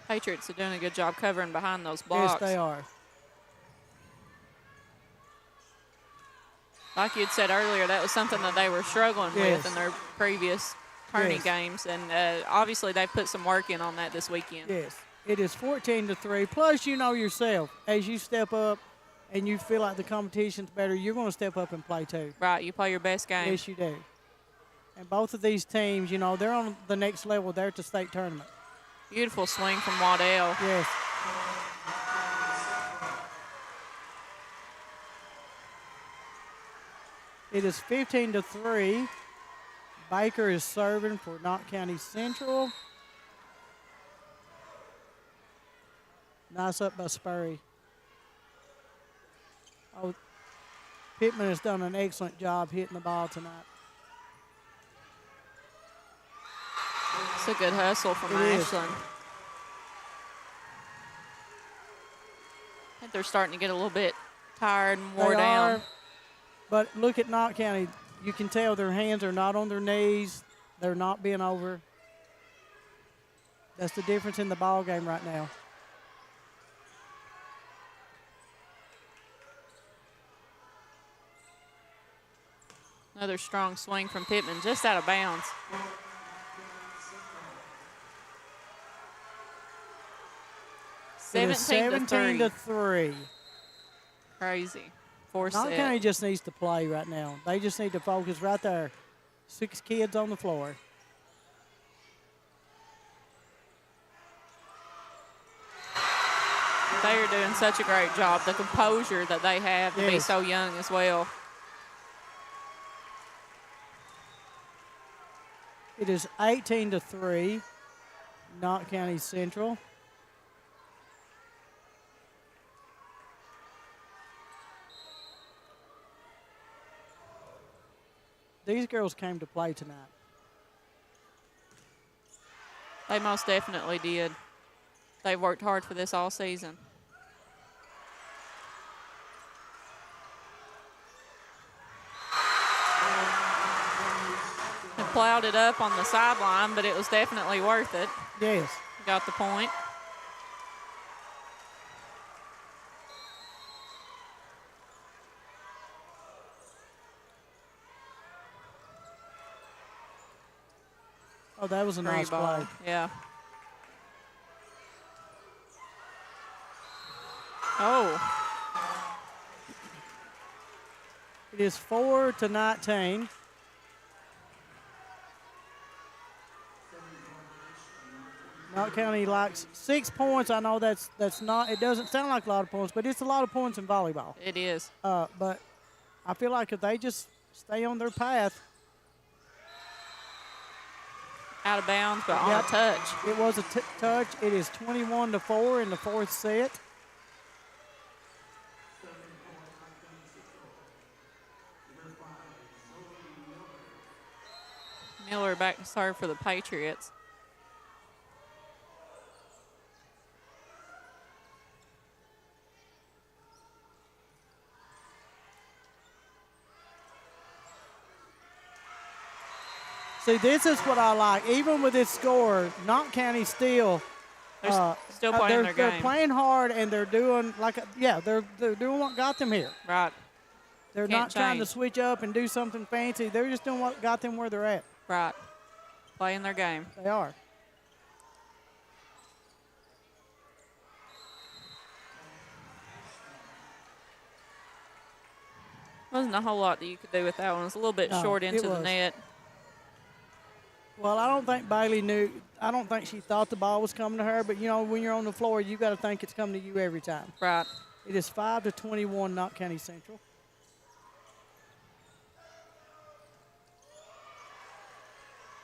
Patriots are doing a good job covering behind those blocks. Yes, they are. Like you had said earlier, that was something that they were struggling with in their previous tourney games. And obviously they've put some work in on that this weekend. Yes. It is 14-3. Plus, you know yourself, as you step up and you feel like the competition's better, you're going to step up and play too. Right. You play your best game. Yes, you do. And both of these teams, you know, they're on the next level. They're at the state tournament. Beautiful swing from Waddell. Yes. It is 15-3. Baker is serving for Knott County Central. Nice up by Spurry. Oh, Pittman has done an excellent job hitting the ball tonight. It's a good hustle from Ashland. I think they're starting to get a little bit tired and wore down. But look at Knott County. You can tell their hands are not on their knees. They're not bent over. That's the difference in the ball game right now. Another strong swing from Pittman, just out of bounds. It is 17-3. Crazy. Knott County just needs to play right now. They just need to focus right there. 6 kids on the floor. They are doing such a great job. The composure that they have to be so young as well. It is 18-3, Knott County Central. These girls came to play tonight. They most definitely did. They've worked hard for this all season. They plowed it up on the sideline, but it was definitely worth it. Yes. Got the point. Oh, that was a nice play. Yeah. Oh. It is 4-19. Knott County likes 6 points. I know that's not. It doesn't sound like a lot of points, but it's a lot of points in volleyball. It is. But I feel like if they just stay on their path. Out of bounds, but on a touch. It was a touch. It is 21-4 in the fourth set. Miller back to serve for the Patriots. See, this is what I like. Even with this score, Knott County still still playing their game. They're playing hard, and they're doing they're doing what got them here. Right. They're not trying to switch up and do something fancy. They're just doing what got them where they're at. Right. Playing their game. They are. Wasn't a whole lot that you could do with that one. It was a little bit short into the net. Well, I don't think Bailey knew. I don't think she thought the ball was coming to her. But, you know, when you're on the floor, you got to think it's coming to you every time. Right. It is 5-21 Knott County Central.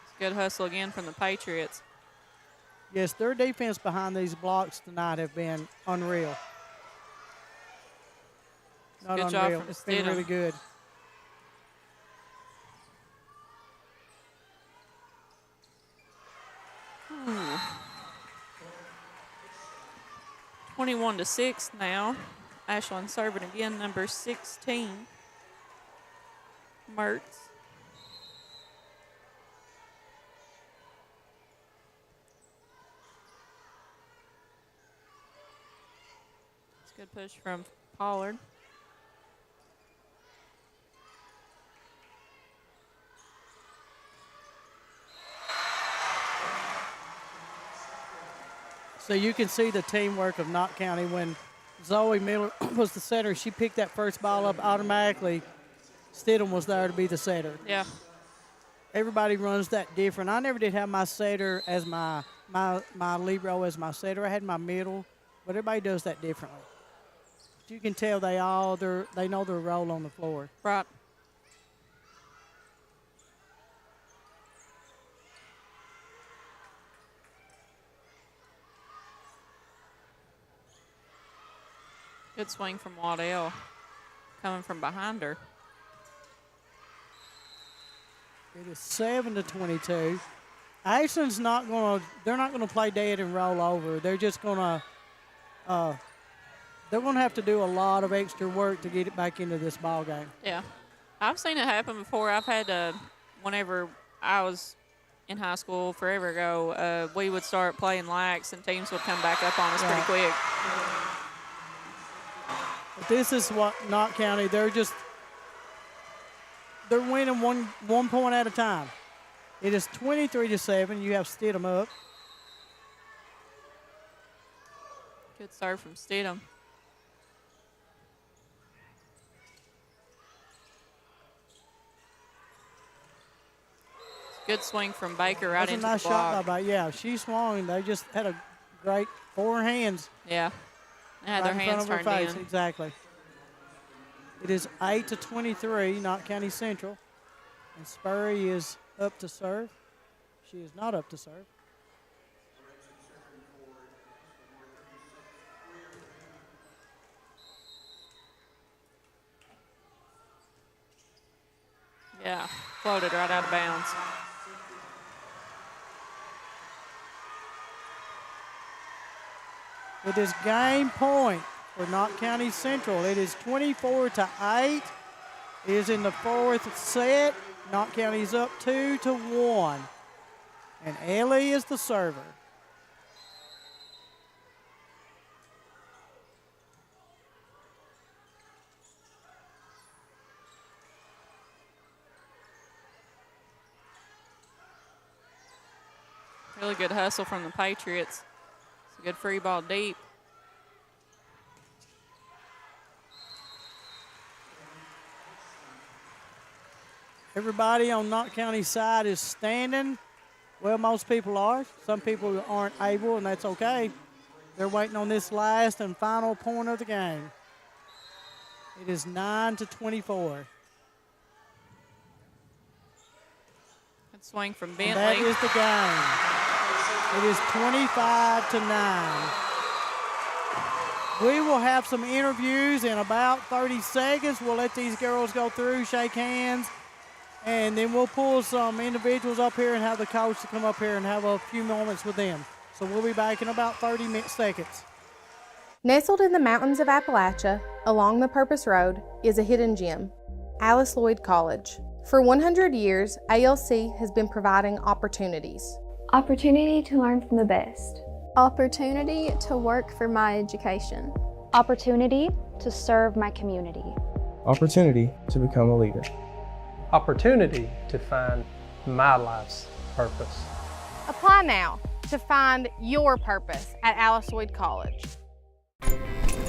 It's a good hustle again from the Patriots. Yes, their defense behind these blocks tonight have been unreal. Not good unreal. job from It's been really good. Ooh. 21-6 now. Ashland serving again, number 16, Mertz. It's a good push from Pollard. So you can see the teamwork of Knott County. When Zoe Miller was the setter, she picked that first ball up automatically. Stidham was there to be the setter. Yeah. Everybody runs that different. I never did have my setter as my libero as my setter. I had my middle, but everybody does that differently. But you can tell they know their role on the floor. Right. Good swing from Waddell, coming from behind her. It is 7-22. Ashland's not going to. They're not going to play dead and roll over. They're just going to. They're going to have to do a lot of extra work to get it back into this ball game. Yeah, I've seen it happen before. I've had whenever I was in high school forever ago, we would start playing lax and teams would come back up on us pretty quick. But this is what Knott County, they're winning one point at a time. It is 23-7. You have Stidham up. Good serve from Stidham. Good swing from Baker right into That's a nice the block. shot by Baker. Yeah, she swung. They just had a great 4 hands. Yeah. They had their hands turned in. Exactly. It is 8-23, Knott County Central. And Spurry is up to serve. She is not up to serve. Yeah, floated right out of bounds. It is game point for Knott County Central. It is 24-8. It is in the fourth set. Knott County's up 2-1. And Ellie is the server. Really good hustle from the Patriots. It's a good free ball deep. Everybody on Knott County side is standing. Well, most people are. Some people aren't able, and that's okay. They're waiting on this last and final point of the game. It is 9-24. Good swing from And Bentley. that is the game. It is 25-9. We will have some interviews in about 30 seconds. We'll let these girls go through, shake hands, and then we'll pull some individuals up here and have the coach to come up here and have a few moments with them. So we'll be back in about 30 seconds. Nestled in the mountains of Appalachia, along the Purpose Road, is a hidden gem, Alice Lloyd College. For 100 years, ALC has been providing opportunities. Opportunity to learn from the best. Opportunity to work for my education. Opportunity to serve my community. Opportunity to become a leader. Opportunity to find my life's purpose. Apply now to find your purpose at Alice Lloyd College.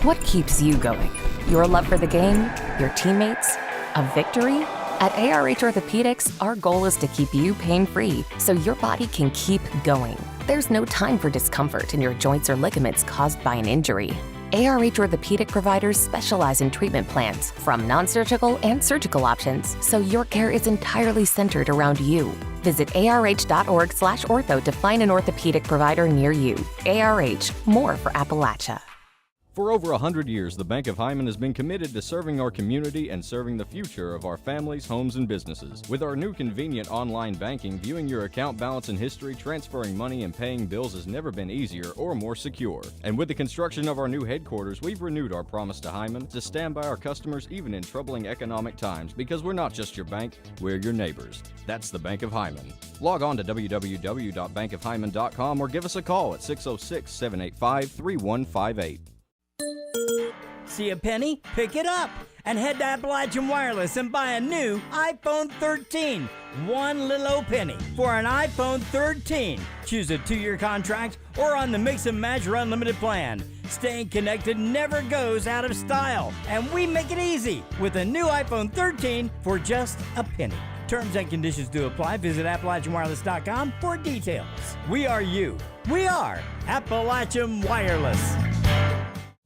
What keeps you going? Your love for the game, your teammates, a victory? At ARH Orthopedics, our goal is to keep you pain-free so your body can keep going. There's no time for discomfort in your joints or ligaments caused by an injury. ARH Orthopedic providers specialize in treatment plans, from non-surgical and surgical options, so your care is entirely centered around you. Visit arh.org/ortho to find an orthopedic provider near you. ARH, more for Appalachia. For over 100 years, the Bank of Hyman has been committed to serving our community and serving the future of our families, homes, and businesses. With our new convenient online banking, viewing your account balance and history, transferring money, and paying bills has never been easier or more secure. And with the construction of our new headquarters, we've renewed our promise to Hyman to stand by our customers even in troubling economic times, because we're not just your bank, we're your neighbors. That's the Bank of Hyman. Log on to www.bankofhyman.com or give us a call at 606-785-3158. See a penny? Pick it up and head to Appalachian Wireless and buy a new iPhone 13. One little old penny for an iPhone 13. Choose a 2-year contract or on the Mix and Match or Unlimited plan. Staying connected never goes out of style, and we make it easy with a new iPhone 13 for just a penny. Terms and conditions do apply. Visit AppalachianWireless.com for details. We are you. We are Appalachian Wireless.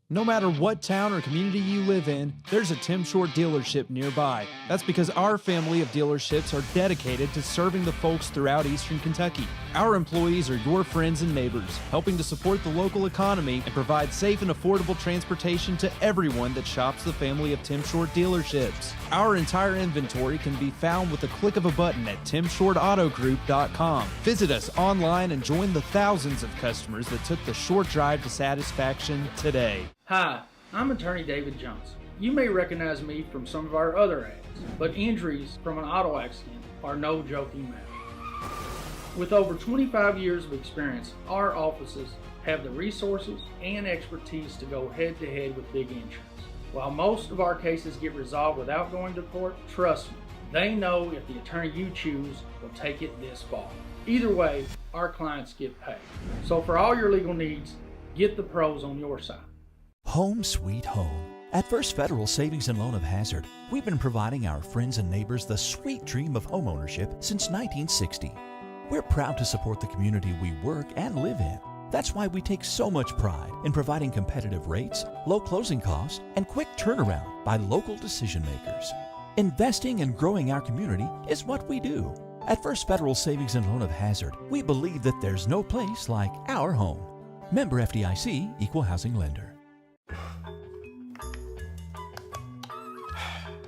No matter what town or community you live in, there's a Tim Short dealership nearby. That's because our family of dealerships are dedicated to serving the folks throughout Eastern Kentucky. Our employees are your friends and neighbors, helping to support the local economy and provide safe and affordable transportation to everyone that shops the family of Tim Short dealerships. Our entire inventory can be found with the click of a button at timshortautogroup.com. Visit us online and join the thousands of customers that took the short drive to satisfaction today. Hi, I'm attorney David Johnson. You may recognize me from some of our other ads, but injuries from an auto accident are no joking matter. With over 25 years of experience, our offices have the resources and expertise to go head-to-head with big insurance. While most of our cases get resolved without going to court, trust me, they know if the attorney you choose will take it this far. Either way, our clients get paid. So for all your legal needs, get the pros on your side. Home sweet home. At First Federal Savings and Loan of Hazard, we've been providing our friends and neighbors the sweet dream of homeownership since 1960. We're proud to support the community we work and live in. That's why we take so much pride in providing competitive rates, low closing costs, and quick turnaround by local decision makers. Investing and growing our community is what we do. At First Federal Savings and Loan of Hazard, we believe that there's no place like our home. Member FDIC, Equal Housing Lender.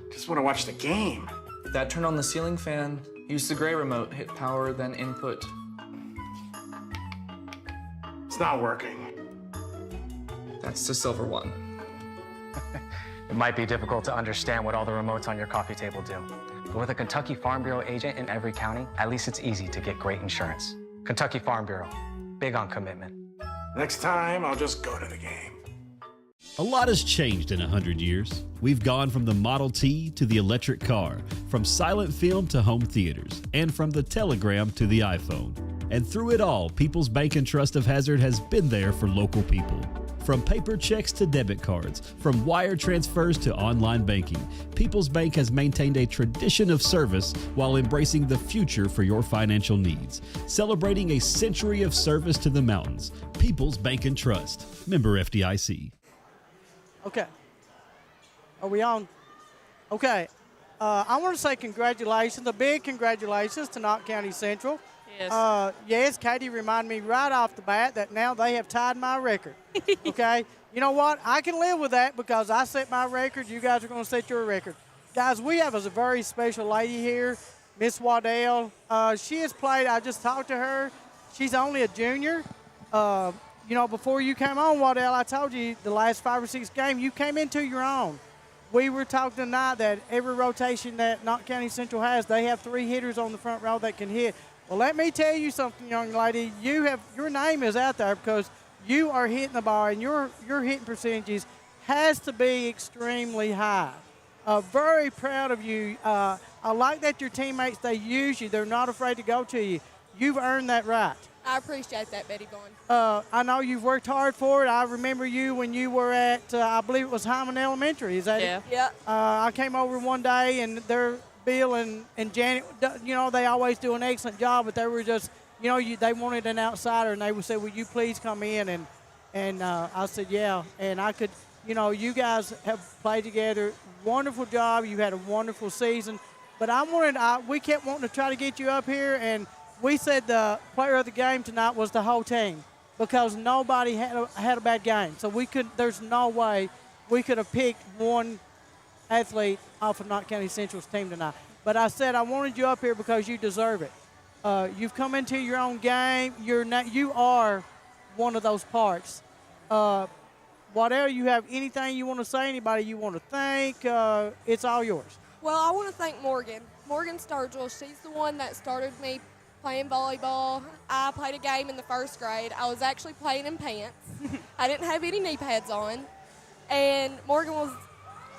Just want to watch the game. Dad turned on the ceiling fan, used the gray remote, hit power, then input. It's not working. That's the silver one. It might be difficult to understand what all the remotes on your coffee table do. But with a Kentucky Farm Bureau agent in every county, at least it's easy to get great insurance. Kentucky Farm Bureau, big on commitment. Next time, I'll just go to the game. A lot has changed in 100 years. We've gone from the Model T to the electric car, from silent film to home theaters, and from the telegram to the iPhone. And through it all, People's Bank and Trust of Hazard has been there for local people. From paper checks to debit cards, from wire transfers to online banking, People's Bank has maintained a tradition of service while embracing the future for your financial needs. Celebrating a century of service to the mountains. People's Bank and Trust. Member FDIC. Okay. Are we on? Okay. I want to say congratulations, a big congratulations to Knott County Central. Yes. Yes, Katie reminded me right off the bat that now they have tied my record. Okay? You know what? I can live with that because I set my record. You guys are going to set your record. Guys, we have a very special lady here, Miss Waddell. She has played, I just talked to her. She's only a junior. You know, before you came on, Waddell, I told you the last 5 or 6 games, you came into your own. We were talking tonight that every rotation that Knott County Central has, they have 3 hitters on the front row that can hit. Well, let me tell you something, young lady. Your name is out there because you are hitting the ball, and your hitting percentages has to be extremely high. Very proud of you. I like that your teammates, they use you. They're not afraid to go to you. You've earned that right. I appreciate that, Betty Vaughn. I know you've worked hard for it. I remember you when you were at, I believe it was Hyman Elementary. Is that it? Yeah. I came over one day, and Bill and Janet, you know, they always do an excellent job, but they were just, you know, they wanted an outsider, and they would say, will you please come in? And I said, yeah. And I could, you know, you guys have played together. Wonderful job. You had a wonderful season. But we kept wanting to try to get you up here, and we said the player of the game tonight was the whole team because nobody had a bad game. So there's no way we could have picked one athlete off of Knott County Central's team tonight. But I said I wanted you up here because you deserve it. You've come into your own game. You are one of those parts. Whatever you have, anything you want to say, anybody you want to thank, it's all yours. Well, I want to thank Morgan Sturgill. She's the one that started me playing volleyball. I played a game in the 1st grade. I was actually playing in pants. I didn't have any knee pads on. And Morgan was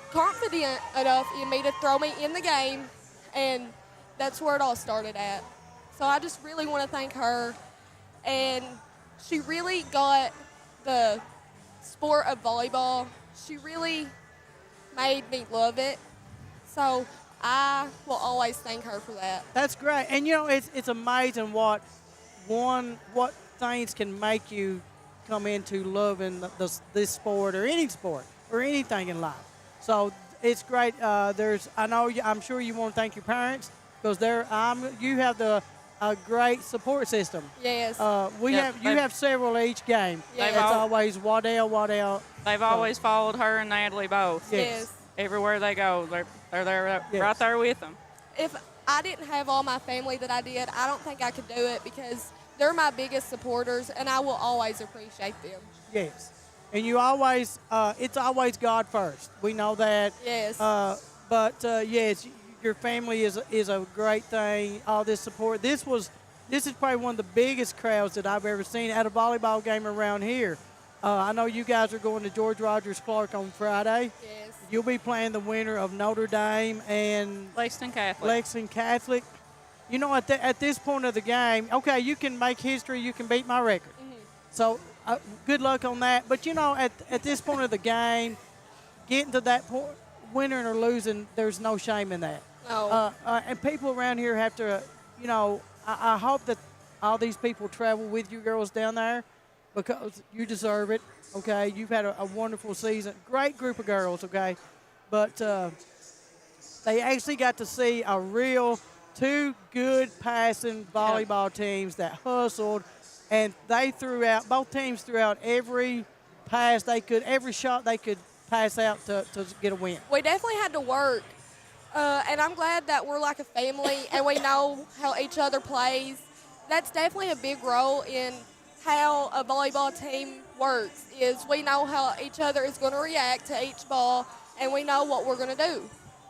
confident enough in me to throw me in the game, and that's where it all started at. So I just really want to thank her. And she really got the sport of volleyball. She really made me love it. So I will always thank her for that. That's great. And, you know, it's amazing what things can make you come into loving this sport or any sport or anything in life. So it's great. I'm sure you want to thank your parents because you have a great support system. Yes. You have several each game. Yes. It's always Waddell. They've always followed her and Natalie both. Yes. Everywhere they go, they're there, right there with them. If I didn't have all my family that I did, I don't think I could do it because they're my biggest supporters, and I will always appreciate them. Yes. And you always, it's always God first. We know that. Yes. Yes, your family is a great thing. All this support. This is probably one of the biggest crowds that I've ever seen at a volleyball game around here. I know you guys are going to George Rogers Clark on Friday. Yes. You'll be playing the winner of Notre Dame and Lexington Catholic. You know, at this point of the game, okay, you can make history. You can beat my record. Mm-hmm. So good luck on that. But, you know, at this point of the game, getting to that point, winning or losing, there's no shame in that. No. And people around here have to, you know, I hope that all these people travel with you girls down there because you deserve it, okay? You've had a wonderful season. Great group of girls, okay? But they actually got to see a real 2 good passing volleyball teams that hustled, and both teams threw out every pass they could, every shot they could pass out to get a win. We definitely had to work, and I'm glad that we're like a family and we know how each other plays. That's definitely a big role in how a volleyball team works, is we know how each other is going to react to each ball, and we know what we're going to do.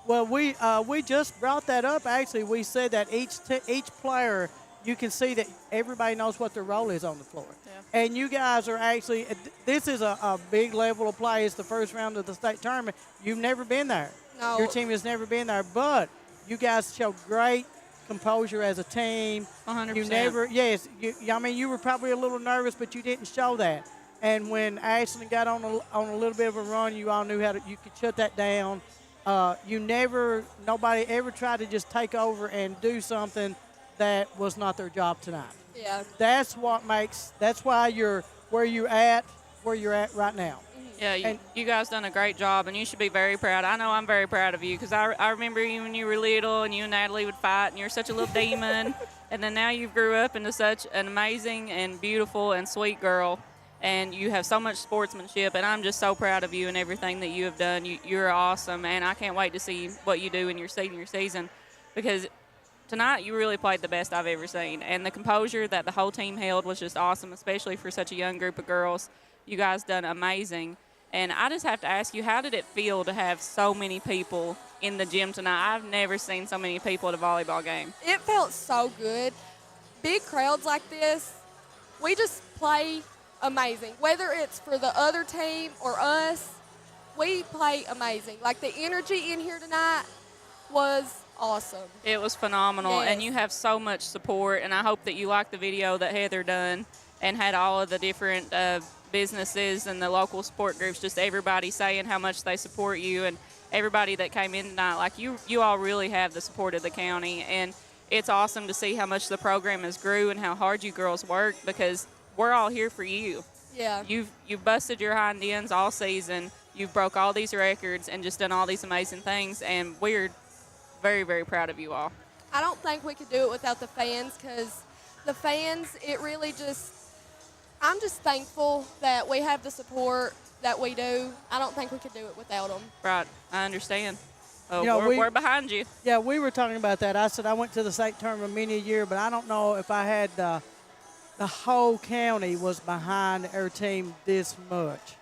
Well, we just brought that up. Actually, we said that each player, you can see that everybody knows what their role is on the floor. Yeah. And you guys are actually, this is a big level of play. It's the first round of the state tournament. You've never been there. No. Your team has never been there, but you guys show great composure as a team. 100%. You were probably a little nervous, but you didn't show that. And when Ashland got on a little bit of a run, you all knew you could shut that down. Nobody ever tried to just take over and do something that was not their job tonight. Yeah. That's why you're where you're at right now. Yeah, you guys done a great job, and you should be very proud. I know I'm very proud of you because I remember you when you were little, and you and Natalie would fight, and you're such a little demon. And then now you've grew up into such an amazing and beautiful and sweet girl, and you have so much sportsmanship, and I'm just so proud of you and everything that you have done. You're awesome, and I can't wait to see what you do in your senior season because tonight you really played the best I've ever seen, and the composure that the whole team held was just awesome, especially for such a young group of girls. You guys done amazing. And I just have to ask you, how did it feel to have so many people in the gym tonight? I've never seen so many people at a volleyball game. It felt so good. Big crowds like this, we just play amazing. Whether it's for the other team or us, we play amazing. Like the energy in here tonight was awesome. It was phenomenal, Yes. and you have so much support, and I hope that you liked the video that Heather done and had all of the different businesses and the local support groups, just everybody saying how much they support you, and everybody that came in tonight. Like you all really have the support of the county, and it's awesome to see how much the program has grew and how hard you girls work because we're all here for you. Yeah. You've busted your hind ends all season. You've broke all these records and just done all these amazing things, and we're very, very proud of you all. I don't think we could do it without the fans because the fans, it really just, I'm just thankful that we have the support that we do. I don't think we could do it without them. Right. I understand. Oh, You know, we're behind you. Yeah, we were talking about that. I said I went to the state tournament many a year, but I don't know if I had the whole county was behind our team this much.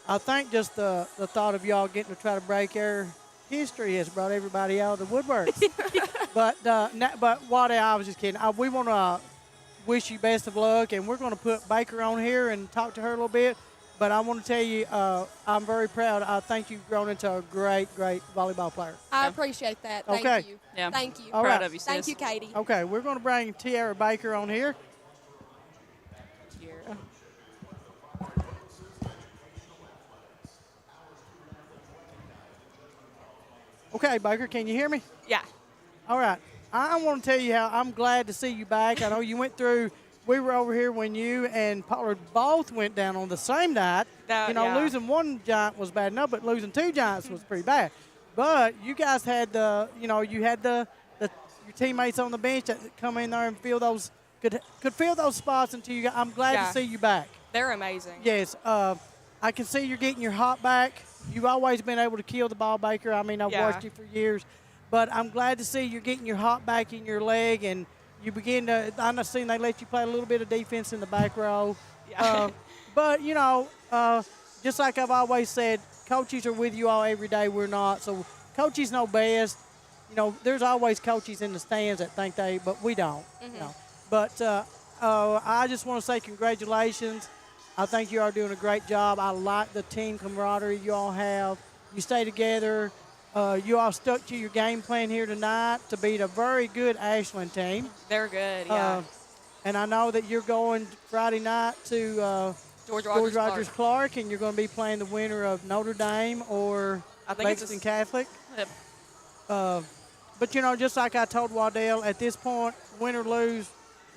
I think just the thought of y'all getting to try to break our history has brought everybody out of the woodwork. but what I was just kidding. We want to wish you best of luck, and we're going to put Baker on here and talk to her a little bit. But I want to tell you, I'm very proud. I think you've grown into a great, great volleyball player. I appreciate that. Thank you. Yeah. Thank you. All Proud right. of you, sis. Thank you, Katie. Okay, we're going to bring Tiara Baker on here. Tiara. Okay, Baker, can you hear me? Yeah. All right. I want to tell you how I'm glad to see you back. I know you went through. We were over here when you and Pollard both went down on the same night. Yeah. Losing one giant was bad enough, but losing two giants was pretty bad. But you guys had you had your teammates on the bench that come in there and fill those could fill those spots until you got. I'm glad to see you back. They're amazing. Yes. I can see you're getting your hop back. You've always been able to kill the ball, Baker. I mean, I've watched you for years. But I'm glad to see you're getting your hop back in your leg, and you begin to – I've seen they let you play a little bit of defense in the back row. Yeah. But, just like I've always said, coaches are with you all every day. We're not. So coaches know best. There's always coaches in the stands that think but we don't. Mm-hmm. But I just want to say congratulations. I think you are doing a great job. I like the team camaraderie you all have. You stay together. You all stuck to your game plan here tonight to beat a very good Ashland team. They're good, yeah. And I know that you're going Friday night to George Rogers Clark, and you're going to be playing the winner of Notre Dame or Lexington Catholic. Yep. But, just like I told Waddell, at this point, win or lose,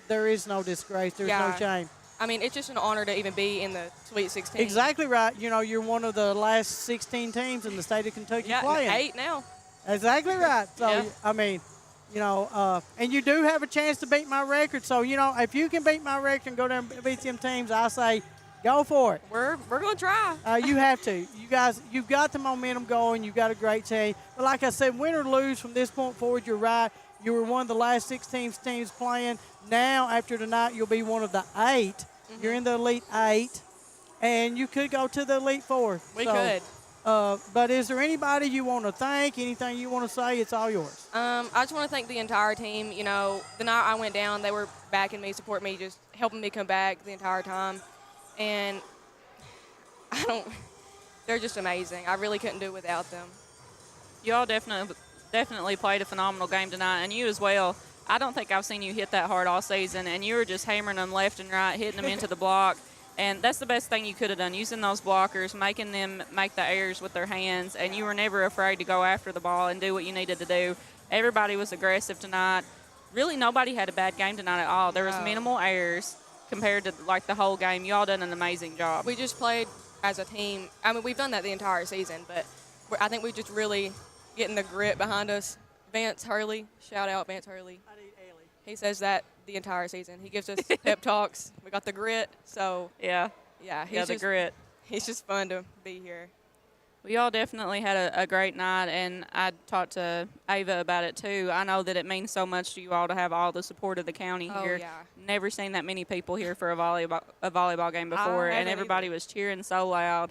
there is no disgrace. There's no shame. I mean, it's just an honor to even be in the Sweet 16. Exactly right. You're one of the last 16 teams in the state of Kentucky playing. 8 now. Exactly right. So, I mean, and you do have a chance to beat my record. So, if you can beat my record and go down and beat them teams, I say go for it. We're going to try. You have to. You guys, you've got the momentum going. You've got a great team. But like I said, win or lose from this point forward, you're right. You were one of the last 16 teams playing. Now, after tonight, you'll be one of the 8. Mm-hmm. You're in the Elite 8, and you could go to the Elite 4. We could. But is there anybody you want to thank, anything you want to say? It's all yours. I just want to thank the entire team. The night I went down, they were backing me, supporting me, just helping me come back the entire time. And they're just amazing. I really couldn't do it without them. You all definitely played a phenomenal game tonight, and you as well. I don't think I've seen you hit that hard all season, and you were just hammering them left and right, hitting them into the block. And that's the best thing you could have done, using those blockers, making them make the errors with their hands, and you were never afraid to go after the ball and do what you needed to do. Everybody was aggressive tonight. Really, nobody had a bad game tonight at all. There was minimal errors compared to, like, the whole game. You all done an amazing job. We just played as a team. I mean, we've done that the entire season, but I think we just really getting the grit behind us. Vance Hurley, shout out Vance Hurley. He says that the entire season. He gives us pep talks. We got the grit, so yeah, he's the grit. He's just fun to be here. We all definitely had a great night, and I talked to Ava about it too. I know that it means so much to you all to have all the support of the county here. Yeah. Never seen that many people here for a volleyball game before, and everybody was cheering so loud.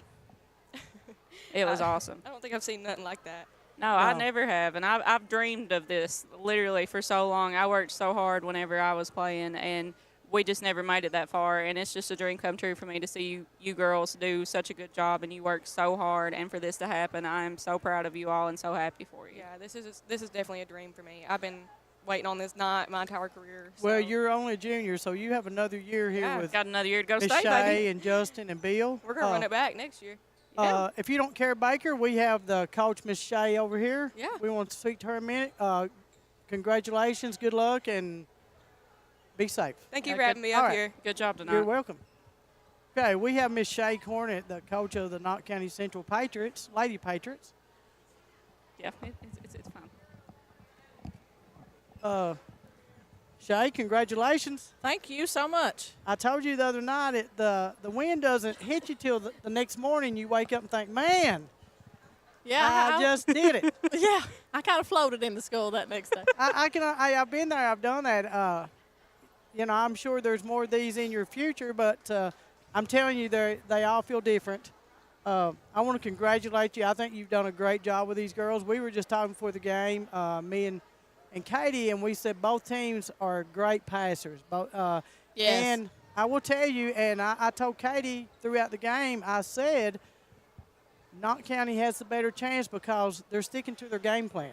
It was awesome. I don't think I've seen nothing like that. No, I never have, and I've dreamed of this literally for so long. I worked so hard whenever I was playing, and we just never made it that far, and it's just a dream come true for me to see you girls do such a good job, and you work so hard, and for this to happen, I am so proud of you all and so happy for you. Yeah, this is definitely a dream for me. I've been waiting on this night my entire career. So. Well, you're only a junior, so you have another year here with got another year to go to Miss state, Shay baby. and Justin and Bill. We're going to run it back next year. If you don't care, Baker, we have the coach, Miss Shay, over here. Yeah. We want to speak to her a minute. Congratulations, good luck, and be safe. Thank you for having me up here. Good job tonight. You're welcome. Okay, we have Miss Shay Cornett, the coach of the Knott County Central Patriots, Lady Patriots. Yeah, it's fine. Shay, congratulations. Thank you so much. I told you the other night the wind doesn't hit you till the next morning. You wake up and think, man, yeah, I just did it. Yeah, I kind of floated into school that next day. I've been there. I've done that. I'm sure there's more of these in your future, but I'm telling you, they all feel different. I want to congratulate you. I think you've done a great job with these girls. We were just talking before the game, me and Katie, and we said both teams are great passers. Yes. And I will tell you, and I told Katie throughout the game, I said Knott County has the better chance because they're sticking to their game plan.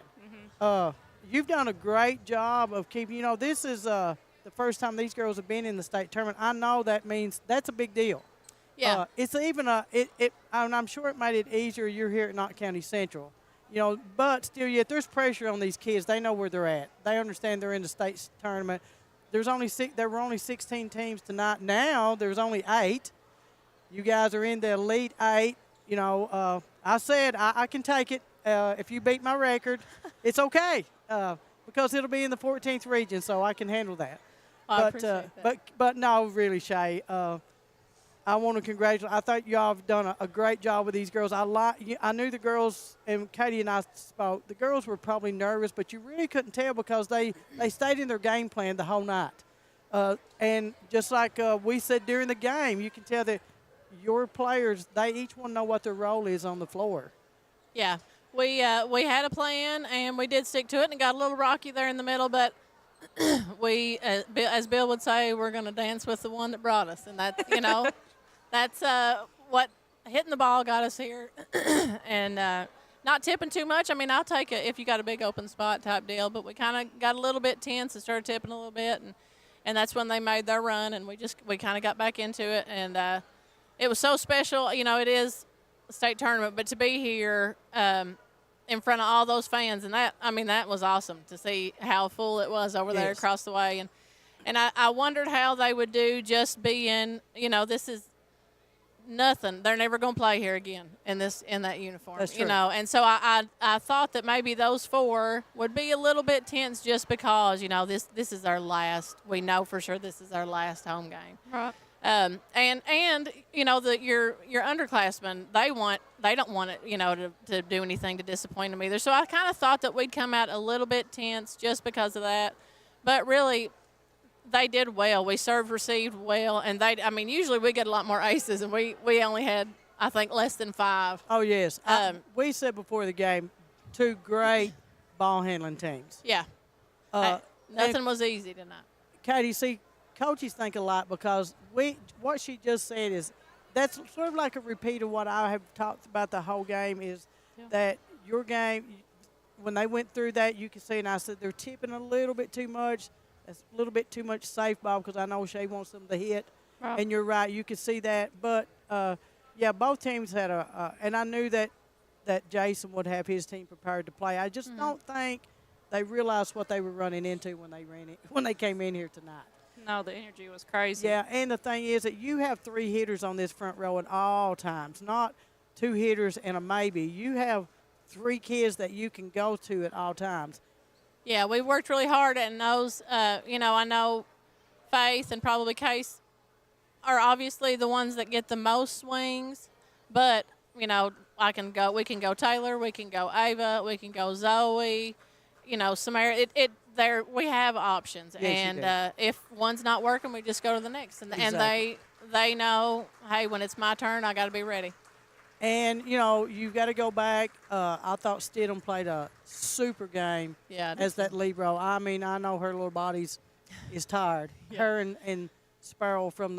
Mm-hmm. You've done a great job of keeping, this is the first time these girls have been in the state tournament. I know that means that's a big deal. Yeah. It's even and I'm sure it made it easier. You're here at Knott County Central. But still, yet there's pressure on these kids. They know where they're at. They understand they're in the state tournament. There were only 16 teams tonight. Now there's only 8. You guys are in the Elite 8. I said I can take it if you beat my record. It's okay because it'll be in the 14th region, so I can handle that. I appreciate that. But no, really, Shay. I want to congratulate. I think y'all have done a great job with these girls. I knew the girls, and Katie and I spoke. The girls were probably nervous, but you really couldn't tell because they stayed in their game plan the whole night. And just like we said during the game, you can tell that your players, they each one know what their role is on the floor. Yeah, we had a plan, and we did stick to it, and it got a little rocky there in the middle, but we, as Bill would say, we're going to dance with the one that brought us, and that, that's what hitting the ball got us here, and not tipping too much. I mean, I'll take it if you got a big open spot type deal, but we kind of got a little bit tense and started tipping a little bit, and that's when they made their run, and we kind of got back into it, and it was so special. It is a state tournament, but to be here in front of all those fans, and that was awesome to see how full it was over there across the way, and I wondered how they would do just being, this is nothing. They're never going to play here again in that uniform. That's true. And so I thought that maybe those 4 would be a little bit tense just because this is our last. We know for sure this is our last home game. Right. And your underclassmen, they don't want it to do anything to disappoint them either. So I kind of thought that we'd come out a little bit tense just because of that, but really they did well. We served, received well, and usually we get a lot more aces, and we only had, I think, less than 5. Oh yes, we said before the game, 2 great ball handling teams. Yeah, nothing was easy tonight. Katie, see, coaches think a lot because what she just said is that's sort of like a repeat of what I have talked about the whole game is that your game, when they went through that, you can see, and I said they're tipping a little bit too much. That's a little bit too much safe ball because I know Shay wants them to hit. And you're right, you could see that. But, yeah, both teams had and I knew that Jason would have his team prepared to play. I just don't think they realized what they were running into when they came in here tonight. No, the energy was crazy. Yeah, and the thing is that you have 3 hitters on this front row at all times, not 2 hitters and a maybe. You have 3 kids that you can go to at all times. Yeah, we worked really hard, and those, I know Faith and probably Case are obviously the ones that get the most swings, but, we can go Taylor, we can go Ava, we can go Zoe, Samara. We have options, yes, and if one's not working, we just go to the next, and they know, hey, when it's my turn, I got to be ready. And you've got to go back. I thought Stidham played a super game as that libero. I mean, I know her little body's is tired. Yeah. Her and Sparrow from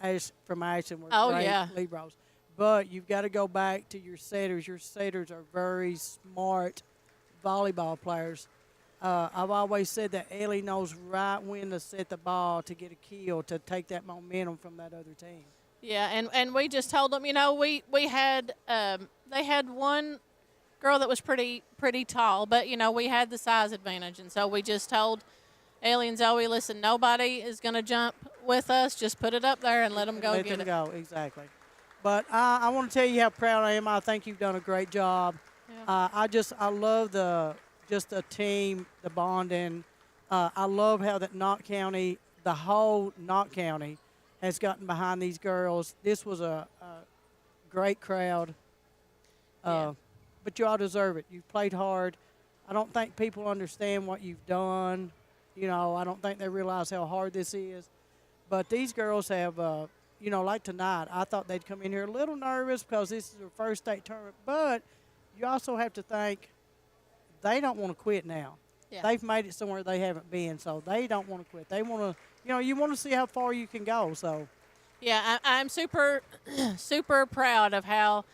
Ashland were great liberos. But you've got to go back to your setters. Your setters are very smart volleyball players. I've always said that Ellie knows right when to set the ball to get a kill, to take that momentum from that other team. Yeah, and we just told them, we had they had one girl that was pretty tall, but we had the size advantage, and so we just told Ellie and Zoe, listen, nobody is going to jump with us. Just put it up there and let them go get it. Let them go, exactly. But I want to tell you how proud I am. I think you've done a great job. Yeah. I love the team, the bonding. I love how that Knott County, the whole Knott County, has gotten behind these girls. This was a great crowd. But you all deserve it. You've played hard. I don't think people understand what you've done. I don't think they realize how hard this is. But these girls have, like tonight, I thought they'd come in here a little nervous because this is their first state tournament. But you also have to think they don't want to quit now. Yeah. They've made it somewhere they haven't been, so they don't want to quit. They want to, you want to see how far you can go. So, yeah, I'm super, super proud of how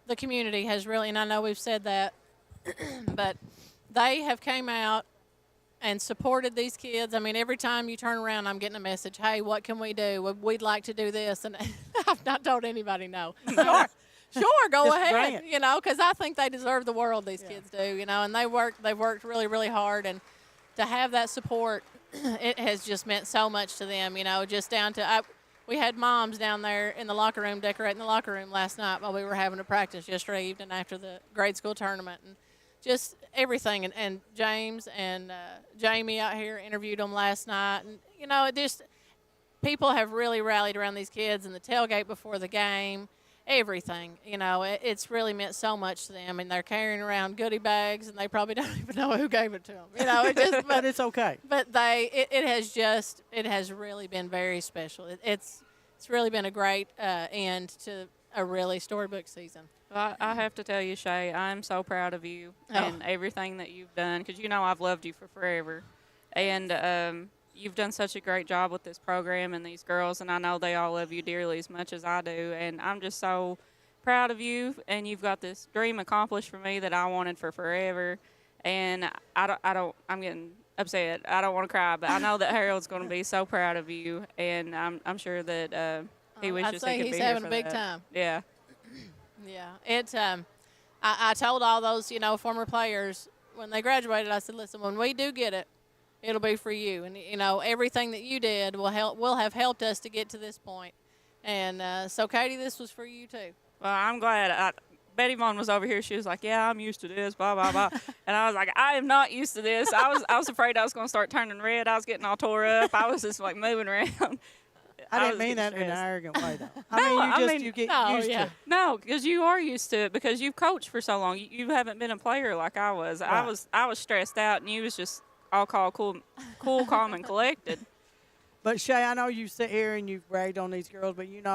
the community has really, and I know we've said that, but they have came out and supported these kids. I mean, every time you turn around, I'm getting a message, hey, what can we do? We'd like to do this. And I've not told anybody no. Sure, go ahead, because I think they deserve the world, these kids do, and they've worked really, really hard. And to have that support, it has just meant so much to them, just down to we had moms down there in the locker room decorating the locker room last night while we were having a practice yesterday evening after the grade school tournament. And just everything. And James and Jamie out here interviewed them last night. And, it just people have really rallied around these kids, and the tailgate before the game, everything. It's really meant so much to them. And they're carrying around goodie bags, and they probably don't even know who gave it to them. But it's okay. But it has really been very special. It's really been a great end to a really storybook season. Well, I have to tell you, Shay, I'm so proud of you and everything that you've done, because I've loved you for forever. And you've done such a great job with this program and these girls, and I know they all love you dearly as much as I do. And I'm just so proud of you, and you've got this dream accomplished for me that I wanted for forever. And I'm getting upset. I don't want to cry, but I know that Harold's going to be so proud of you, and I'm sure that he wishes he could be here for that. I'd say he's having a big time. Yeah. Yeah, I told all those, former players when they graduated, I said, listen, when we do get it, it'll be for you. And, everything that you did will have helped us to get to this point. And so, Katie, this was for you too. Well, I'm glad. Betty Vaughn was over here. She was like, yeah, I'm used to this, blah, blah, blah. And I was like, I am not used to this. I was afraid I was going to start turning red. I was getting all tore up. I was just, moving around. I didn't mean that in an arrogant way, though. You get used to it. No, because you are used to it, because you've coached for so long. You haven't been a player like I was. Right. I was stressed out, and you was just all cool, calm, and collected. But, Shay, I know you sit here and you've bragged on these girls, but, you've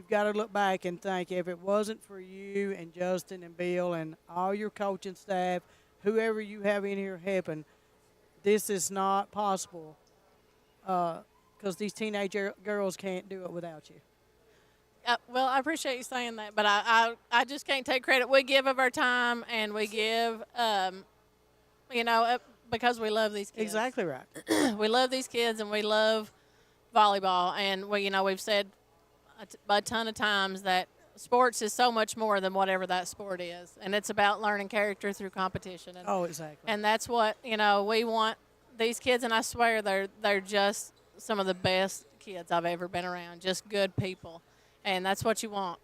got to look back and think, if it wasn't for you and Justin and Bill and all your coaching staff, whoever you have in here helping, this is not possible. Because these teenage girls can't do it without you. Well, I appreciate you saying that, but I just can't take credit. We give of our time, and we give, because we love these kids. Exactly right. We love these kids, and we love volleyball, and we've said a ton of times that sports is so much more than whatever that sport is, and it's about learning character through competition. And, exactly. And that's what we want these kids, and I swear they're just some of the best kids I've ever been around. Just good people, and that's what you want.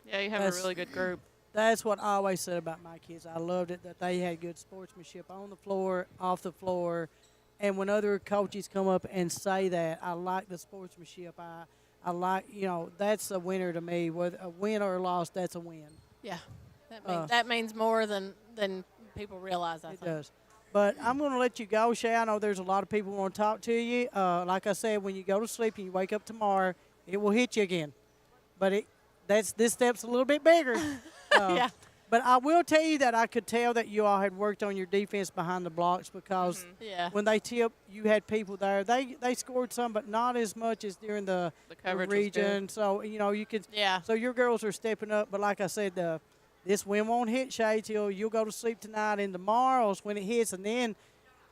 Yeah, you have a really good group. That's what I always said about my kids. I loved it that they had good sportsmanship on the floor, off the floor, and when other coaches come up and say that, I like the sportsmanship. I like, that's a winner to me. Whether a win or a loss, that's a win. Yeah, that means more than people realize. I think. It does. But I'm going to let you go, Shay. I know there's a lot of people who want to talk to you. Like I said, when you go to sleep and you wake up tomorrow, it will hit you again. But this step's a little bit bigger. Yeah. But I will tell you that I could tell that you all had worked on your defense behind the blocks because when they tipped, you had people there. They scored some, but not as much as during the coverage region. So, you could. Yeah. So your girls are stepping up. But like I said, this wind won't hit, Shay, till you'll go to sleep tonight, and tomorrow's when it hits, and then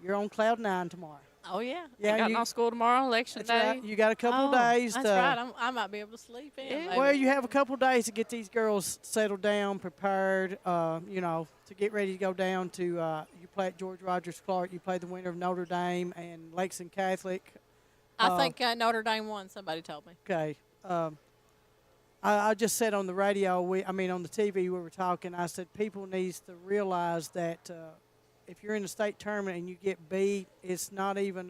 you're on cloud 9 tomorrow. Oh, yeah. Yeah, got no school tomorrow, election day. Right. You got a couple days. That's right. I might be able to sleep in. Yeah. Well, you have a couple days to get these girls settled down, prepared, to get ready to go down to you play at George Rogers Clark. You play the winner of Notre Dame and Lexington Catholic. I think Notre Dame won, somebody told me. Okay. I just said on the radio, on the TV we were talking, I said people needs to realize that if you're in the state tournament and you get beat, it's not even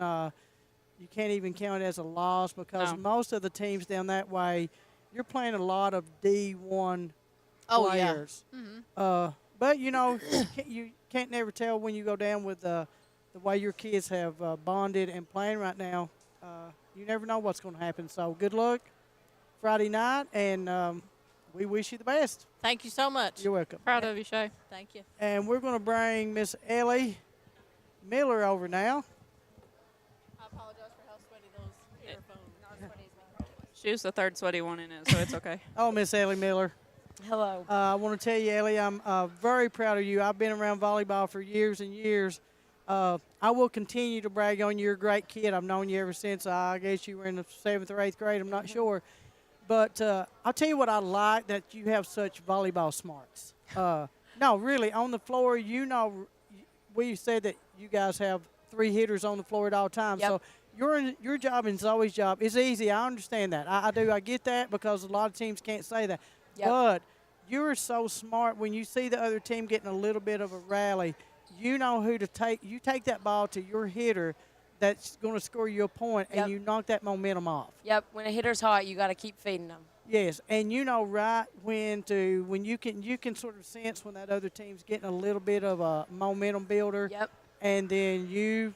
you can't even count it as a loss because most of the teams down that way, you're playing a lot of D1 players. Yeah. Mm-hmm. But, you can't never tell when you go down with the way your kids have bonded and playing right now. You never know what's going to happen. So good luck Friday night, and we wish you the best. Thank you so much. You're welcome. Proud of you, Shay. Thank you. And we're going to bring Miss Ellie Miller over now. I apologize for how sweaty those earphones. She was the third sweaty one in it, so it's okay. Oh, Miss Ellie Miller. Hello. I want to tell you, Ellie, I'm very proud of you. I've been around volleyball for years and years. I will continue to brag on you. You're a great kid. I've known you ever since I guess you were in the 7th or 8th grade. I'm not sure. But I'll tell you what I like, that you have such volleyball smarts. No, really, on the floor, we said that you guys have 3 hitters on the floor at all times. Yep. So your job and Zoe's job is easy. I understand that. I do. I get that because a lot of teams can't say that. Yep. But you're so smart. When you see the other team getting a little bit of a rally, you know who to take. You take that ball to your hitter that's going to score you a point, and you knock that momentum off. Yep. When a hitter's hot, you got to keep feeding them. Yes, and you know right when you can sort of sense when that other team's getting a little bit of a momentum builder. Yep. And then you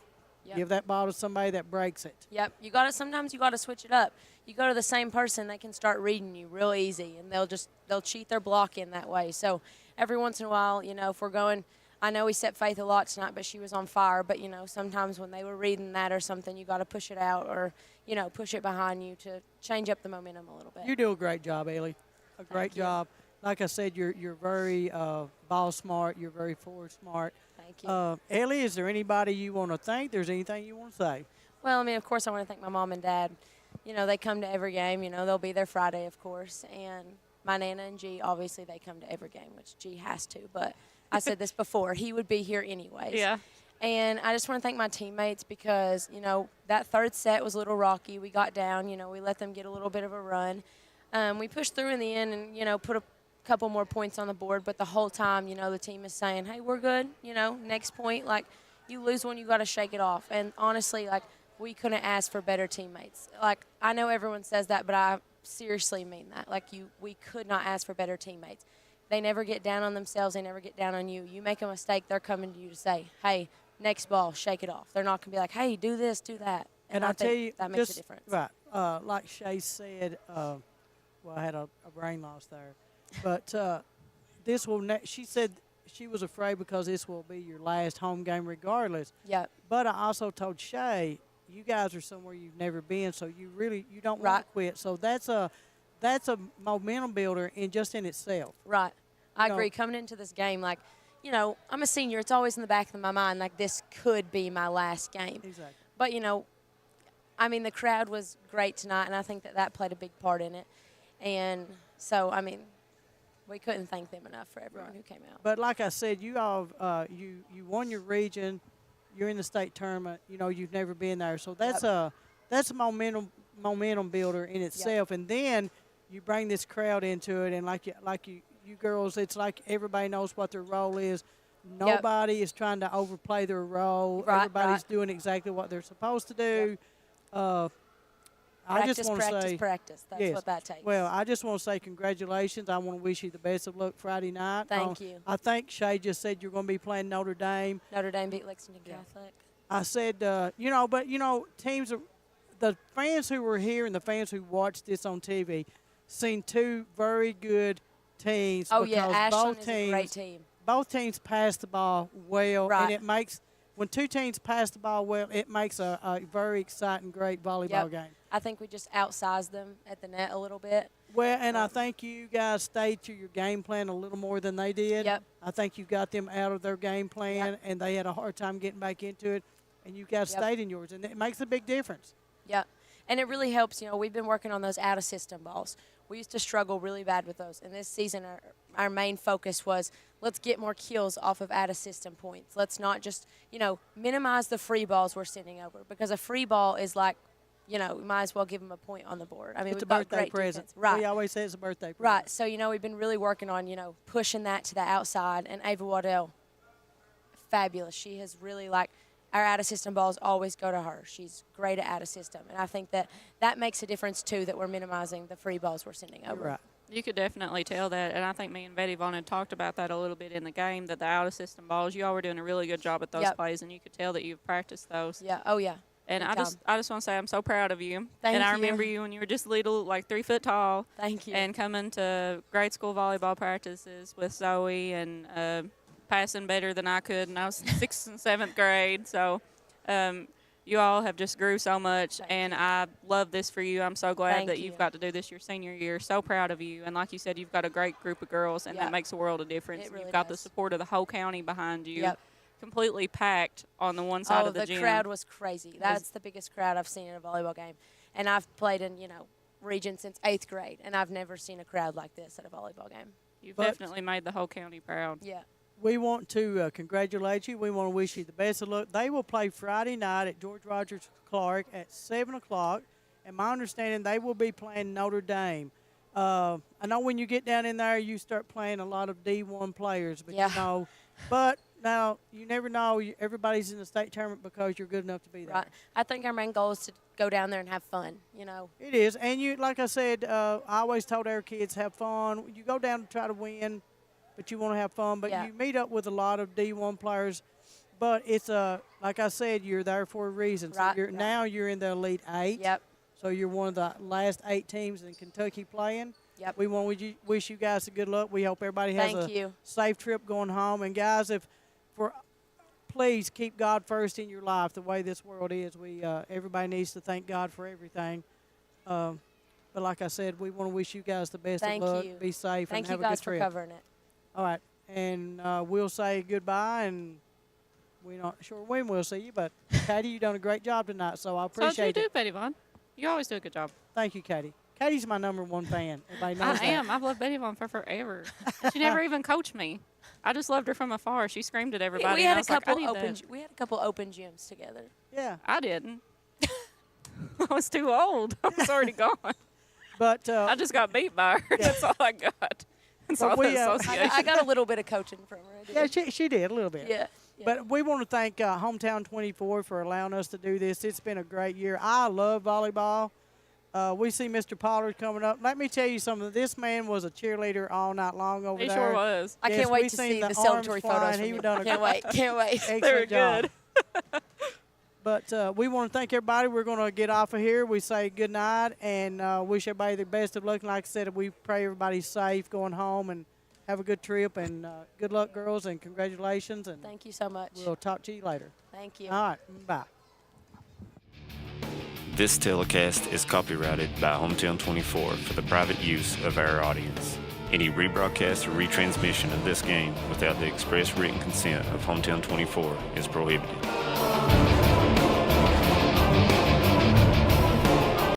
give that ball to somebody that breaks it. Yep. Sometimes you got to switch it up. You go to the same person, they can start reading you real easy, and they'll cheat their block in that way. So every once in a while, if we're going, I know we set Faith a lot tonight, but she was on fire. But, sometimes when they were reading that or something, you got to push it out or, push it behind you to change up the momentum a little bit. You do a great job, Ellie. A great job. Like I said, you're very ball smart. You're very forward smart. Thank you. Ellie, is there anybody you want to thank? There's anything you want to say? Well, of course, I want to thank my mom and dad. They come to every game. They'll be there Friday, of course. And my Nana and G, obviously, they come to every game, which G has to. But I said this before. He would be here anyways. Yeah. And I just want to thank my teammates because, that third set was a little rocky. We got down. We let them get a little bit of a run. We pushed through in the end and, put a couple more points on the board. But the whole time, the team is saying, hey, we're good. Next point, you lose one, you got to shake it off. And honestly, we couldn't ask for better teammates. I know everyone says that, but I seriously mean that. We could not ask for better teammates. They never get down on themselves. They never get down on you. You make a mistake, they're coming to you to say, hey, next ball, shake it off. They're not going to be like, hey, do this, do that. And I tell you, that makes a difference. Right. Like Shay said, I had a brain loss there. But this will she said she was afraid because this will be your last home game regardless. Yeah. But I also told Shay, you guys are somewhere you've never been, so you don't want to quit. So that's a momentum builder in itself. Right. I agree. Coming into this game, I'm a senior. It's always in the back of my mind, this could be my last game. Exactly. But, I mean, the crowd was great tonight, and I think that played a big part in it. And so, I mean, we couldn't thank them enough for everyone who came out. But like I said, you all you won your region. You're in the state tournament. You know, you've never been there, so that's a momentum builder in itself. And then you bring this crowd into it, and like you girls, it's like everybody knows what their role is. Nobody is trying to overplay their role. Everybody's doing exactly what they're supposed to do. I just want to say practice. That's what that takes. Well, I just want to say congratulations. I want to wish you the best of luck Friday night. Thank you. I think Shay just said you're going to be playing Notre Dame. Notre Dame beat Lexington Catholic. I said, teams are, the fans who were here and the fans who watched this on TV seen two very good teams. Oh, because yeah, Ashland both is teams, a great team. Both teams pass the ball well, Right. and it makes, when two teams pass the ball well, it makes a very exciting, great volleyball game. I think we just outsized them at the net a little bit. Well, and I think you guys stayed to your game plan a little more than they did. Yep. I think you got them out of their game plan, and they had a hard time getting back into it, and you guys stayed in yours, and it makes a big difference. Yeah, and it really helps. We've been working on those out-of-system balls. We used to struggle really bad with those, and this season our main focus was let's get more kills off of out-of-system points. Let's not just, minimize the free balls we're sending over, because a free ball is like, we might as well give them a point on the board. I mean, It's a we've got birthday great present. defense. Right. We always say it's a birthday present. Right. So, we've been really working on, pushing that to the outside. And Ava Waddell, fabulous. She has really, our out-of-system balls always go to her. She's great at out-of-system. And I think that makes a difference, too, that we're minimizing the free balls we're sending over. Right. You could definitely tell that, and I think me and Betty Vaughn had talked about that a little bit in the game, that the out-of-system balls, you all were doing a really good job at those plays, and you could tell that you've practiced those. Yeah. Oh, yeah. And I just want to say I'm so proud of you. Thank and I you. remember you when you were just little, 3 foot tall. Thank you. And coming to grade school volleyball practices with Zoe and passing better than I could. And I was 6th and 7th grade. So you all have just grew so much. And I love this for you. I'm so glad that you've got to do this your senior year. So proud of you. And like you said, you've got a great group of girls, and that makes a world of difference. It really you've got does. the support of the whole county behind you. Yep. Completely packed on the one side of the gym. The crowd was crazy. That's the biggest crowd I've seen in a volleyball game. And I've played in, region since 8th grade, and I've never seen a crowd like this at a volleyball game. You've definitely made the whole county proud. Yeah. We want to congratulate you. We want to wish you the best of luck. They will play Friday night at George Rogers Clark at 7 o'clock. And my understanding, they will be playing Notre Dame. I know when you get down in there, you start playing a lot of D1 players. But, but now you never know. Everybody's in the state tournament because you're good enough to be there. Right. I think our main goal is to go down there and have fun, It is. And you, like I said, I always told our kids, have fun. You go down to try to win, but you want to have fun. But you meet up with a lot of D1 players. But it's, like I said, you're there for a reason. So now you're in the Elite 8. Yep. So you're one of the last 8 teams in Kentucky playing. Yep. We want to wish you guys a good luck. We hope everybody has a safe trip going home. And, guys, please keep God first in your life the way this world is. Everybody needs to thank God for everything. But like I said, we want to wish you guys the best of luck. You. Be safe and have a good trip. Thank you guys for covering it. All right. And we'll say goodbye, and we're not sure when we'll see you. But, Katie, you've done a great job tonight, so I appreciate it. So you do, Betty Vaughn. You always do a good job. Thank you, Katie. Katie's my #1 fan. Everybody knows that. I am. I've loved Betty Vaughn for forever. She never even coached me. I just loved her from afar. She screamed at everybody. We had a couple open gyms together. Yeah. I didn't. I was too old. I was already gone. But I just got beat by her. That's all I got. That's all the association. I got a little bit of coaching from her. Yeah, she did a little bit. Yeah. But we want to thank Hometown 24 for allowing us to do this. It's been a great year. I love volleyball. We see Mr. Pollard coming up. Let me tell you something. This man was a cheerleader all night long over there. He sure was. I can't wait to see the celebratory photos from you. Can't wait. They were good. But we want to thank everybody. We're going to get off of here. We say good night and wish everybody the best of luck. And like I said, we pray everybody's safe going home and have a good trip. And good luck, girls, and congratulations. And thank you so much. We'll talk to you later. Thank you. All right. Bye. This telecast is copyrighted by Hometown 24 for the private use of our audience. Any rebroadcast or retransmission of this game without the express written consent of Hometown 24 is prohibited.